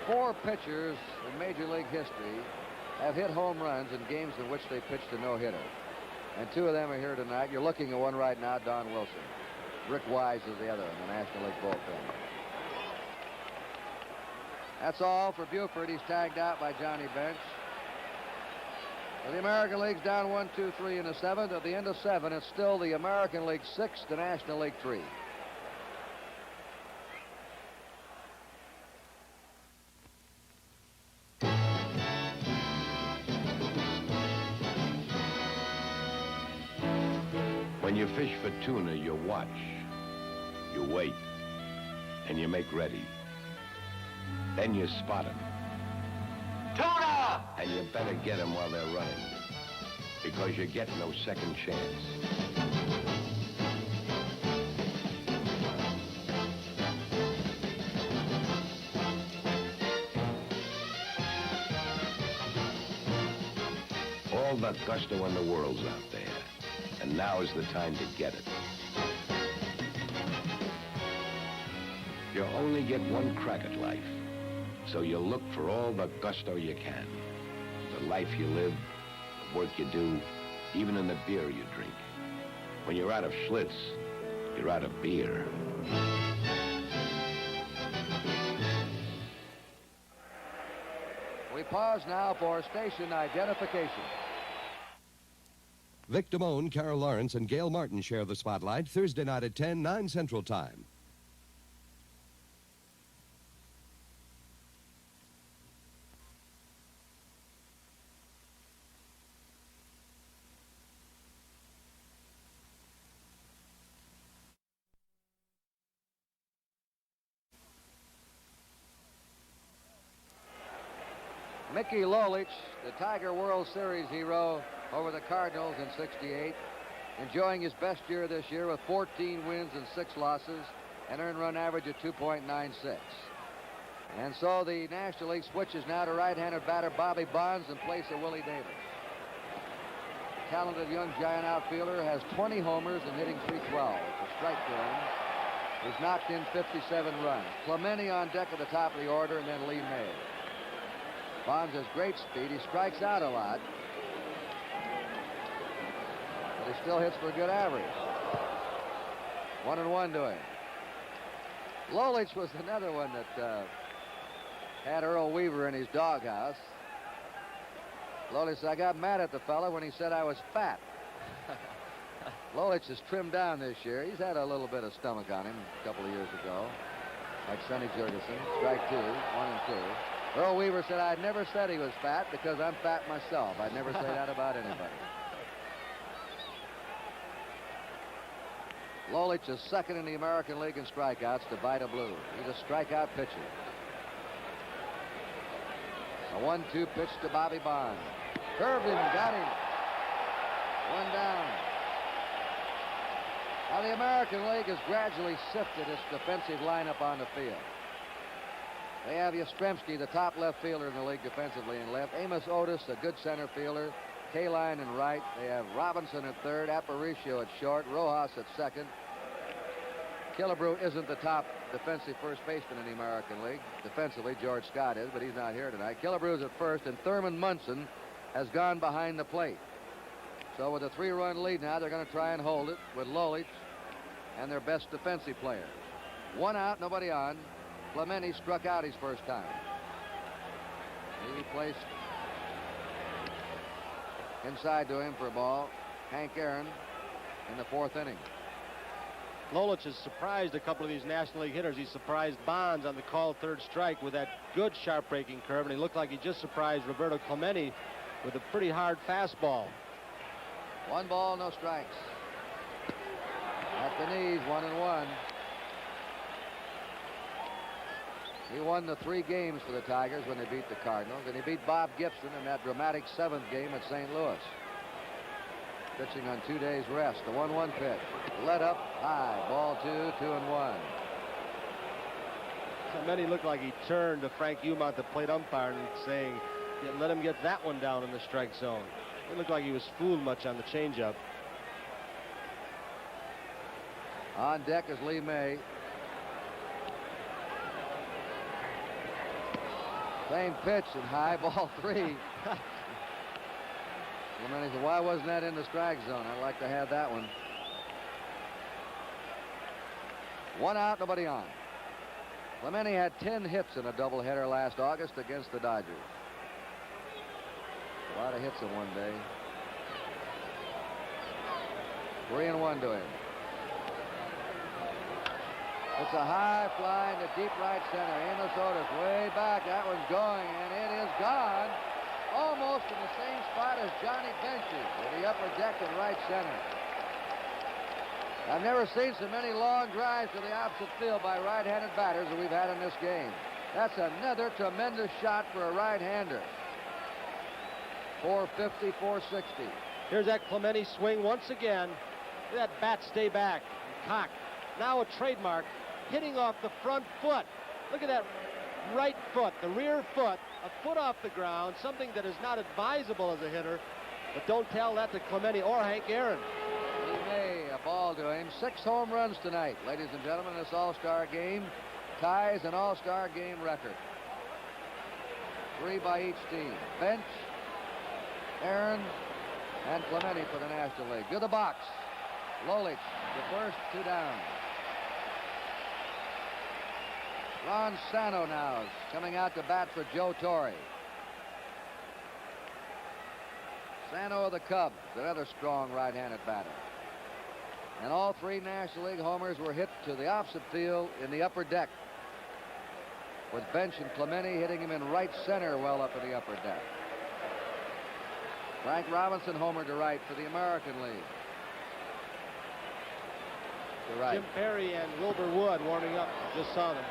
Four pitchers in Major League history have hit home runs in games in which they pitched a no-hitter. And 2 of them are here tonight. You're looking at one right now, Don Wilson. Rick Wise is the other in the National League bullpen. That's all for Buford. He's tagged out by Johnny Bench. So the American League's down 1-2-3 in the 7th. At the end of 7, it's still the American League 6, the National League 3. When you fish for tuna, you watch, you wait, and you make ready. Then you spot them. Tuna! And you better get them while they're running, because you get no second chance. All the gusto in the world's out there. And now is the time to get it. You only get one crack at life, so you look for all the gusto you can. The life you live, the work you do, even in the beer you drink. When you're out of Schlitz, you're out of beer. We pause now for station identification. Vic Damone, Carol Lawrence, and Gail Martin share the spotlight Thursday night at 10, 9 Central Time. Mickey Lolich, the Tiger World Series hero over the Cardinals in '68, enjoying his best year this year with 14 wins and 6 losses, an earned run average of 2.96. And so the National League switches now to right-handed batter Bobby Bonds in place of Willie Davis. Talented young giant outfielder has 20 homers and hitting .312. It's a strike to him. He's knocked in 57 runs. Clemente on deck at the top of the order, and then Lee May. Bonds has great speed. He strikes out a lot, but he still hits for a good average. 1-1 to him. Lolich was another one that had Earl Weaver in his doghouse. Lolich said, I got mad at the fella when he said I was fat. Lolich has trimmed down this year. He's had a little bit of stomach on him a couple of years ago, like Sonny Jurgensen. Strike 2, 1 and 2. Earl Weaver said, I'd never said he was fat because I'm fat myself. I'd never say that about anybody. Lolich is second in the American League in strikeouts to Vida Blue. He's a strikeout pitcher. A 1-2 pitch to Bobby Bonds. Curved him, got him. 1 down. Now the American League has gradually sifted its defensive lineup on the field. They have Yastrzemski, the top left fielder in the league defensively in left. Amos Otis, a good center fielder. Kaline in right. They have Robinson at third. Aparicio at short. Rojas at second. Killebrew isn't the top defensive first baseman in the American League. Defensively, George Scott is, but he's not here tonight. Killebrew's at first, and Thurman Munson has gone behind the plate. So with a 3-run lead now, they're going to try and hold it with Lolich and their best defensive players. 1 out, nobody on. Clemente struck out his first time. He placed inside to him for a ball. Hank Aaron in the 4th inning. Lolich has surprised a couple of these National League hitters. He surprised Bonds on the called 3rd strike with that good sharp breaking curve, and he looked like he just surprised Roberto Clemente with a pretty hard fastball. 1 ball, no strikes. At the knees, 1-1. He won the 3 games for the Tigers when they beat the Cardinals, and he beat Bob Gibson in that dramatic 7th game at St. Louis. Pitching on 2 days rest. The 1-1 pitch. Let up high. Ball 2, 2-1. Clemente looked like he turned to Frank Umont, the plate umpire, and saying, yeah, let him get that one down in the strike zone. It looked like he was fooled much on the changeup. On deck is Lee May. Same pitch and high, ball 3. Clemente said, why wasn't that in the strike zone? I'd like to have that one. 1 out, nobody on. Clemente had 10 hits in a doubleheader last August against the Dodgers. A lot of hits in one day. 3-1 to him. It's a high fly into deep right center. Amos Otis way back. That one's going, and it is gone. Almost in the same spot as Johnny Bench's in the upper deck in right center. I've never seen so many long drives to the opposite field by right-handed batters that we've had in this game. That's another tremendous shot for a right-hander. 450, 460. Here's that Clemente swing once again. Look at that bat stay back. Cock. Now a trademark. Hitting off the front foot. Look at that right foot, the rear foot, a foot off the ground, something that is not advisable as a hitter. But don't tell that to Clemente or Hank Aaron. Lee May, a ball to him. 6 home runs tonight, ladies and gentlemen. This All-Star game ties an All-Star game record. 3 by each team. Bench, Aaron, and Clemente for the National League. To the box. Lolich, the first, 2 down. Ron Sano now is coming out to bat for Joe Torre. Sano of the Cubs, another strong right-handed batter. And all 3 National League homers were hit to the opposite field in the upper deck, with Bench and Clemente hitting him in right center well up in the upper deck. Frank Robinson homered to right for the American League. To right. Jim Perry and Wilbur Wood warming up. Just saw them.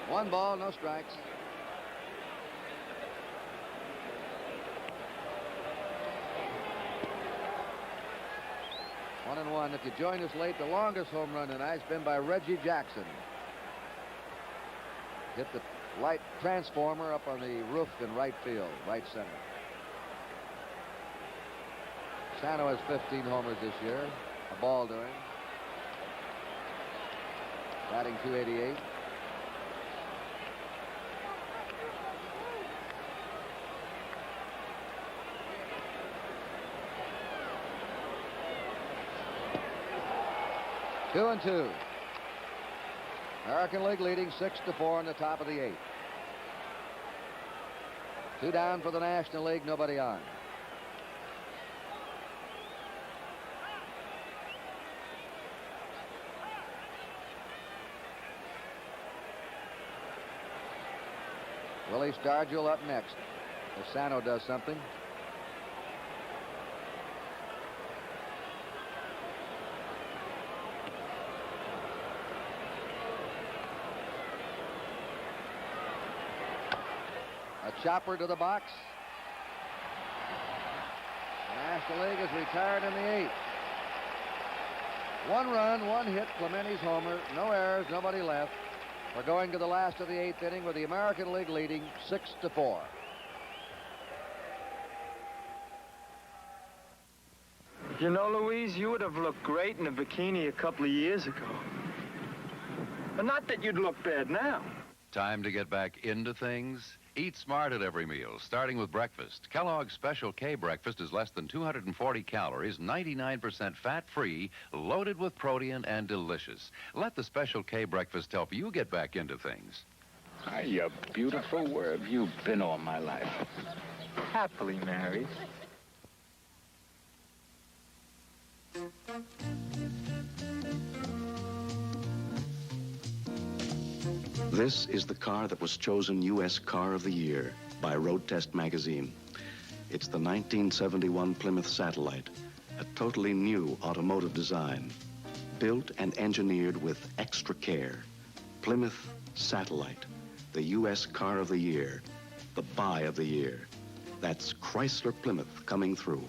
One ball, no strikes. One and one. If you joined us late, the longest home run tonight's been by Reggie Jackson. Hit the light transformer up on the roof in right field, right center. Sano has 15 homers this year. A ball to him. Batting .288. Two and two. American League leading 6-4 in the top of the 8th. 2 down for the National League, nobody on. Willie Stargell up next. If Sano does something. A chopper to the box. The National League is retired in the 8th. 1 run, 1 hit, Clementi's homer, no errors, nobody left. We're going to the last of the 8th inning with the American League leading 6-4. You know, Louise, you would have looked great in a bikini a couple of years ago. But not that you'd look bad now. Time to get back into things? Eat smart at every meal, starting with breakfast. Kellogg's Special K breakfast is less than 240 calories, 99% fat-free, loaded with protein, and delicious. Let the Special K breakfast help you get back into things. Hi, you beautiful. Where have you been all my life? Happily married. This is the car that was chosen U.S. Car of the Year by Road Test magazine. It's the 1971 Plymouth Satellite, a totally new automotive design, built and engineered with extra care. Plymouth Satellite, the U.S. Car of the Year, the buy of the year. That's Chrysler Plymouth coming through.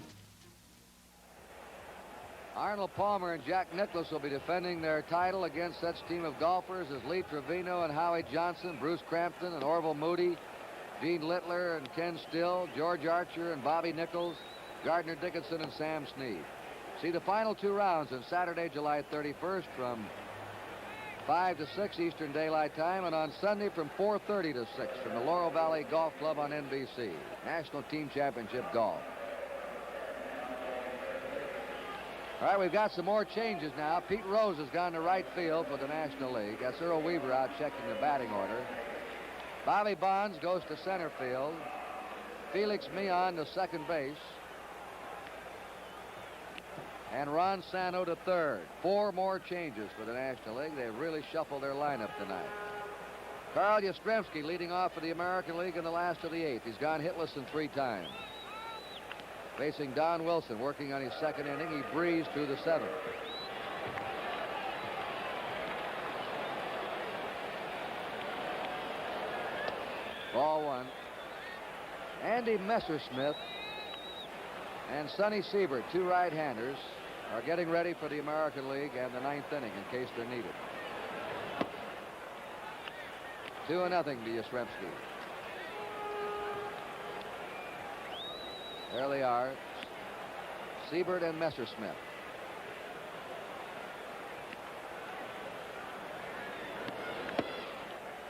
Arnold Palmer and Jack Nicklaus will be defending their title against such team of golfers as Lee Trevino and Howie Johnson, Bruce Crampton and Orville Moody, Gene Littler and Ken Still, George Archer and Bobby Nichols, Gardner Dickinson and Sam Snead. See the final 2 rounds on Saturday, July 31st from 5 to 6 Eastern Daylight Time, and on Sunday from 4:30 to 6 from the Laurel Valley Golf Club on NBC. National Team Championship Golf. All right, we've got some more changes now. Pete Rose has gone to right field for the National League. That's Earl Weaver out checking the batting order. Bobby Bonds goes to center field. Felix Mion to second base. And Ron Santo to third. 4 more changes for the National League. They've really shuffled their lineup tonight. Carl Yastrzemski leading off for the American League in the last of the 8th. He's gone hitless in 3 times. Facing Don Wilson, working on his 2nd inning. He breezed through the 7th. Ball 1. Andy Messersmith and Sonny Siebert, 2 right-handers, are getting ready for the American League and the 9th inning in case they're needed. 2-0 to Yastrzemski. There they are, Siebert and Messersmith.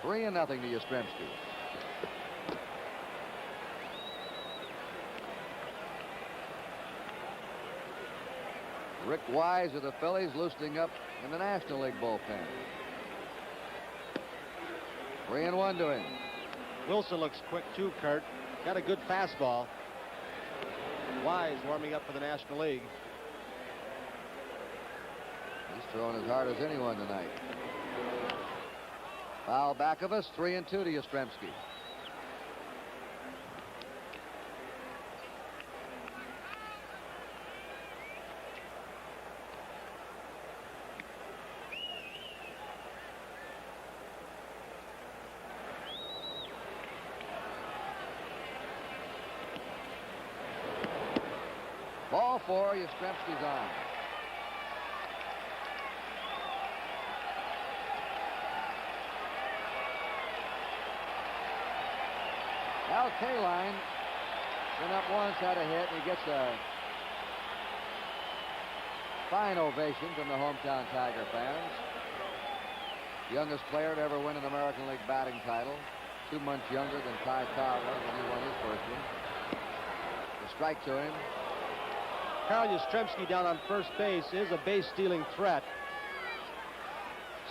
Three and nothing to Yastrzemski. Rick Wise of the Phillies loosening up in the National League bullpen. 3-1 to him. Wilson looks quick too, Kurt. Got a good fastball. Wise warming up for the National League. He's throwing as hard as anyone tonight. Foul back of us, 3-2 to Yastrzemski. Ball 4, Yastrzemski's on. Al Kaline went up once, had a hit, and he gets a fine ovation from the hometown Tiger fans. Youngest player to ever win an American League batting title. 2 months younger than Ty Cobb was when he won his first one. The strike to him. Carl Yastrzemski down on first base is a base-stealing threat.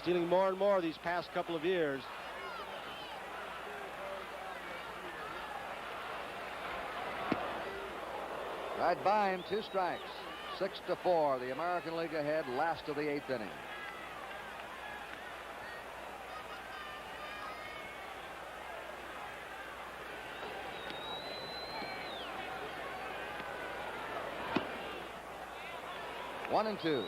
Stealing more and more these past couple of years. Right by him, 2 strikes. 6-4, the American League ahead, last of the 8th inning. One and 2.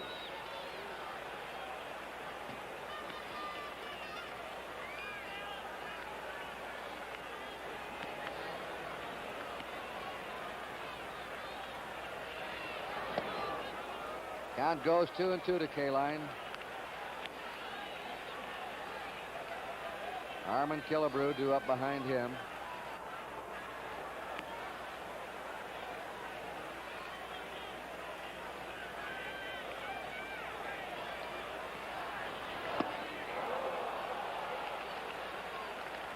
Count goes 2-2 to Kaline. Armin Killebrew due up behind him.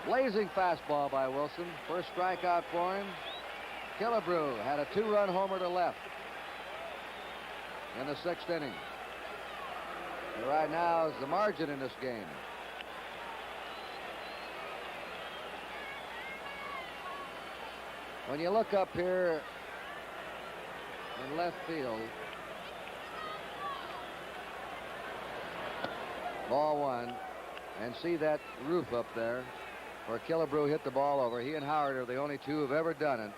Blazing fastball by Wilson. First strikeout for him. Killebrew had a 2-run homer to left in the 6th inning. And right now is the margin in this game. When you look up here in left field, ball 1, and see that roof up there where Killebrew hit the ball over. He and Howard are the only two who have ever done it.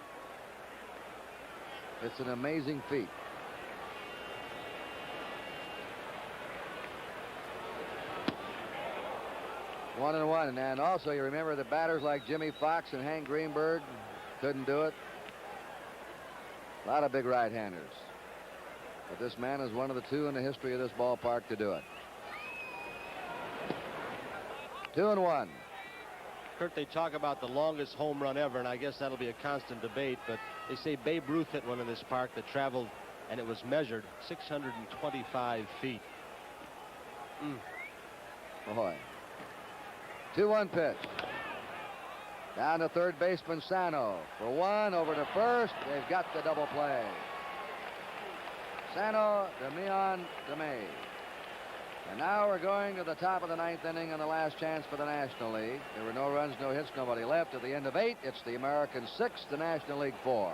It's an amazing feat. One and one. And also you remember the batters like Jimmy Fox and Hank Greenberg couldn't do it. A lot of big right-handers. But this man is one of the two in the history of this ballpark to do it. 2-1. Kurt, they talk about the longest home run ever, and I guess that'll be a constant debate, but they say Babe Ruth hit one in this park that traveled, and it was measured 625 feet. Boy. 2-1 pitch. Down to third baseman Sano. For one, over to first. They've got the double play. Sano, Demian, DeMay. And now we're going to the top of the 9th inning and the last chance for the National League. There were no runs, no hits, nobody left. At the end of 8, it's the American 6, the National League 4.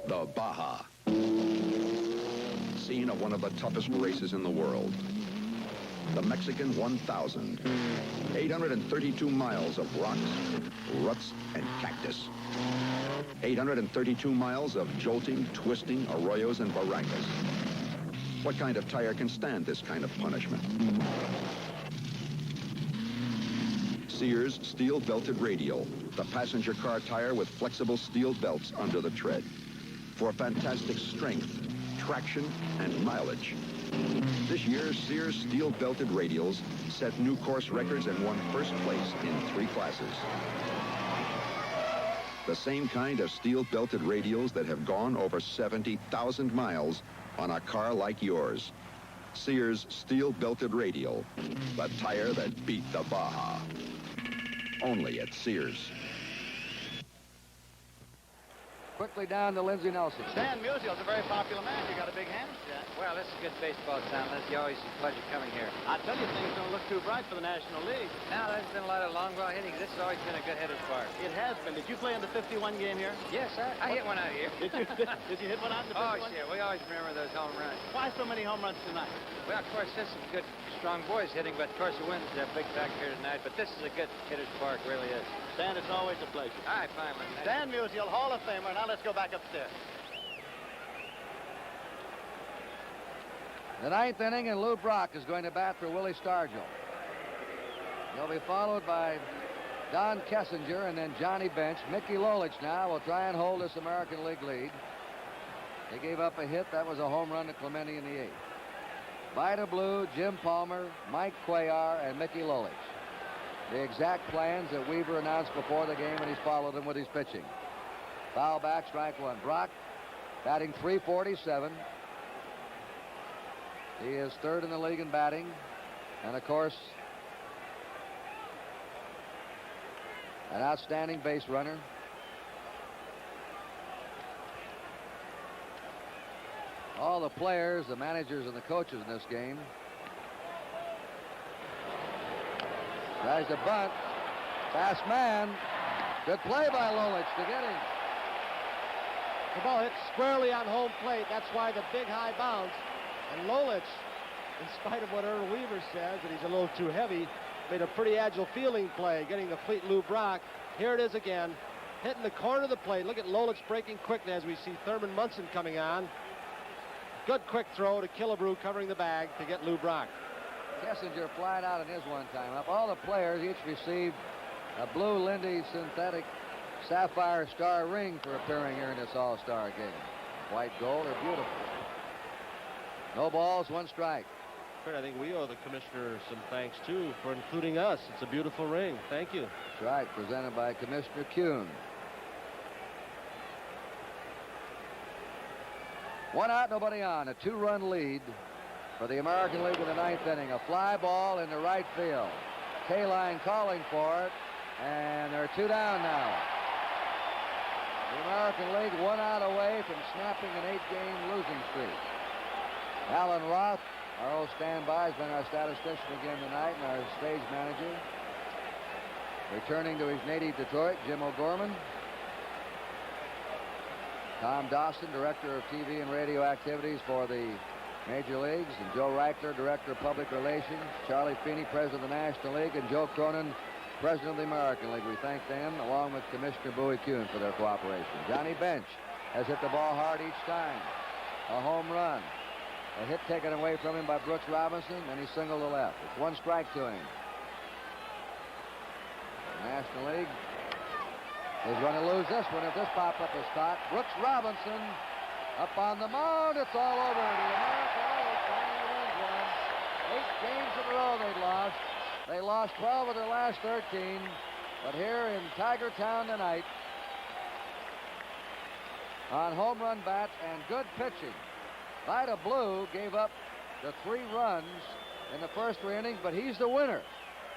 The Baja. Scene of one of the toughest races in the world. The Mexican 1000. 832 miles of rocks, ruts, and cactus. 832 miles of jolting, twisting arroyos and barrancas. What kind of tire can stand this kind of punishment? Sears steel belted radial, the passenger car tire with flexible steel belts under the tread. For fantastic strength, traction, and mileage. This year, Sears steel belted radials set new course records and won first place in 3 classes. The same kind of steel-belted radials that have gone over 70,000 miles on a car like yours. Sears steel-belted radial, the tire that beat the Baja. Only at Sears. Quickly down to Lindsey Nelson. Stan Musial's a very popular man. You got a big hand, Stan. Well, this is good baseball town, Lindsey. Always a pleasure coming here. I tell you, things don't look too bright for the National League. Now, there's been a lot of long ball hitting. This has always been a good hitter's park. It has been. Did you play in the 51 game here? Yes, I hit one out here. Did you hit one out in the 51? Oh, shit. We always remember those home runs. Why so many home runs tonight? Well, of course, this is good, strong boys hitting, but of course the wind's a big factor here tonight. But this is a good hitter's park, really is. Stan, it's always a pleasure. All right, fine, man. Stan Musial, Hall of Famer. Now let's go back upstairs. The 9th inning, and Lou Brock is going to bat for Willie Stargell. He'll be followed by Don Kessinger and then Johnny Bench. Mickey Lolich now will try and hold this American League lead. He gave up a hit. That was a home run to Clemente in the 8th. Vida Blue, Jim Palmer, Mike Cuellar, and Mickey Lolich. The exact plans that Weaver announced before the game, and he's followed them with his pitching. Foul back, strike one. Brock batting .347. He is 3rd in the league in batting. And, of course, an outstanding base runner. All the players, the managers, and the coaches in this game. Tries to bunt. Fast man. Good play by Lolich to get him. The ball hit squarely on home plate. That's why the big high bounce. And Lolich, in spite of what Earl Weaver says, that he's a little too heavy, made a pretty agile fielding play, getting the fleet Lou Brock. Here it is again, hitting the corner of the plate. Look at Lolich breaking quickly as we see Thurman Munson coming on. Good quick throw to Killebrew covering the bag to get Lou Brock. Kessinger flying out in his one time up. All the players each received a blue Lindy synthetic sapphire star ring for appearing here in this All-Star game. White gold are beautiful. No balls, 1 strike. Fred, I think we owe the commissioner some thanks, too, for including us. It's a beautiful ring. Thank you. That's right, presented by Commissioner Kuhn. 1 out, nobody on. A 2-run lead for the American League in the 9th inning. A fly ball into right field. K-line calling for it, and they're 2 down now. The American League 1 out away from snapping an 8-game losing streak. Alan Roth, our old standby, has been our statistician again tonight and our stage manager. Returning to his native Detroit, Jim O'Gorman. Tom Dawson, director of TV and radio activities for the Major Leagues, and Joe Reichler, director of public relations. Charlie Feeney, president of the National League, and Joe Cronin, president of the American League. We thank them, along with Commissioner Bowie Kuhn, for their cooperation. Johnny Bench has hit the ball hard each time. A home run. A hit taken away from him by Brooks Robinson, and he singled to left. It's 1 strike to him. The National League is going to lose this one if this pop-up is caught. Brooks Robinson up on the mound. It's all over. The American League finally wins one. 8 games in a row they'd lost. They lost 12 of their last 13. But here in Tiger Town tonight, on home run bats and good pitching, Vida Blue gave up the 3 runs in the first 3 innings, but he's the winner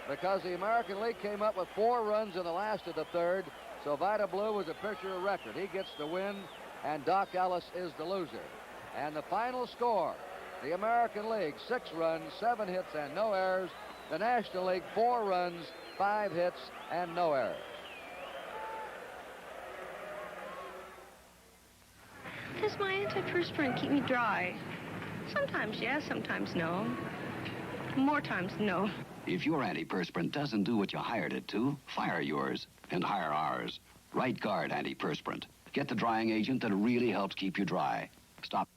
because the American League came up with 4 runs in the last of the 3rd. So Vida Blue was a pitcher of record. He gets the win, and Doc Ellis is the loser. And the final score, the American League, 6 runs, 7 hits, and no errors. The National League, 4 runs, 5 hits, and no errors. Does my antiperspirant keep me dry? Sometimes yes, sometimes no. More times no. If your antiperspirant doesn't do what you hired it to, fire yours and hire ours. Right Guard antiperspirant. Get the drying agent that really helps keep you dry. Stop.